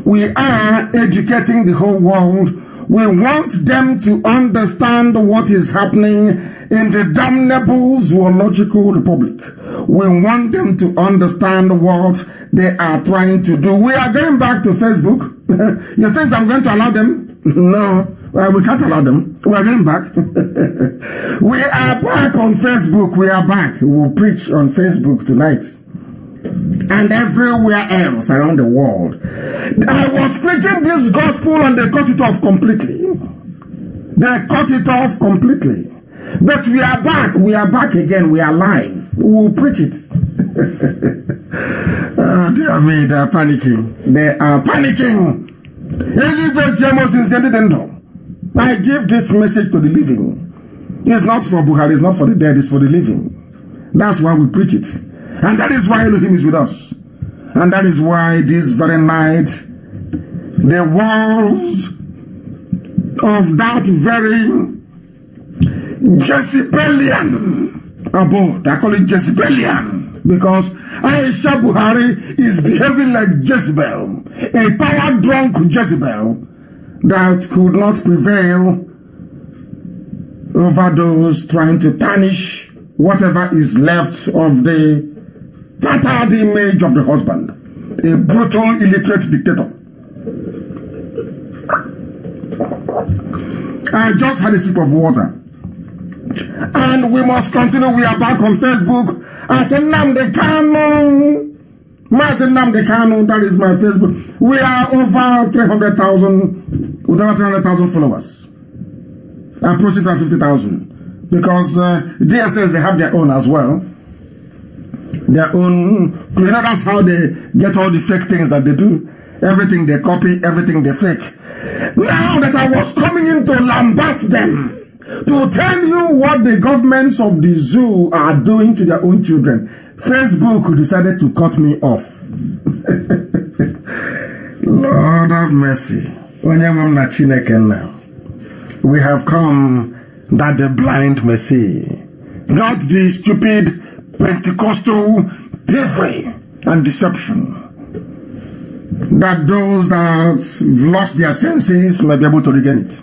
We are educating the whole world. We want them to understand what is happening in the damnable zoological republic. We want them to understand what they are trying to do. We are going back to Facebook. You think I'm going to allow them? No, we can't allow them. We are going back. We are back on Facebook. We are back. We will preach on Facebook tonight. And everywhere else around the world. I was preaching this gospel and they cut it off completely. They cut it off completely. But we are back. We are back again. We are live. We will preach it. Dear me, they are panicking. They are panicking. I give this message to the living. It's not for Buhari, it's not for the dead, it's for the living. That's why we preach it. And that is why Elohim is with us. And that is why this very night, the walls of that very Jezebelian abode, I call it Jezebelian, because Aisha Buhari is behaving like Jezebel, a power-drunk Jezebel that could not prevail over those trying to tarnish whatever is left of the tattered image of the husband, a brutal, illiterate dictator. I just had a sip of water. And we must continue. We are back on Facebook at Nnamdi Kanu. Massive Nnamdi Kanu, that is my Facebook. We are over 300,000, with over 300,000 followers. Approaching 350,000. Because DSS, they have their own as well. Their own, you know, that's how they get all the fake things that they do. Everything they copy, everything they fake. Now that I was coming in to lambast them, to tell you what the governments of the zoo are doing to their own children, Facebook decided to cut me off. Lord have mercy. We have come that the blind may see, not the stupid Pentecostal thievery and deception, that those that lost their senses may be able to regain it,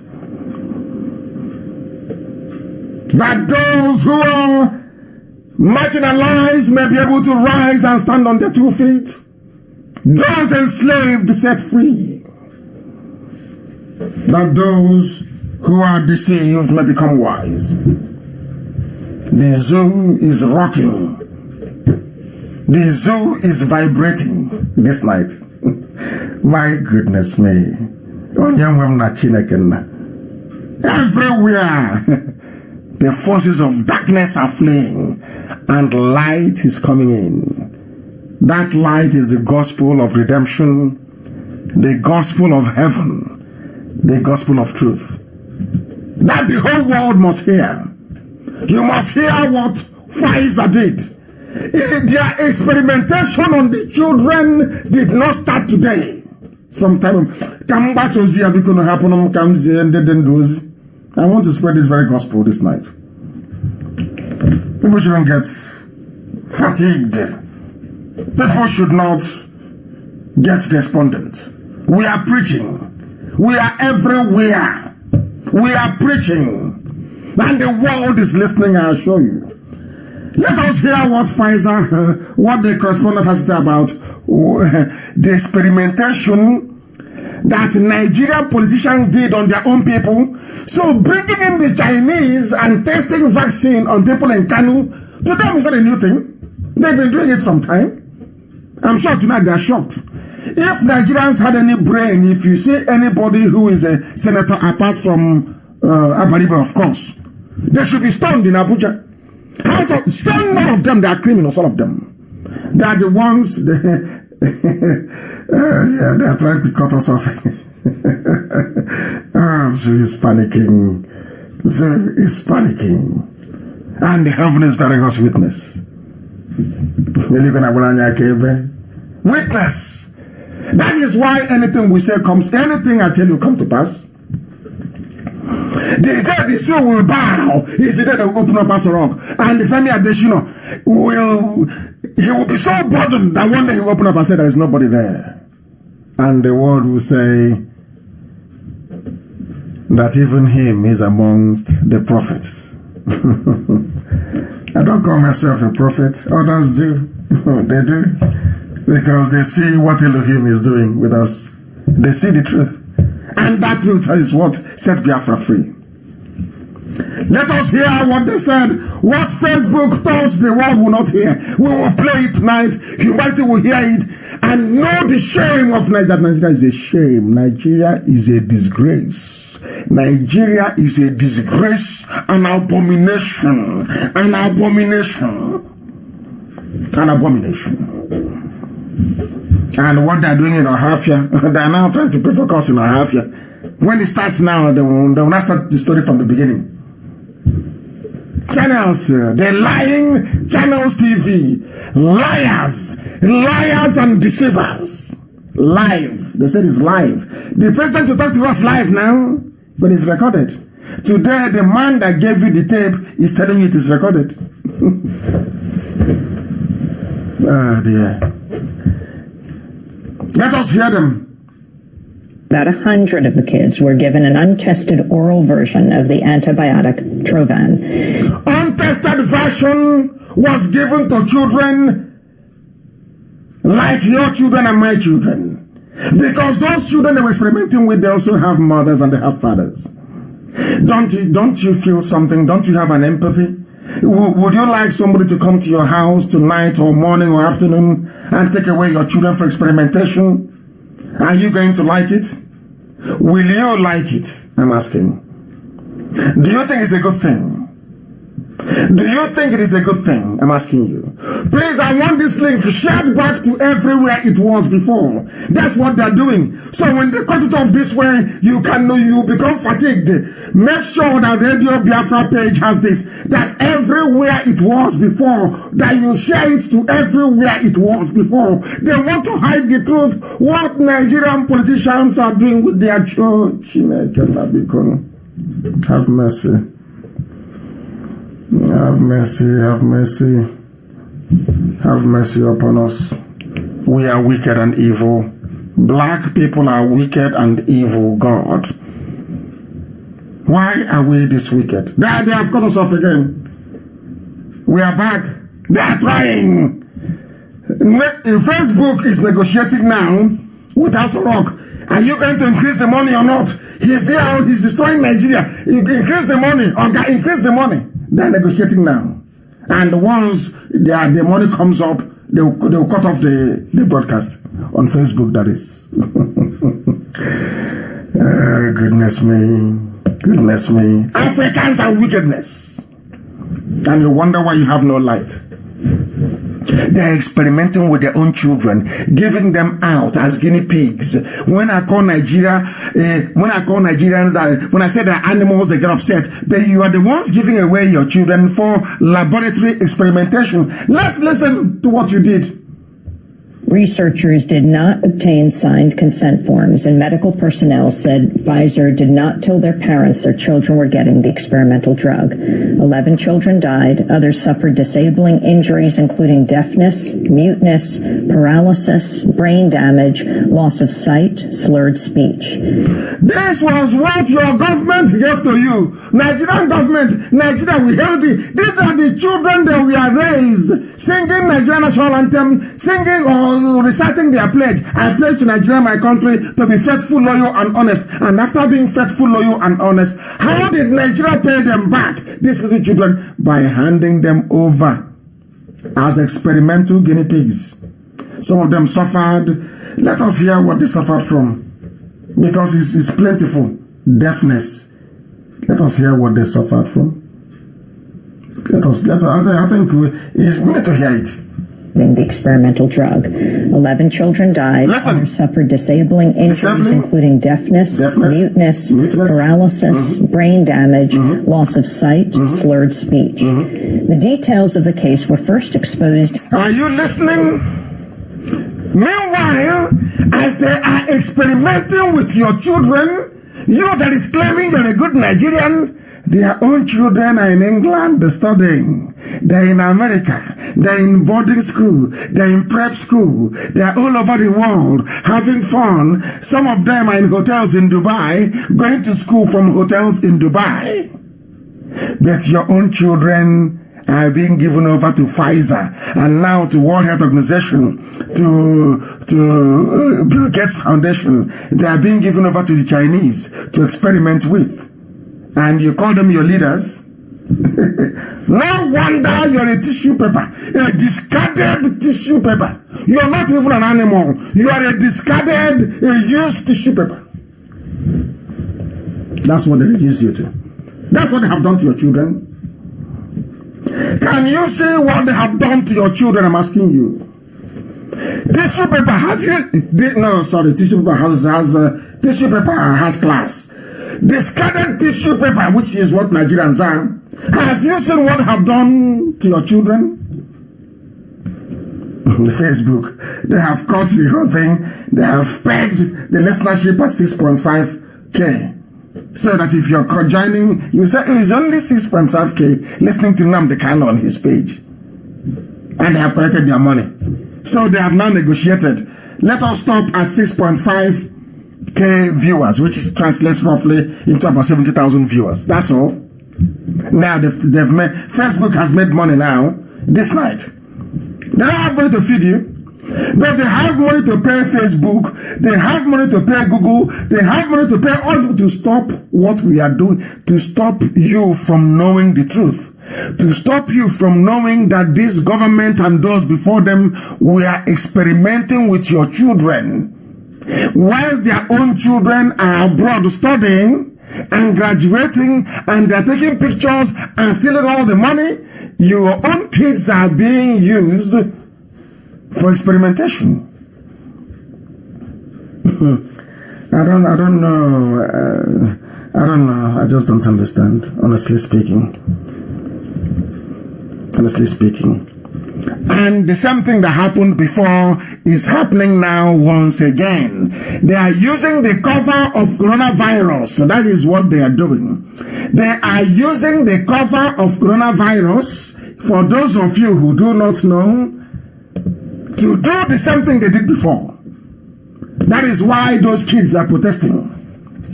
that those who are marginalized may be able to rise and stand on their 2 feet, those enslaved set free, that those who are deceived may become wise. The zoo is rocking. The zoo is vibrating this night. My goodness me. Everywhere, the forces of darkness are fleeing and light is coming in. That light is the gospel of redemption, the gospel of heaven, the gospel of truth. That the whole world must hear. You must hear what Pfizer did. Their experimentation on the children did not start today. Sometime, I want to spread this very gospel this night. People shouldn't get fatigued. People should not get despondent. We are preaching. We are everywhere. We are preaching. And the world is listening, I assure you. Let us hear what Pfizer, what the correspondent has to say about the experimentation that Nigerian politicians did on their own people. So bringing in the Chinese and testing vaccine on people in Kanu, to them is not a new thing. They've been doing it from time. I'm sure tonight they are shocked. If Nigerians had any brain, if you see anybody who is a senator apart from Abariba, of course, they should be stoned in Abuja. Stone none of them, they are criminals, all of them. They are the ones, yeah, they are trying to cut us off. She is panicking. She is panicking. And the heaven is bearing us witness. Witness. That is why anything we say comes, anything I tell you come to pass. The day the soul will bow is the day they will open up as a rock. And the family Adeshino he will be so burdened that one day he will open up and say there is nobody there. And the world will say that even him is amongst the prophets. I don't call myself a prophet. Others do. They do. Because they see what Elohim is doing with us. They see the truth. And that truth is what set Biafra free. Let us hear what they said. What Facebook thought the world will not hear. We will play it tonight. Humanity will hear it. And know the shame of Nigeria. Nigeria is a shame. Nigeria is a disgrace. Nigeria is a disgrace. An abomination. An abomination. An abomination. And what they're doing in Ahafia, they're now trying to provoke us in Ahafia. When it starts now, they will not start the story from the beginning. Channels, they're lying, Channels TV, liars, liars and deceivers. Live, they said it's live. The president will talk to us live now, but it's recorded. Today, the man that gave you the tape is telling you it is recorded. Oh dear. Let us hear them. About 100 of the kids were given an untested oral version of the antibiotic Trovan. Untested version was given to children like your children and my children. Because those children they were experimenting with, they also have mothers and they have fathers. Don't you feel something? Don't you have an empathy? Would you like somebody to come to your house tonight or morning or afternoon and take away your children for experimentation? Are you going to like it? Will you like it? I'm asking. Do you think it's a good thing? Do you think it is a good thing? I'm asking you. Please, I want this link shared back to everywhere it was before. That's what they're doing. So when they cut it off this way, you become fatigued. Make sure that Radio Biafra page has this, that everywhere it was before, that you share it to everywhere it was before. They want to hide the truth. What Nigerian politicians are doing with their church. Have mercy. Have mercy, have mercy. Have mercy upon us. We are wicked and evil. Black people are wicked and evil, God. Why are we this wicked? They have cut us off again. We are back. They are trying. Facebook is negotiating now with Rock. Are you going to increase the money or not? He's there, he's destroying Nigeria. Increase the money, or increase the money. They're negotiating now. And once the money comes up, they'll cut off the broadcast on Facebook, that is. Goodness me. Goodness me. Africans and wickedness. And you wonder why you have no light. They're experimenting with their own children, giving them out as guinea pigs. When I call Nigeria, when I call Nigerians, when I say they're animals, they get upset. But you are the ones giving away your children for laboratory experimentation. Let's listen to what you did. Researchers did not obtain signed consent forms, and medical personnel said Pfizer did not tell their parents their children were getting the experimental drug. 11 children died. Others suffered disabling injuries, including deafness, muteness, paralysis, brain damage, loss of sight, slurred speech. This was what your government gave to you. Nigerian government, Nigeria, we held it. These are the children that we are raised, singing Nigerian national anthem, singing or reciting their pledge. I pledge to Nigeria, my country, to be faithful, loyal, and honest. And after being faithful, loyal, and honest, how did Nigeria pay them back, these little children? By handing them over as experimental guinea pigs. Some of them suffered. Let us hear what they suffered from, because it's plentiful. Deafness. Let us hear what they suffered from. I think we need to hear it. The experimental drug. 11 children died. Others suffered disabling injuries, including deafness, muteness, paralysis, brain damage, loss of sight, slurred speech. The details of the case were first exposed. Are you listening? Meanwhile, as they are experimenting with your children, you that is claiming you're a good Nigerian, their own children are in England studying. They're in America. They're in boarding school. They're in prep school. They're all over the world having fun. Some of them are in hotels in Dubai, going to school from hotels in Dubai. But your own children are being given over to Pfizer and now to World Health Organization, to Bill Gates Foundation. They are being given over to the Chinese to experiment with. And you call them your leaders. No wonder you're a tissue paper, a discarded tissue paper. You're not even an animal. You are a discarded, a used tissue paper. That's what they reduce you to. That's what they have done to your children. Can you see what they have done to your children? I'm asking you. Tissue paper, have you? No, sorry, tissue paper tissue paper has class. Discarded tissue paper, which is what Nigerians are. Have you seen what have done to your children? Facebook, they have cut the whole thing. They have pegged the listenership at 6.5K. So that if you're joining, you say it's only 6.5K listening to Nnamdi Kanu on his page. And they have collected their money. So they have now negotiated. Let us stop at 6.5K viewers, which translates roughly into about 70,000 viewers. That's all. Now they've made, Facebook has made money now, this night. They don't have money to feed you, but they have money to pay Facebook, they have money to pay Google, they have money to pay all to stop what we are doing, to stop you from knowing the truth, to stop you from knowing that this government and those before them were experimenting with your children. Whilst their own children are abroad studying and graduating, and they're taking pictures and stealing all the money, your own kids are being used for experimentation. I don't know. I just don't understand, honestly speaking. And the same thing that happened before is happening now once again. They are using the cover of coronavirus. So that is what they are doing. They are using the cover of coronavirus, for those of you who do not know, to do the same thing they did before. That is why those kids are protesting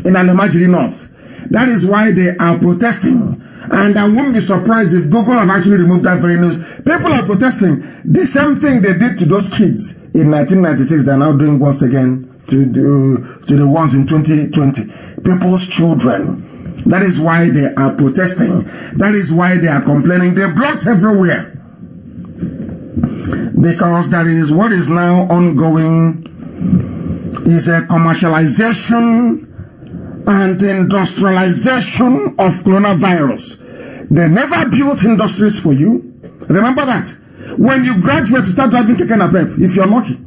in Alemajiri North. That is why they are protesting. And I won't be surprised if Google have actually removed that very news. People are protesting. The same thing they did to those kids in 1996, they're now doing once again to the ones in 2020. People's children. That is why they are protesting. That is why they are complaining. They're blocked everywhere. Because that is what is now ongoing, is a commercialization and industrialization of coronavirus. They never built industries for you. Remember that. When you graduate, start driving keke napep, if you're lucky.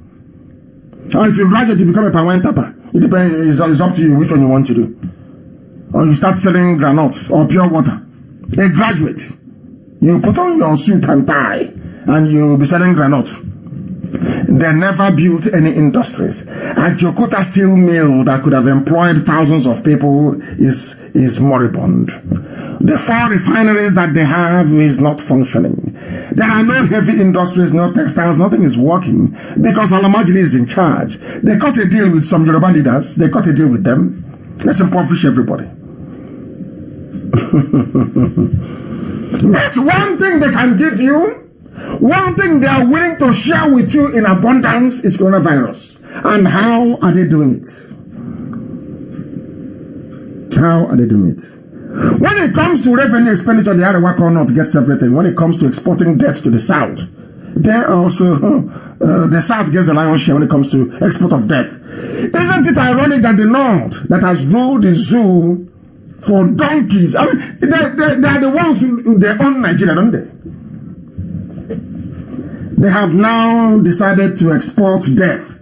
Or if you graduate, you become a permanent tapper. It depends, it's up to you which one you want to do. Or you start selling granules or pure water. A graduate, you put on your suit and tie, and you'll be selling granules. They never built any industries. And Jokota steel mill that could have employed thousands of people is moribund. The 4 refineries that they have is not functioning. There are no heavy industries, no textiles, nothing is working because Alamajiri is in charge. They cut a deal with some Yoruba leaders. They cut a deal with them. Let's impoverish everybody. That's one thing they can give you. One thing they are willing to share with you in abundance is coronavirus. And how are they doing it? How are they doing it? When it comes to revenue expenditure, the Arewa North gets everything. When it comes to exporting debt to the South, they also, the South gets the lion's share when it comes to export of debt. Isn't it ironic that the North that has ruled the zoo for donkeys, I mean, they are the ones who they own Nigeria, don't they? They have now decided to export death.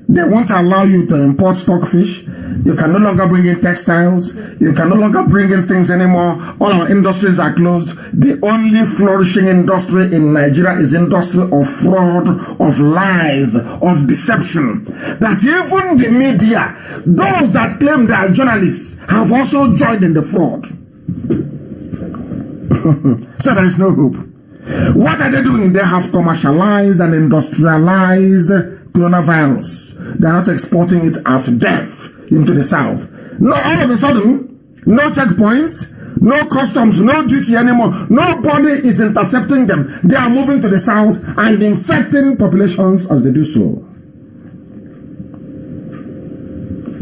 They won't allow you to import stockfish. You can no longer bring in textiles. You can no longer bring in things anymore. All our industries are closed. The only flourishing industry in Nigeria is industry of fraud, of lies, of deception. That even the media, those that claim they are journalists, have also joined in the fraud. So there is no hope. What are they doing? They have commercialized and industrialized coronavirus. They are not exporting it as death into the South. No, all of a sudden, no checkpoints, no customs, no duty anymore. Nobody is intercepting them. They are moving to the South and infecting populations as they do so.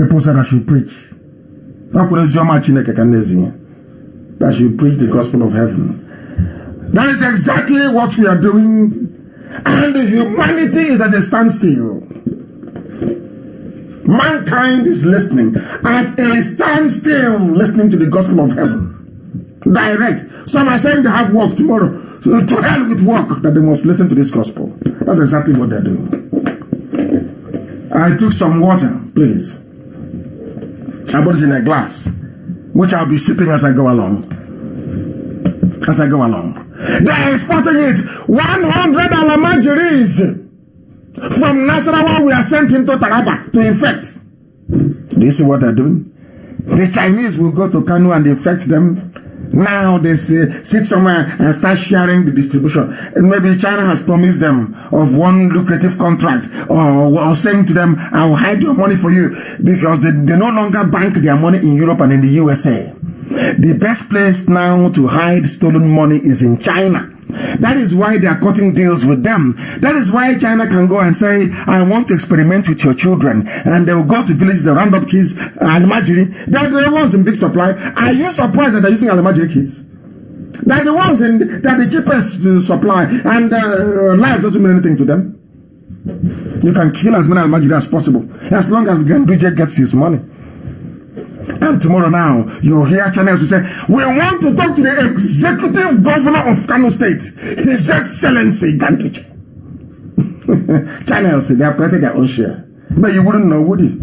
People said I should preach. That should preach the gospel of heaven. That is exactly what we are doing, and humanity is at a standstill. Mankind is listening at a standstill, listening to the gospel of heaven. Direct. Some are saying they have work tomorrow. So to hell with work, that they must listen to this gospel. That's exactly what they're doing. I took some water, please. I put it in a glass, which I'll be sipping as I go along. As I go along. They are exporting it. 100 alamajiris from Nasarawa we are sent into Taraba to infect. Do you see what they're doing? The Chinese will go to Kanu and infect them. Now they sit somewhere and start sharing the distribution. And maybe China has promised them of one lucrative contract or saying to them, I will hide your money for you because they no longer bank their money in Europe and in the USA. The best place now to hide stolen money is in China. That is why they are cutting deals with them. That is why China can go and say, I want to experiment with your children. And they will go to villages, they round up kids, Almajiri. They're the ones in big supply. Are you surprised that they're using Almajiri kids? They're the ones that are the cheapest to supply. And life doesn't mean anything to them. You can kill as many Almajiri as possible, as long as Ganduje gets his money. And tomorrow now, you'll hear channels who say, we want to talk to the executive governor of Kano State, His Excellency Ganduje. Channels, they have created their own share. But you wouldn't know, would you?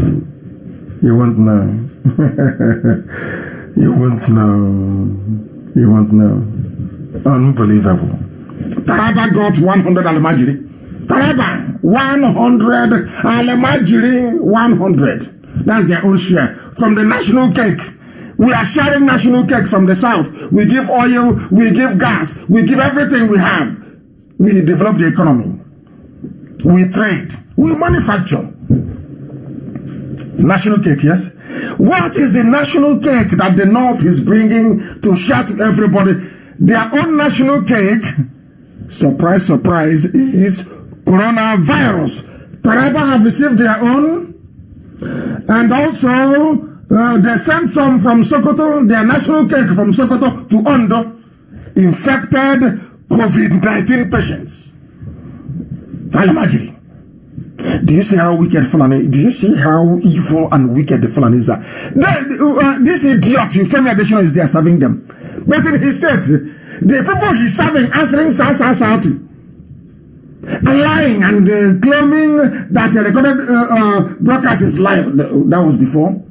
You won't know. You won't know. You won't know. Unbelievable. Taraba got 100 Almajiri. Taraba, 100 Almajiri, 100. That's their own share. From the national cake. We are sharing national cake from the South. We give oil, we give gas, we give everything we have. We develop the economy. We trade. We manufacture. National cake, yes? What is the national cake that the North is bringing to share to everybody? Their own national cake, surprise, surprise, is coronavirus. Taraba have received their own. And also, they sent some from Sokoto, their national cake from Sokoto to Ondo, infected COVID-19 patients. Alamajiri. Do you see how wicked Fulani? Do you see how evil and wicked the Fulanis are? This idiot, Femi Adesina, is there serving them. But in his state, the people he's serving, answering sa to. and lying and claiming that the recorded broadcast is live. That was before.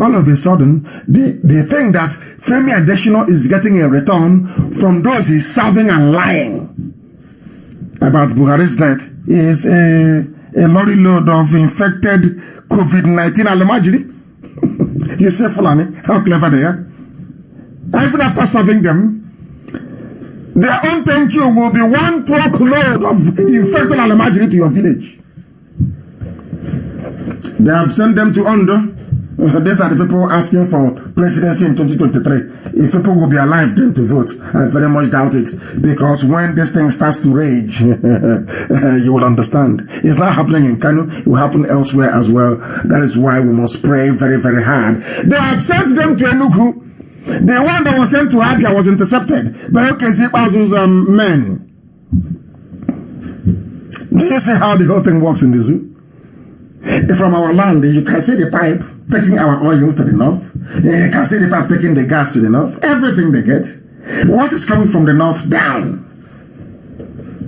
All of a sudden, they think that Femi Adesina is getting a return from those he's serving and lying about Buhari's death. Is a lorry load of infected COVID-19 Alamajiri. You say Fulani, how clever they are. Even after serving them, their own thank you will be one truckload of infected Alamajiri to your village. They have sent them to Ondo. These are the people asking for presidency in 2023. If people will be alive then to vote, I very much doubt it. Because when this thing starts to rage, you will understand. It's not happening in Kano. It will happen elsewhere as well. That is why we must pray very, very hard. They have sent them to Enugu. The one that was sent to Abia was intercepted by Okezibazu's men. Do you see how the whole thing works in the zoo? From our land, you can see the pipe taking our oil to the north. You can see the pipe taking the gas to the north. Everything they get. What is coming from the north down?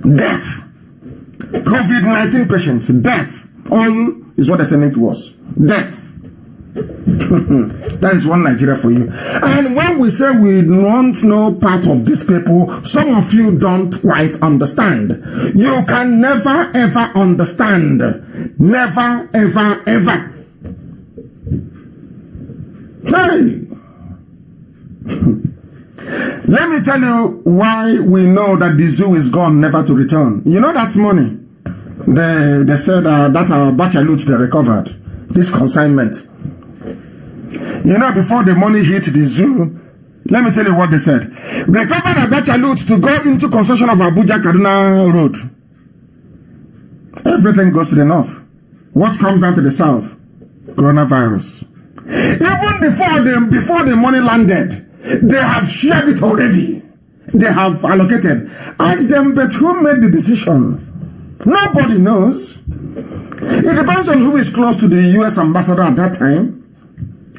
Death. COVID-19 patients. Death. Oil is what they're sending to us. Death. That is one Nigeria for you. And when we say we don't know part of these people, some of you don't quite understand. You can never ever understand. Never ever ever. Hey. Let me tell you why we know that the zoo is gone, never to return. You know that money? They said that our bachalut they recovered. This consignment. You know, before the money hit the zoo, let me tell you what they said. Recovered a bachalut to go into construction of Abuja Kaduna Road. Everything goes to the north. What comes down to the south? Coronavirus. Even before the money landed, they have shared it already. They have allocated. Ask them, but who made the decision? Nobody knows. It depends on who is close to the US ambassador at that time.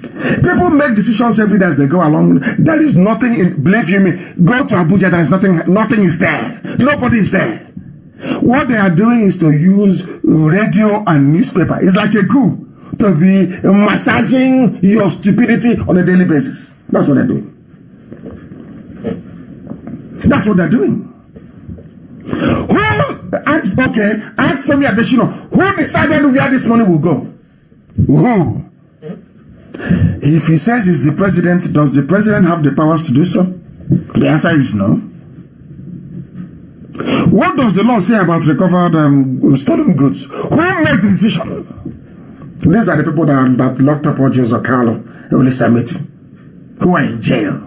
People make decisions every day as they go along. There is nothing in, believe you me, go to Abuja, there is nothing is there. Nobody is there. What they are doing is to use radio and newspaper. It's like a coup to be massaging your stupidity on a daily basis. That's what they're doing. That's what they're doing. Ask Femi Adesina, who decided where this money will go? Who? If he says he's the president, does the president have the powers to do so? The answer is no. What does the law say about recovered stolen goods? Who makes the decision? These are the people that locked up Ojo Carlo, Olisameti, who are in jail.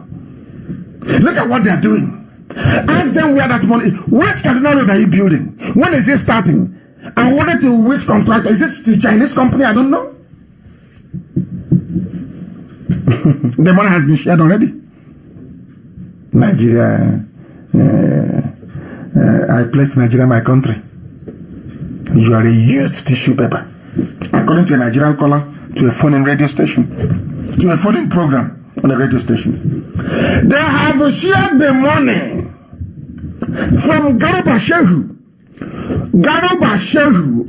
Look at what they're doing. Ask them where that money, which Kaduna Road are you building? When is it starting? And what to which contractor? Is it the Chinese company? I don't know. The money has been shared already. Nigeria, I placed Nigeria my country. You are a used tissue paper. According to a Nigerian caller, to a phone-in radio station, to a phone-in program on a radio station. They have shared the money from Garuba Shehu. Garuba Shehu,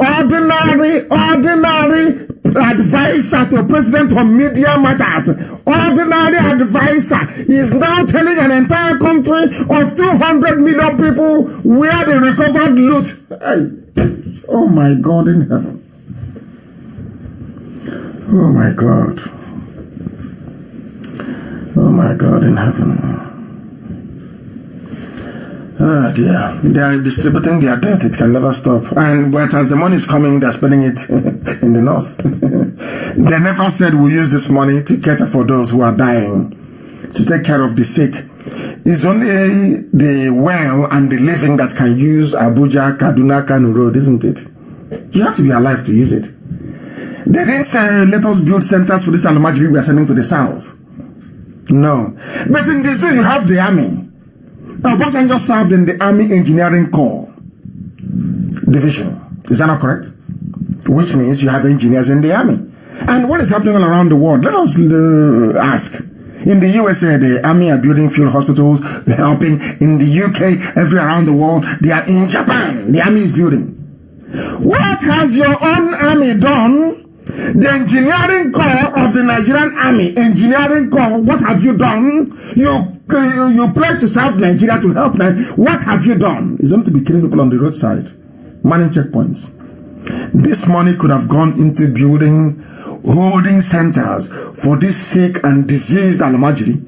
ordinary advisor to President on media matters, ordinary advisor, is now telling an entire country of 200 million people where they recovered loot. Oh my God in heaven. Oh my God. Oh my God in heaven. Oh dear. They are distributing their debt. It can never stop. But as the money is coming, they're spending it in the north. They never said we'll use this money to cater for those who are dying, to take care of the sick. It's only the well and the living that can use Abuja, Kaduna, Kano Road, isn't it? You have to be alive to use it. They didn't say, let us build centers for this Almajiri we are sending to the south. No. But in the zoo, you have the army. Obasanjo served in the Army Engineering Corps Division. Is that not correct? Which means you have engineers in the army. And what is happening all around the world? Let us ask. In the USA, the army are building field hospitals, they're helping. In the UK, everywhere around the world, they are in Japan. The army is building. What has your own army done? The engineering corps of the Nigerian army, engineering corps, what have you done? You pledged to serve Nigeria, to help Nigeria. What have you done? It's only to be killing people on the roadside, manning checkpoints. This money could have gone into building holding centers for this sick and diseased Almajiri.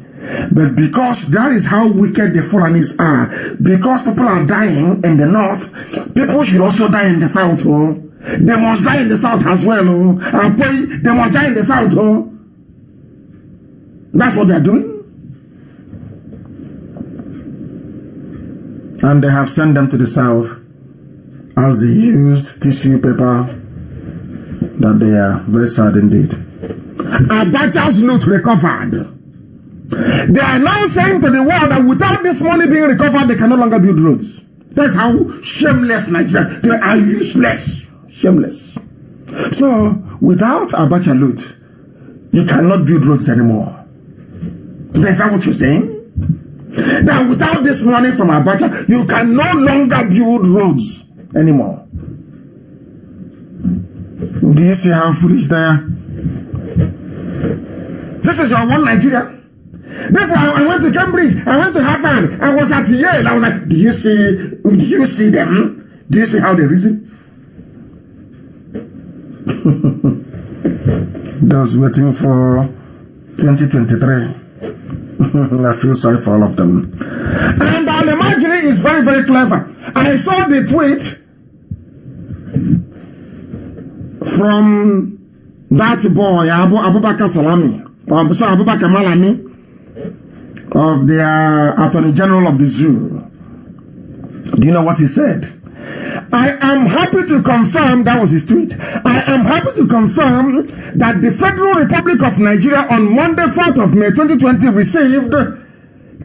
But because that is how wicked the Fulanis are, because people are dying in the north, people should also die in the south. Oh. They must die in the south as well. Oh. They must die in the south. Oh. That's what they're doing. And they have sent them to the south as they used tissue paper, that they are very sad indeed. Abacha's loot recovered. They are now saying to the world that without this money being recovered, they can no longer build roads. That's how shameless Nigeria. They are useless. Shameless. So, without Abacha loot, you cannot build roads anymore. Is that what you're saying? That without this money from Abacha, you can no longer build roads anymore. Do you see how foolish they are? This is your one Nigeria. This is how I went to Cambridge, I went to Harvard, I was at Yale. I was like, do you see them? Do you see how they reason? Those waiting for 2023. I feel sorry for all of them. And Almajiri is very, very clever. I saw the tweet from that boy, Abubakar Salami, Abubakar Malami, of the Attorney General of the Zoo. Do you know what he said? I am happy to confirm, that was his tweet, I am happy to confirm that the Federal Republic of Nigeria on Monday, 4th of May 2020 received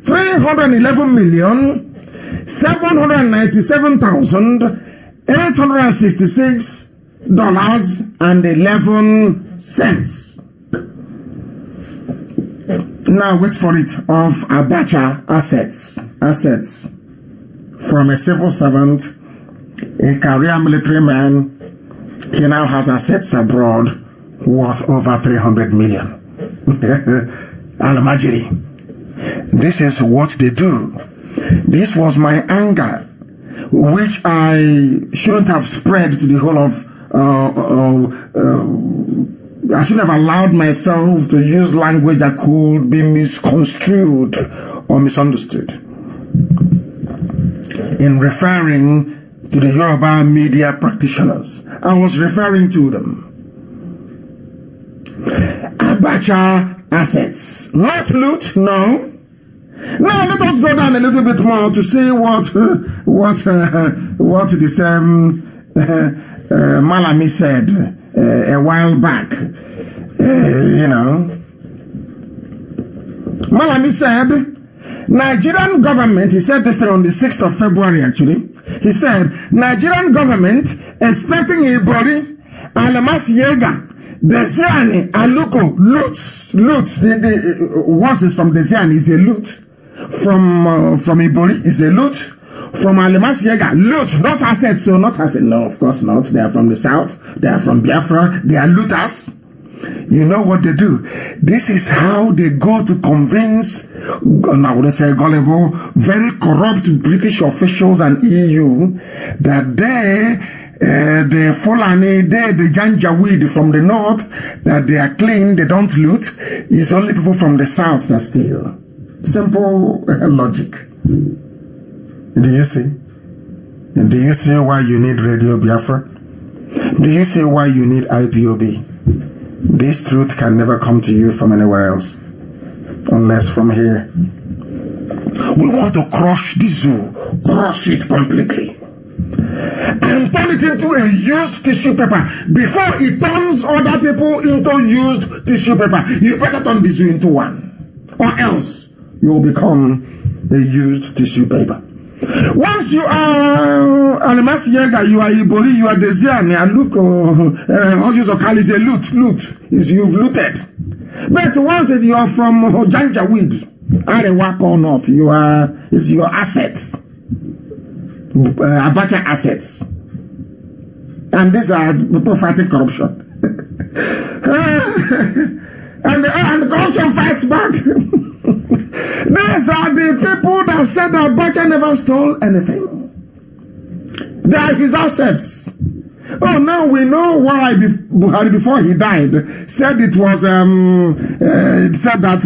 $311,797,866.11. Now wait for it, of Abacha assets from a civil servant, a career military man. He now has assets abroad worth over 300 million. Almajiri. This is what they do. This was my anger, which I shouldn't have spread to the whole of I shouldn't have allowed myself to use language that could be misconstrued or misunderstood in referring to the Yoruba media practitioners. I was referring to them. Abacha assets, not loot, no. Now let us go down a little bit more to see what the same Malami said a while back. Malami said, Nigerian government, he said this thing on the 6th of February actually, he said, Nigerian government expecting Ibori, Alamas Yega, Desiani, Aluko, loot, the once is from Desiani is a loot, from Ibori is a loot, from Alamas Yega, loot, not assets, so not assets, no, of course not, they are from the south, they are from Biafra, they are looters. You know what they do? This is how they go to convince, I wouldn't say gullible, very corrupt British officials and EU that the Fulani, the Janjaweed from the north, that they are clean, they don't loot. It's only people from the south that steal. Simple logic. Do you see? Do you see why you need Radio Biafra? Do you see why you need IPOB? This truth can never come to you from anywhere else, unless from here. We want to crush the zoo, crush it completely, and turn it into a used tissue paper. Before it turns other people into used tissue paper, you better turn the zoo into one, or else you will become a used tissue paper. Once you are Alamas Yega, you are Ibori, you are Desiani, Aluko, Ojus Okali is a loot. You've looted. But once that you are from Janjaweed, Arewa corner of you are is your assets, Abacha assets, and these are fighting corruption. and the corruption fights back. These are the people that said that Abacha never stole anything. They are his assets. Oh, now we know why Buhari, before he died, said it was said that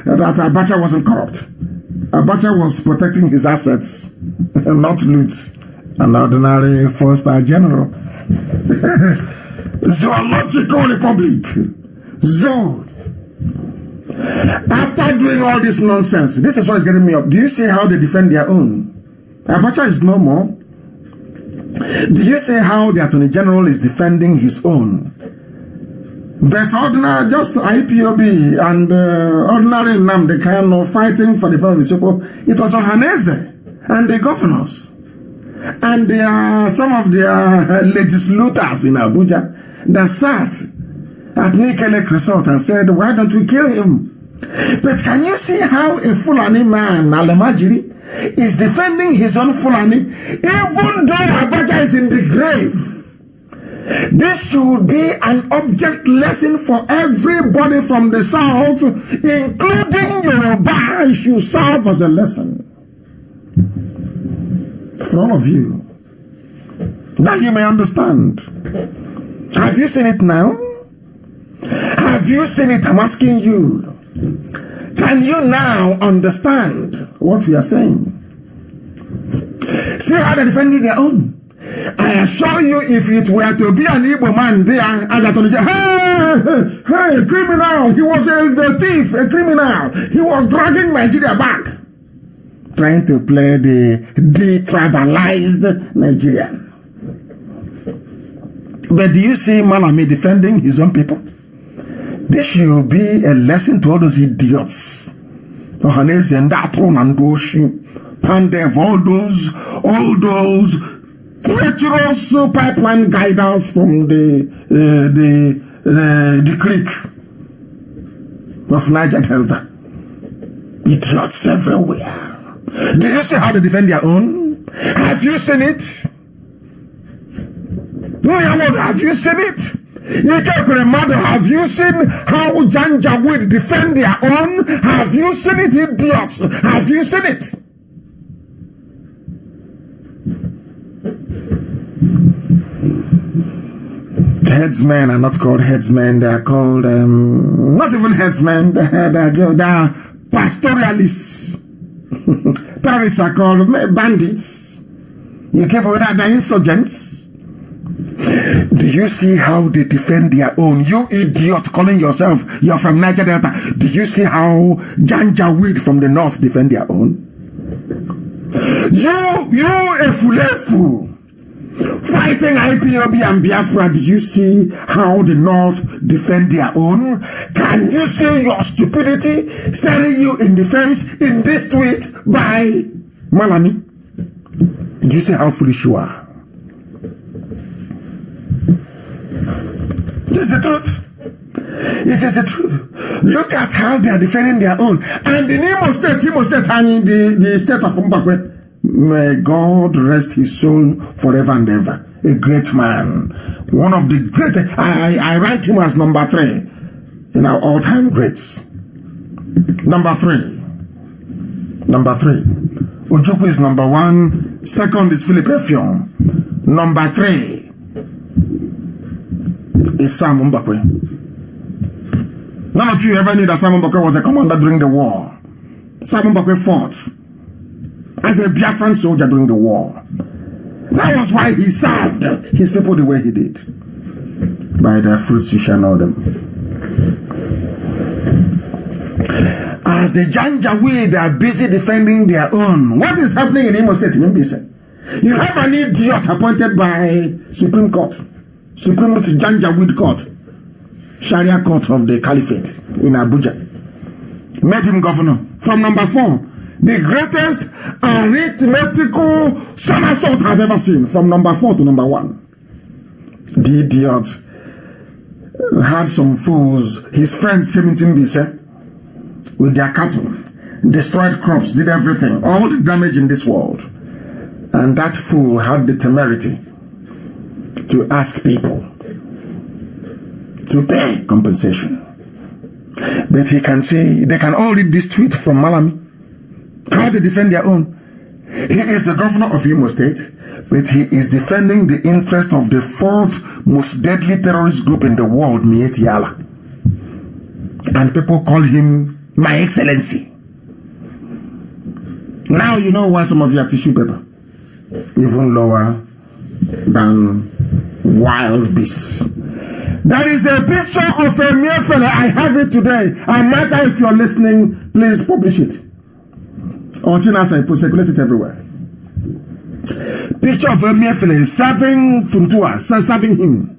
Abacha wasn't corrupt. Abacha was protecting his assets, not loot an ordinary four-star general. Zoological Republic. Zoo. After doing all this nonsense, this is what is getting me up. Do you see how they defend their own? Abacha is no more. Do you see how the Attorney General is defending his own? But ordinary, just IPOB and ordinary Nnamdi Kanu fighting for the freedom of his people, it was Ohaneze and the governors. And some of their legislators in Abuja that sat at Nikelek Resort and said, why don't we kill him? But can you see how a Fulani man, Alamajiri, is defending his own Fulani, even though Abacha is in the grave? This should be an object lesson for everybody from the south, including Yoruba. It should serve as a lesson for all of you, that you may understand. Have you seen it now? Have you seen it? I'm asking you. Can you now understand what we are saying? See how they're defending their own. I assure you, if it were to be an Igbo man there, as I told you, hey, criminal, he was a thief, a criminal. He was dragging Nigeria back, trying to play the detribalized Nigeria. But do you see Malami defending his own people? This should be a lesson to all those idiots. Ohaneze and Datron and Doshi, Pandev, all those treacherous pipeline guidance from the creek of Niger Delta. Idiots everywhere. Do you see how they defend their own? Have you seen it? Have you seen it? Have you seen how Janjaweed defend their own? Have you seen it, idiots? Have you seen it? Headsmen are not called headsmen. They are called, not even headsmen. They are pastoralists. Terrorists are called bandits. You keep with that, they're insurgents. Do you see how they defend their own? You idiot calling yourself, you're from Niger Delta. Do you see how Janjaweed from the north defend their own? You a fulefu fighting IPOB and Biafra. Do you see how the north defend their own? Can you see your stupidity staring you in the face in this tweet by Malami? Do you see how foolish you are? This is the truth. It is the truth. Look at how they are defending their own. And in Imo State, and the state of Mbakwe, may God rest his soul forever and ever. A great man. One of the greatest. I rank him as number 3 in our all-time greats. Number 3. Ojukwu is number 1. Second is Philip Effiong. Number 3 is Sam Mbakwe. None of you ever knew that Sam Mbakwe was a commander during the war. Sam Mbakwe fought as a Biafran soldier during the war. That was why he served his people the way he did. By their fruits you shall know them. As the Janjaweed are busy defending their own, what is happening in Imo State in Mbise? You have an idiot appointed by Supreme Court. Supreme Janjaweed Court, Sharia Court of the Caliphate in Abuja. Made him governor. From number 4, the greatest arithmetical somersault I've ever seen. From number 4 to number 1. The idiot. had some fools. His friends came into Mbise with their cattle, destroyed crops, did everything, all the damage in this world. And that fool had the temerity to ask people to pay compensation. But he can say, they can all read this tweet from Malami, how they defend their own. He is the governor of Imo State, but he is defending the interest of the fourth most deadly terrorist group in the world, Mieti Allah. And people call him My Excellency. Now you know why some of you have tissue paper. Even lower than wild beasts. There is a picture of a mere fella. I have it today. And Martha, if you're listening, please publish it. Or Chinas, I circulate it everywhere. Picture of a mere fella serving Funtua, serving him.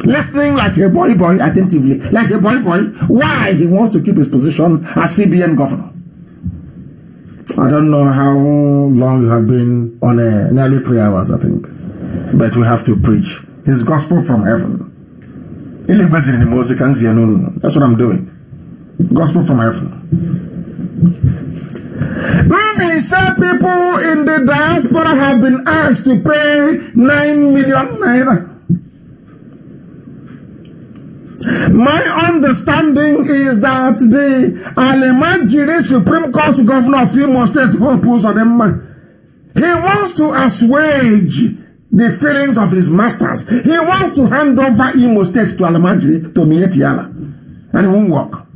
Listening like a boy attentively. Like a boy. Why he wants to keep his position as CBN governor. I don't know how long you have been on nearly 3 hours, I think. But we have to preach his gospel from heaven. That's what I'm doing. Gospel from heaven. Some people in the diaspora have been asked to pay 9 million naira. My understanding is that the Alemajiri Supreme Court Governor of Imo State, he wants to assuage the feelings of his masters. He wants to hand over Imo State to Alemajiri, to Mieti Allah. And it won't work.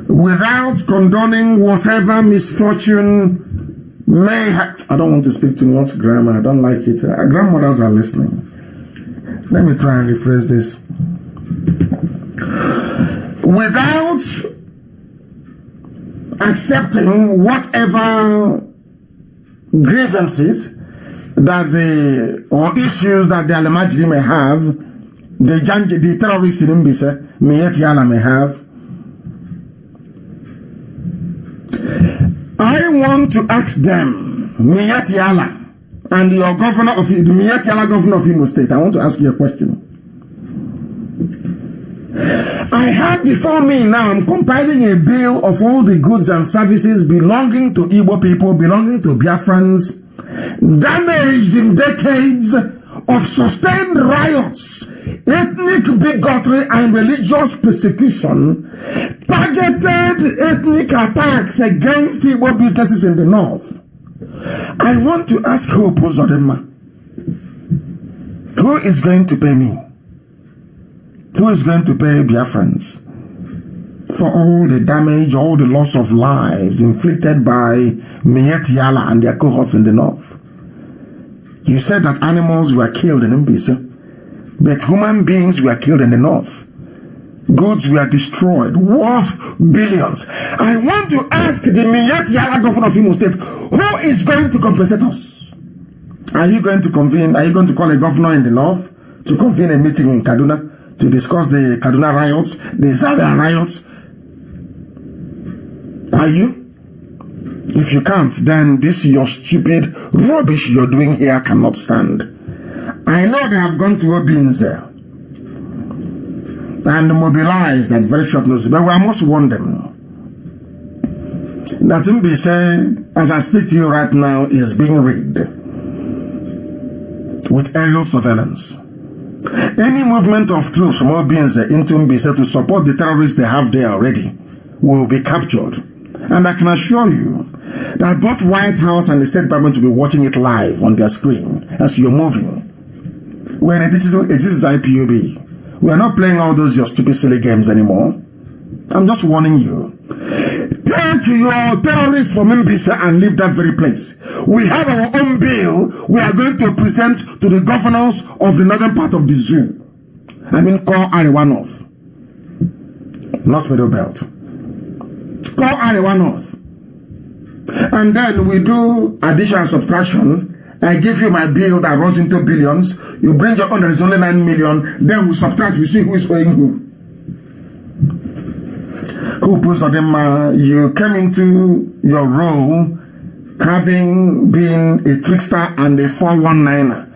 Without condoning whatever misfortune may have. I don't want to speak too much grammar. I don't like it. Grandmothers are listening. Let me try and rephrase this. Without accepting whatever grievances that or issues that the Alemajiri may have, the terrorists in Mbise, Mieti Allah may have, I want to ask them, Mieti Allah, and your governor of the Mieti Allah governor of Imo State, I want to ask you a question. I have before me now, I'm compiling a bill of all the goods and services belonging to Igbo people, belonging to Biafrans, damaged in decades of sustained riots, ethnic bigotry and religious persecution, targeted ethnic attacks against Igbo businesses in the north. I want to ask Hope Uzodinma, who is going to pay me? Who is going to pay Biafrans for all the damage, all the loss of lives inflicted by Mieti Allah and their cohorts in the north? You said that animals were killed in Mbise, but human beings were killed in the north. Goods were destroyed, worth billions. I want to ask the Mieti Allah governor of Imo State, who is going to compensate us? Are you going to call a governor in the north to convene a meeting in Kaduna to discuss the Kaduna riots, the Zaria riots? Are you? If you can't, then this your stupid rubbish you're doing here cannot stand. I know they have gone to Obinze and mobilized at very short notice, but I must warn them that Mbise, as I speak to you right now, is being rigged with aerial surveillance. Any movement of troops from Obinze into Mbise to support the terrorists they have there already will be captured. And I can assure you that both White House and the State Department will be watching it live on their screen as you're moving. We're in a digital, this is IPOB. We are not playing all those your stupid silly games anymore. I'm just warning you. Take your terrorists from Mbise and leave that very place. We have our own bill we are going to present to the governors of the northern part of the zoo. I mean, call Arewa North. Not Middle Belt. Call Arewa North. And then we do addition and subtraction. I give you my bill that runs into billions. You bring your own, there is only 9 million. Then we subtract, we see who is owing who. Who puts on them? You came into your role having been a trickster and a 419er.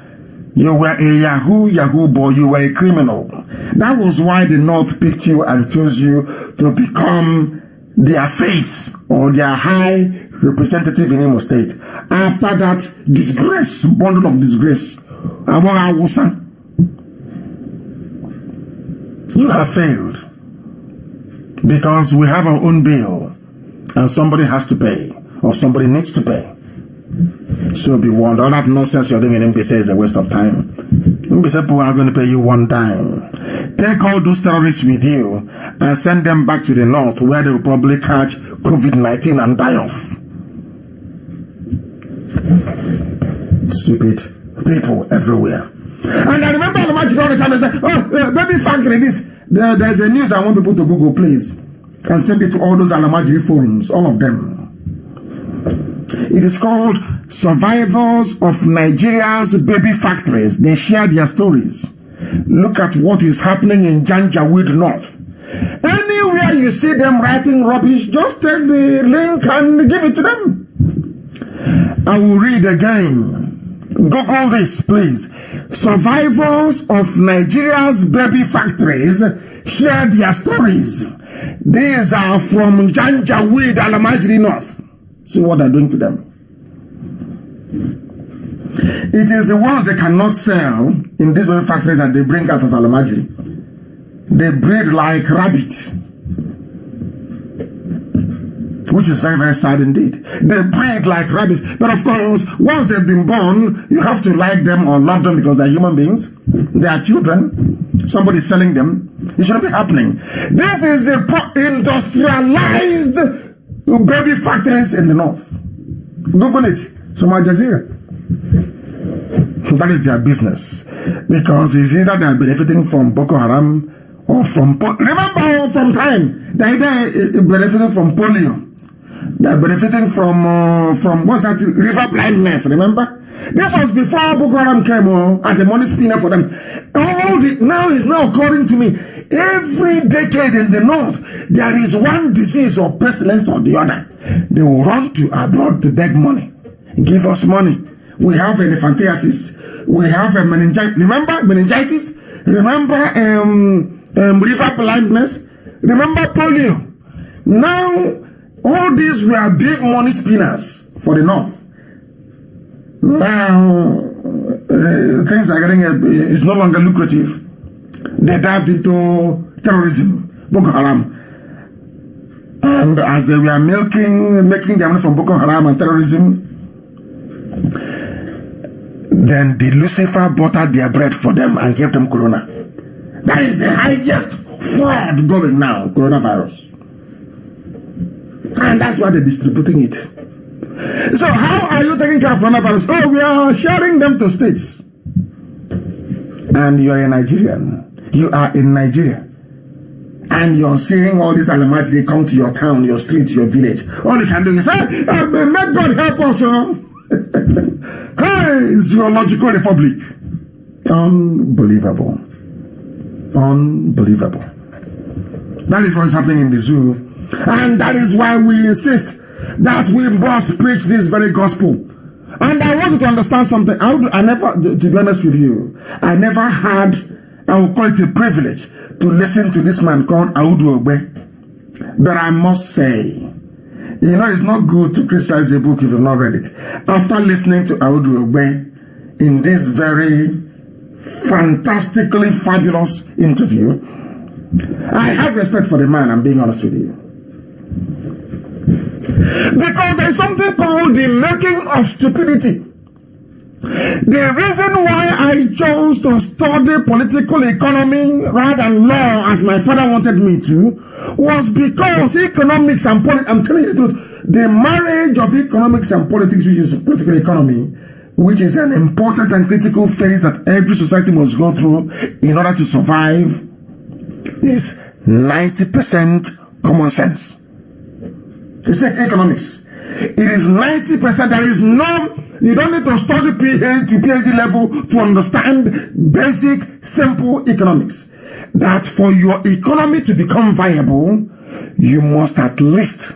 You were a Yahoo boy, you were a criminal. That was why the North picked you and chose you to become their face or their high representative in Imo State. After that disgrace, bundle of disgrace, you have failed because we have our own bill and somebody has to pay or somebody needs to pay. So be warned, all that nonsense you're doing in MBC is a waste of time. MBC people are going to pay you one time. Take all those terrorists with you and send them back to the north where they will probably catch COVID-19 and die off. Stupid people everywhere. And I remember Alamaji all the time, they say, oh, baby factory, this. There's a news I want people to Google, please. And send it to all those Alamaji forums, all of them. It is called Survivors of Nigeria's Baby Factories. They share their stories. Look at what is happening in Janjaweed North. Anywhere you see them writing rubbish, just take the link and give it to them. I will read again. Google this, please. Survivors of Nigeria's Baby Factories share their stories. These are from Janjaweed, Alamaji North. See what they're doing to them. It is the ones they cannot sell in these baby factories that they bring out as Alamaji. They breed like rabbit, which is very, very sad indeed. They breed like rabbits. But of course, once they've been born, you have to like them or love them because they're human beings. They are children. Somebody's selling them. It shouldn't be happening. This is the industrialized baby factories in the north. Google it. From Al Jazeera. That is their business. Because it's either they are benefiting from Boko Haram or from... Remember from time, they are benefiting from polio. They are benefiting from what's that? River blindness, remember? This was before Boko Haram came as a money spinner for them. Now is now occurring to me. Every decade in the north, there is one disease or pestilence or the other. They will run to abroad to beg money. Give us money. We have elephantiasis. We have meningitis. Remember meningitis? Remember river blindness? Remember polio? Now, all these were big money spinners for the north. Now, things are getting, it's no longer lucrative. They dived into terrorism, Boko Haram. And as they were making their money from Boko Haram and terrorism, then the Lucifer buttered their bread for them and gave them corona. That is the highest fraud going now, coronavirus. And that's why they're distributing it. So how are you taking care of coronavirus? Oh, we are sharing them to states. And you're a Nigerian. You are in Nigeria. And you're seeing all these Alamaji, they come to your town, your street, your village. All you can do is say, may God help us. Hey, Zoological Republic. Unbelievable. Unbelievable. That is what is happening in the zoo. And that is why we insist that we must preach this very gospel. And I want you to understand something. I never, to be honest with you, I never had, I would call it a privilege to listen to this man called Audu Ogbe. But I must say, you know, it's not good to criticize a book if you've not read it. After listening to Audu Ogbe in this very fantastically fabulous interview, I have respect for the man, I'm being honest with you. Because there's something called the making of stupidity. The reason why I chose to study political economy rather than law as my father wanted me to was because economics and politics, I'm telling you the truth, the marriage of economics and politics, which is political economy, which is an important and critical phase that every society must go through in order to survive, is 90% common sense. It's like economics. It is 90%. There is no, you don't need to study PhD level to understand basic, simple economics. That for your economy to become viable, you must at least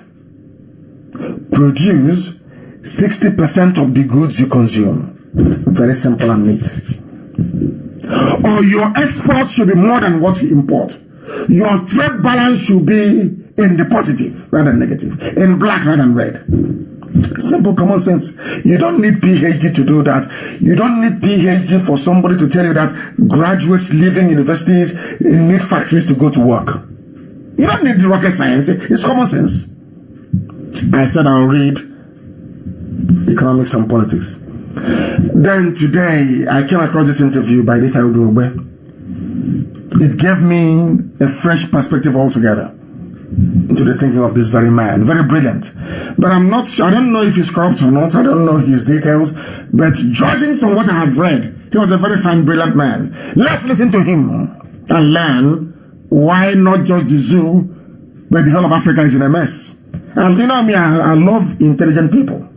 produce 60% of the goods you consume. Very simple and neat. Or your export should be more than what you import. Your trade balance should be in the positive rather than negative, in black rather than red. Simple common sense. You don't need PhD to do that. You don't need PhD for somebody to tell you that graduates leaving universities need factories to go to work. You don't need the rocket science. It's common sense. I said I'll read economics and politics. Then today, I came across this interview by this IPOB. It gave me a fresh perspective altogether into the thinking of this very man. Very brilliant. But I'm not sure, I don't know if he's corrupt or not. I don't know his details. But judging from what I have read, he was a very fine, brilliant man. Let's listen to him and learn why not just the zoo, but the whole of Africa is in a mess. And you know me, I love intelligent people.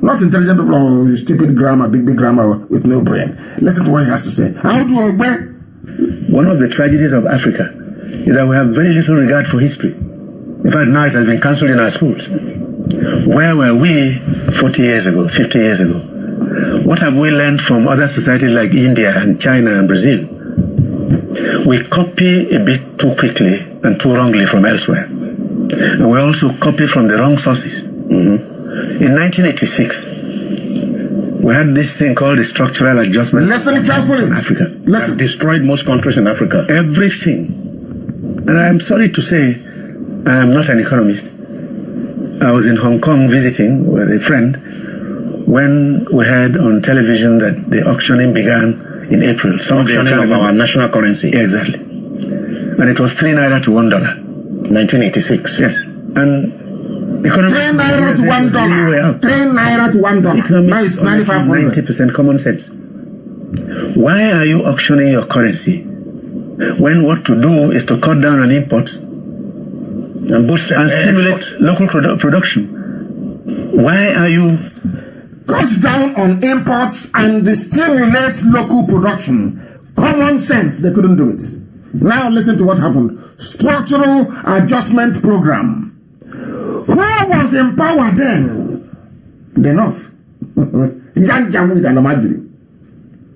Not intelligent people or stupid grammar, big grammar with no brain. Listen to what he has to say. How do I obey? One of the tragedies of Africa is that we have very little regard for history. In fact, now it has been cancelled in our schools. Where were we 40 years ago, 50 years ago? What have we learned from other societies like India and China and Brazil? We copy a bit too quickly and too wrongly from elsewhere. And we also copy from the wrong sources. In 1986, we had this thing called the structural adjustment. Listen carefully. In Africa. Listen. That destroyed most countries in Africa. Everything. And I am sorry to say, I am not an economist. I was in Hong Kong visiting with a friend when we heard on television that the auctioning began in April. Auctioning of our national currency. Yeah, exactly. And it was 3 naira to $1. 1986. Yes. And 3 naira to $1. 3 naira to $1. Now it's 9,500. 90% common sense. Why are you auctioning your currency when what to do is to cut down on imports and boost and stimulate local production? Why are you cut down on imports and stimulate local production? Common sense, they couldn't do it. Now listen to what happened. Structural adjustment program. Who was in power then? The North. Janjaweed and Amajiri.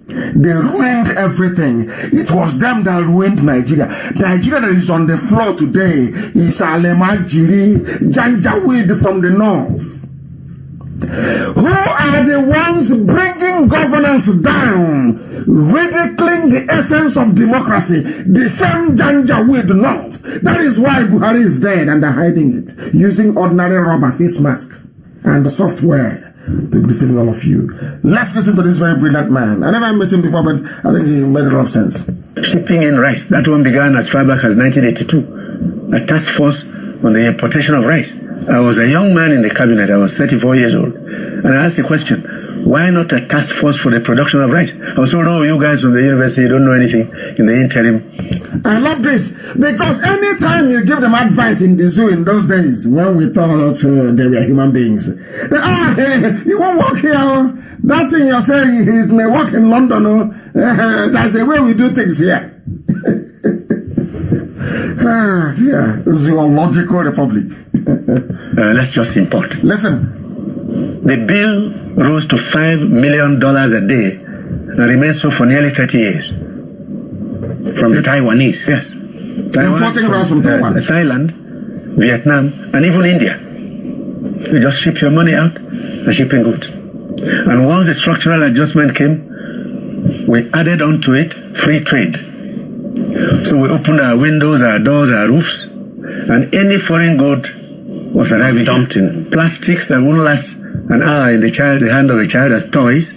They ruined everything. It was them that ruined Nigeria. Nigeria that is on the floor today is Alemajiri, Janjaweed from the North. Who are the ones bringing governance down, ridiculing the essence of democracy? The same Janjaweed North. That is why Buhari is dead and they're hiding it, using ordinary rubber face mask and the software to be deceiving all of you. Let's listen to this very brilliant man. I never met him before, but I think he made a lot of sense. Shipping in rice. That one began as far back as 1982. A task force on the importation of rice. I was a young man in the cabinet. I was 34 years old. And I asked the question, why not a task force for the production of rice? I was told, no, you guys from the university don't know anything in the interim. I love this because anytime you give them advice in the zoo in those days, when we thought they were human beings, you won't work here. That thing you're saying, it may work in London. That's the way we do things here. Yeah, zoological republic. Let's just import. Listen. The bill rose to $5 million a day and remains so for nearly 30 years. From the Taiwanese. Yes. Importing rice from Taiwan. Thailand, Vietnam, and even India. You just ship your money out and shipping goods. And once the structural adjustment came, we added onto it free trade. So we opened our windows, our doors, our roofs, and any foreign good was arriving dumped in plastics that wouldn't last an hour in the hand of a child as toys,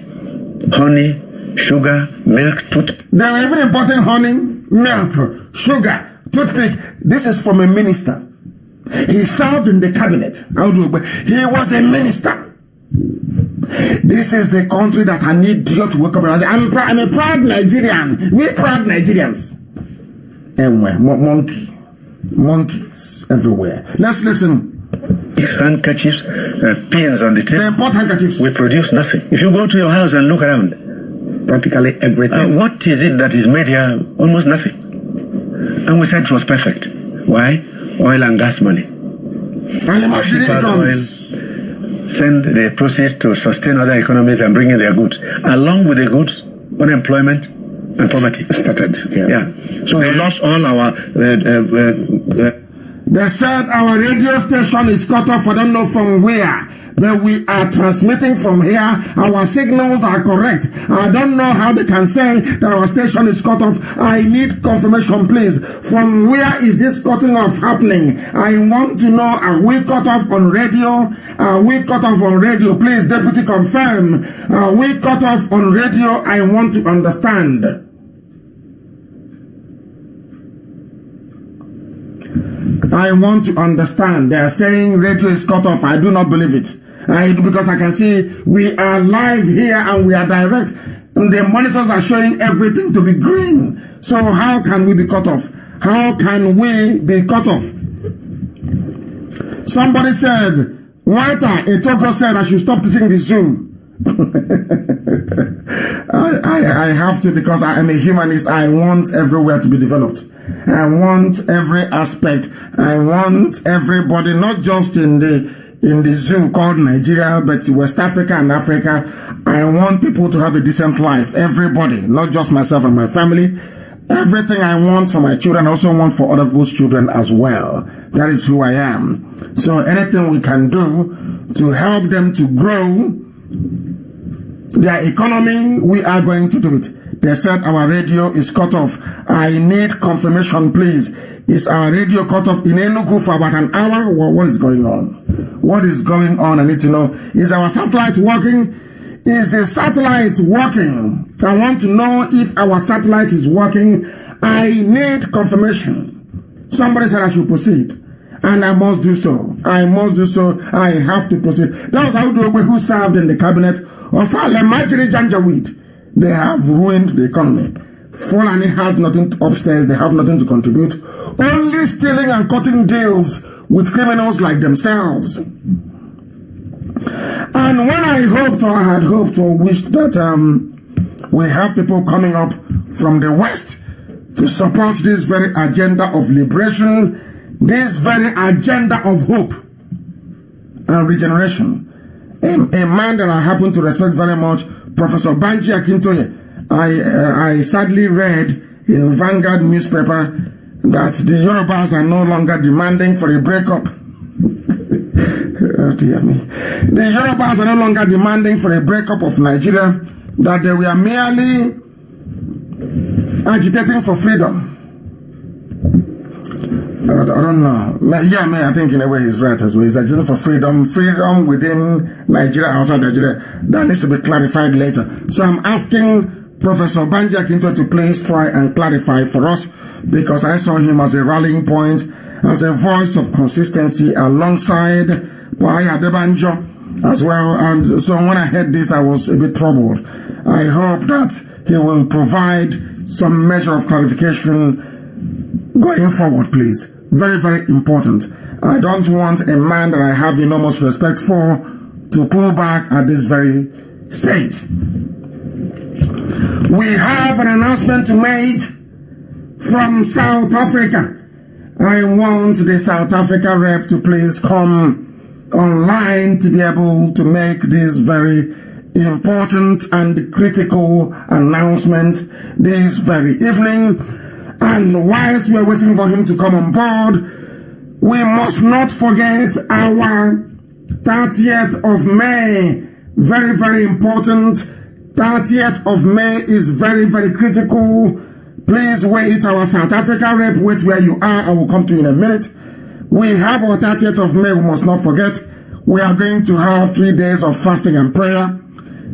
honey, sugar, milk, toothpick. They were even importing honey, milk, sugar, toothpick. This is from a minister. He served in the cabinet. He was a minister. This is the country that I need you to wake up and say, I'm a proud Nigerian. We're proud Nigerians. Anyway, monkeys everywhere. Let's listen. Handkerchiefs, pins on the table. They import handkerchiefs. We produce nothing. If you go to your house and look around, practically everything. What is it that is made here? Almost nothing. And we said it was perfect. Why? Oil and gas money. Send the proceeds to sustain other economies and bring in their goods. Along with the goods, unemployment and poverty started. Yeah. So we lost all our. They said our radio station is cut off. I don't know from where, but we are transmitting from here. Our signals are correct. I don't know how they can say that our station is cut off. I need confirmation, please. From where is this cutting off happening? I want to know, are we cut off on radio? Are we cut off on radio? Please, Deputy, confirm. Are we cut off on radio? I want to understand. I want to understand. They are saying radio is cut off. I do not believe it. Because I can see we are live here and we are direct. And the monitors are showing everything to be green. So how can we be cut off? How can we be cut off? Somebody said, Wata Etoko said I should stop teaching the zoo. I have to, because I am a humanist. I want everywhere to be developed. I want every aspect. I want everybody, not just in the zoo called Nigeria, but West Africa and Africa. I want people to have a decent life. Everybody, not just myself and my family. Everything I want for my children, I also want for other people's children as well. That is who I am. So anything we can do to help them to grow their economy, we are going to do it. They said our radio is cut off. I need confirmation, please. Is our radio cut off in Enugu for about an hour? What is going on? What is going on? I need to know. Is our satellite working? Is the satellite working? I want to know if our satellite is working. I need confirmation. Somebody said I should proceed. And I must do so. I must do so. I have to proceed. That was how who served in the cabinet of Alemajiri Janjaweed. They have ruined the economy. Fulani has nothing upstairs. They have nothing to contribute. Only stealing and cutting deals with criminals like themselves. And when I hoped, or I had hoped or wished that we have people coming up from the West to support this very agenda of liberation, this very agenda of hope and regeneration. A man that I happen to respect very much, Professor Banji Akintoye. I sadly read in Vanguard newspaper that the Yorubas are no longer demanding for a breakup. Oh dear me. The Yorubas are no longer demanding for a breakup of Nigeria, that they were merely agitating for freedom. I don't know. Yeah, I think in a way he's right as well. He's agitating for freedom within Nigeria, outside Nigeria. That needs to be clarified later. So I'm asking Professor Banji Akintoye to please try and clarify for us, because I saw him as a rallying point, as a voice of consistency alongside Buhari Adebanjo as well. And so when I heard this, I was a bit troubled. I hope that he will provide some measure of clarification going forward, please. Very, very important. I don't want a man that I have enormous respect for to pull back at this very stage. We have an announcement to make from South Africa. I want the South Africa rep to please come online to be able to make this very important and critical announcement this very evening. And whilst we are waiting for him to come on board, we must not forget our 30th of May. Very, very important. 30th of May is very, very critical. Please wait. Our South Africa rep, wait where you are. I will come to you in a minute. We have our 30th of May. We must not forget. We are going to have 3 days of fasting and prayer,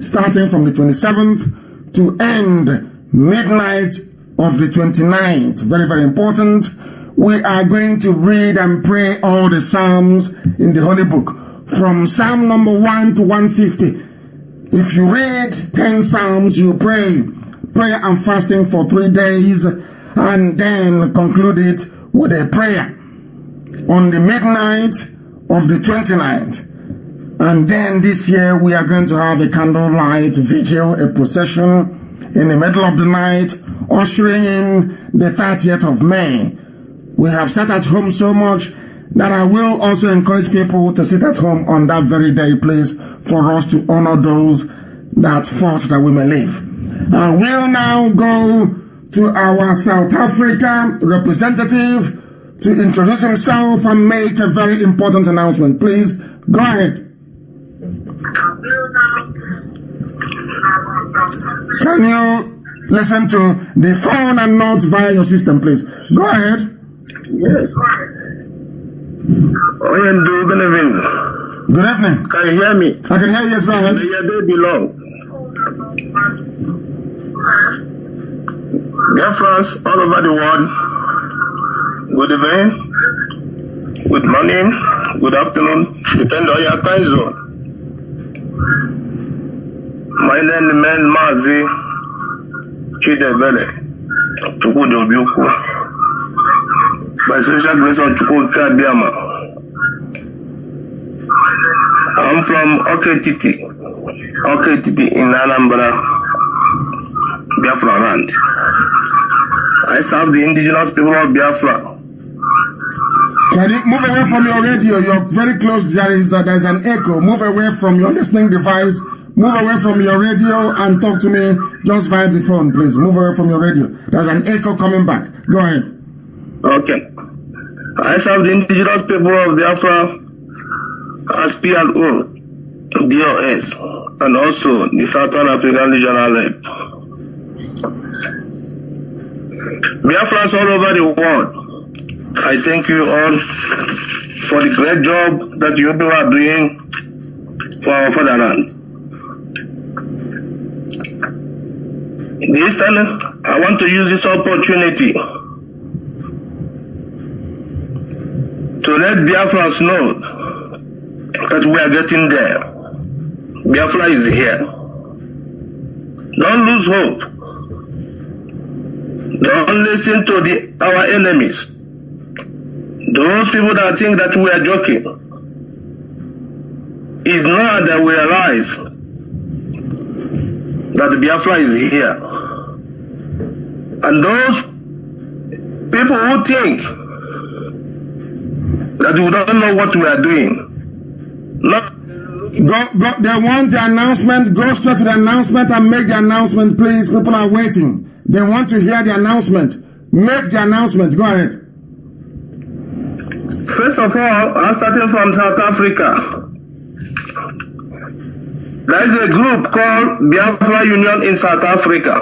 starting from the 27th to end midnight of the 29th. Very, very important. We are going to read and pray all the Psalms in the Holy Book, from Psalm number 1 to 150. If you read 10 Psalms, you pray prayer and fasting for 3 days, and then conclude it with a prayer on the midnight of the 29th. And then this year we are going to have a candlelight vigil, a procession in the middle of the night, ushering in the 30th of May. We have sat at home so much that I will also encourage people to sit at home on that very day, please, for us to honor those that fought that we may live. We'll now go to our South Africa representative to introduce himself and make a very important announcement. Please, go ahead. Can you listen to the phone and not via your system, please? Go ahead. Yes. Good evening. Good evening. Can you hear me? I can hear you. Yes, go ahead. Where they belong. Dear friends all over the world, good evening, good morning, good afternoon, depending on your time zone. My name is Mazi Chidebele Chukwudobiukwu. By special grace of Chukwuka Biama. I'm from Oketiti in Anambra, Biafra land. I serve the indigenous people of Biafra. Can you move away from your radio? You're very close. There's an echo. Move away from your listening device. Move away from your radio and talk to me just via the phone, please. Move away from your radio. There's an echo coming back. Go ahead. Okay. I serve the indigenous people of Biafra as PLO, DOS, and also the Southern African Regional Lab. Biafrans all over the world, I thank you all for the great job that you people are doing for our fatherland. This time, I want to use this opportunity to let Biafrans know that we are getting there. Biafra is here. Don't lose hope. Don't listen to our enemies. Those people that think that we are joking. It's now that we realize that Biafra is here. And those people who think that we don't know what we are doing. They want the announcement. Go straight to the announcement and make the announcement, please. People are waiting. They want to hear the announcement. Make the announcement. Go ahead. First of all, I'm starting from South Africa. There is a group called Biafra Union in South Africa,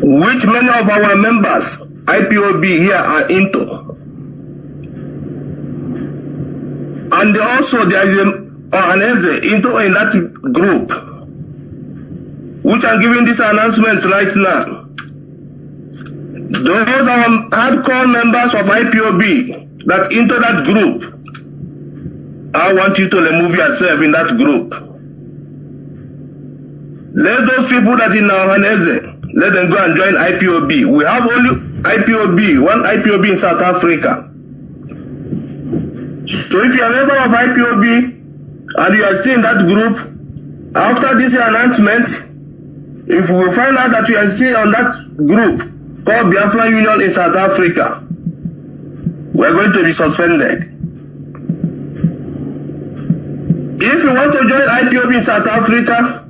which many of our members, IPOB here, are into. And also there is an organization in that group, which I'm giving this announcement right now. Those are hardcore members of IPOB that into that group. I want you to remove yourself in that group. Let those people that in our organization, let them go and join IPOB. We have only IPOB, one IPOB in South Africa. So if you are a member of IPOB and you are still in that group, after this announcement, if we find out that you are still on that group called Biafra Union in South Africa, we are going to be suspended. If you want to join IPOB in South Africa,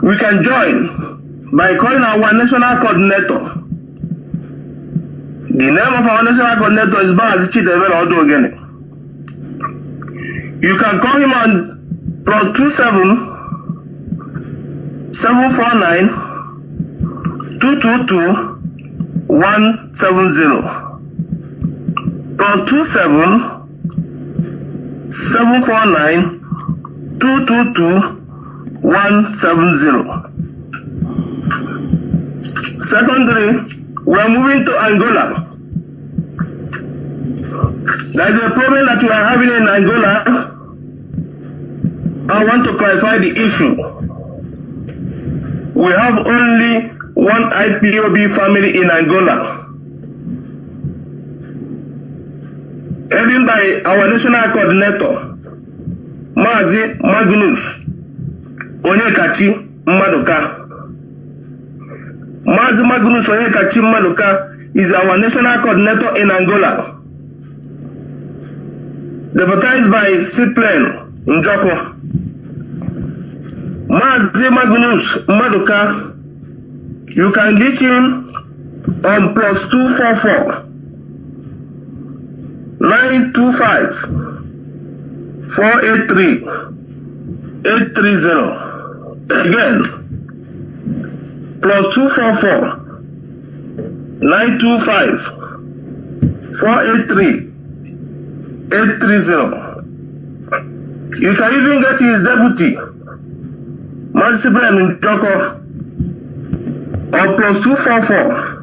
we can join by calling our national coordinator. The name of our national coordinator is Bazi Chidebele Odogene. You can call him on +27 749 222 170. +27 749 222 170. Secondly, we are moving to Angola. There is a problem that we are having in Angola. I want to clarify the issue. We have only one IPOB family in Angola, headed by our national coordinator, Mazi Magnus Onyekachi Madoka. Mazi Magnus Onyekachi Madoka is our national coordinator in Angola, deputized by Cyprian Njoko. Mazi Magnus Maduka, you can reach him on +244 925 483 830. Again, +244 925 483 830. You can even get his deputy, Mazi Joko, on +244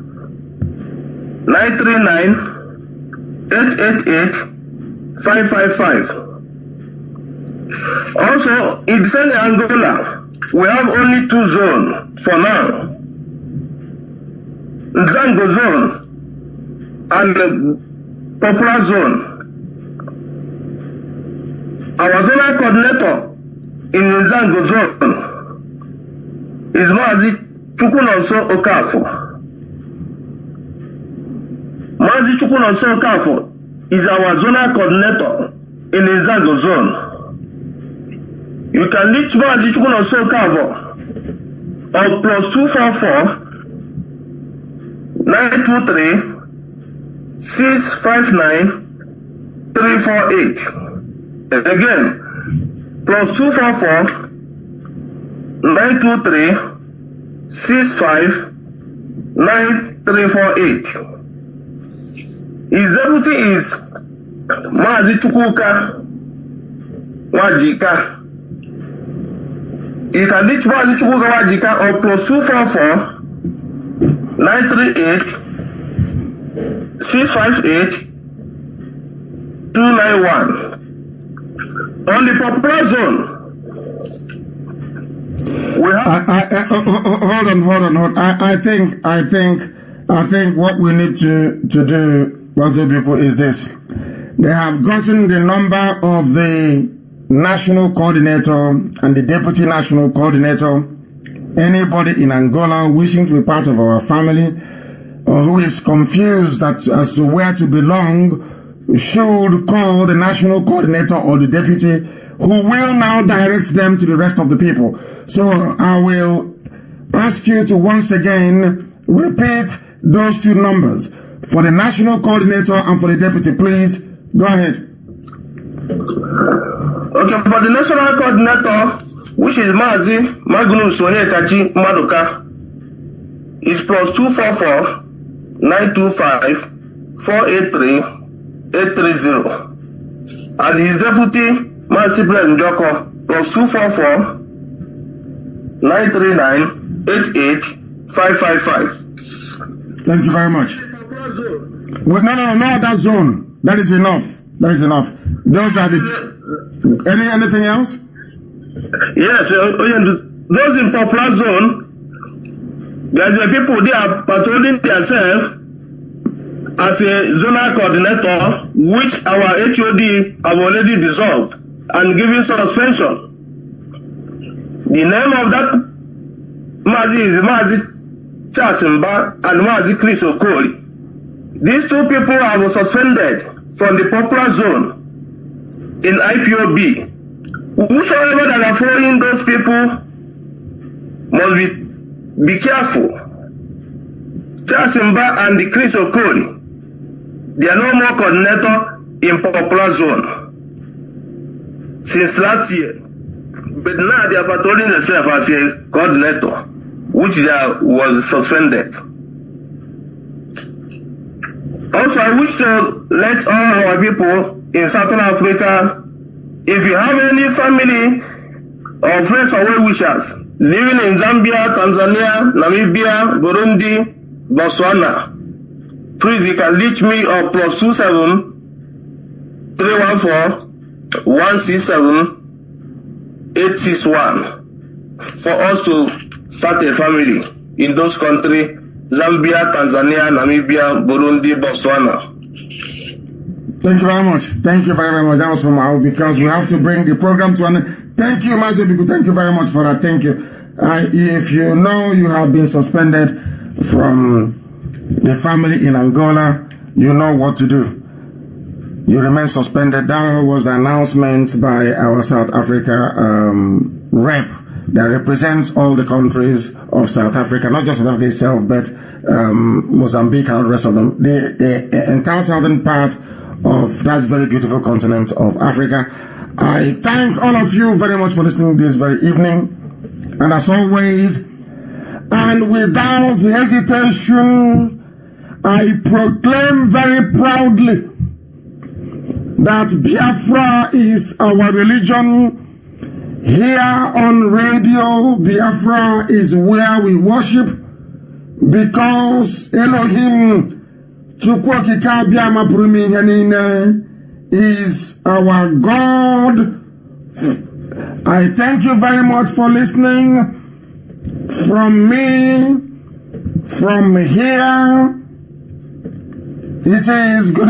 939 888 555. Also, in Central Angola, we have only 2 zones for now. Nzango zone and the Popular zone. Our zonal coordinator in Nzango zone is Mazi Chukwunonso Okafor. Mazi Chukwunonso Okafor is our zonal coordinator in Nzango zone. You can reach Mazi Chukwunonso Okafor on +244 923 659 348. Again, +244 923 659 348. His deputy is Mazi Chukwuka Wajika. You can reach Mazi Chukwuka Wajika on +244 938 658 291. On the Popular zone, we have. Hold on. I think what we need to do, people, is this. They have gotten the number of the national coordinator and the deputy national coordinator. Anybody in Angola wishing to be part of our family or who is confused as to where to belong should call the national coordinator or the deputy, who will now direct them to the rest of the people. So I will ask you to once again repeat those 2 numbers for the national coordinator and for the deputy. Please go ahead. Okay, for the national coordinator, which is Mazi Magnus Onyekachi Maduka, is +244 925 483 830. And his deputy, Mazi Joko, +244 939 88 555. Thank you very much. Well, no, that zone. That is enough. Those are the. Anything else? Yes, those in Popular zone, there's the people they are patrolling themselves as a zonal coordinator, which our HOD have already dissolved and given suspension. The name of that Mazi is Mazi Chasimba and Mazi Chris Okoli. These 2 people are suspended from the Popular zone in IPOB. Whosoever that are following those people must be careful. Chasimba and the Chris Okoli, they are no more coordinator in Popular zone since last year. But now they are patrolling themselves as a coordinator, which was suspended. Also, I wish to let all our people in Southern Africa, if you have any family or friends or well-wishers living in Zambia, Tanzania, Namibia, Burundi, Botswana, please you can reach me on +27 314 167 861 for us to start a family in those countries, Zambia, Tanzania, Namibia, Burundi, Botswana. Thank you very much. Thank you very much. That was from our, because we have to bring the program to an end. Thank you, Mazi Biku. Thank you very much for that. Thank you. If you know you have been suspended from the family in Angola, you know what to do. You remain suspended. That was the announcement by our South Africa rep that represents all the countries of South Africa, not just South Africa itself, but Mozambique and the rest of them, the entire southern part of that very beautiful continent of Africa. I thank all of you very much for listening this very evening. And as always, and without hesitation, I proclaim very proudly that Biafra is our religion. Here on radio, Biafra is where we worship, because Elohim is our God. I thank you very much for listening. From me, from here, it is good.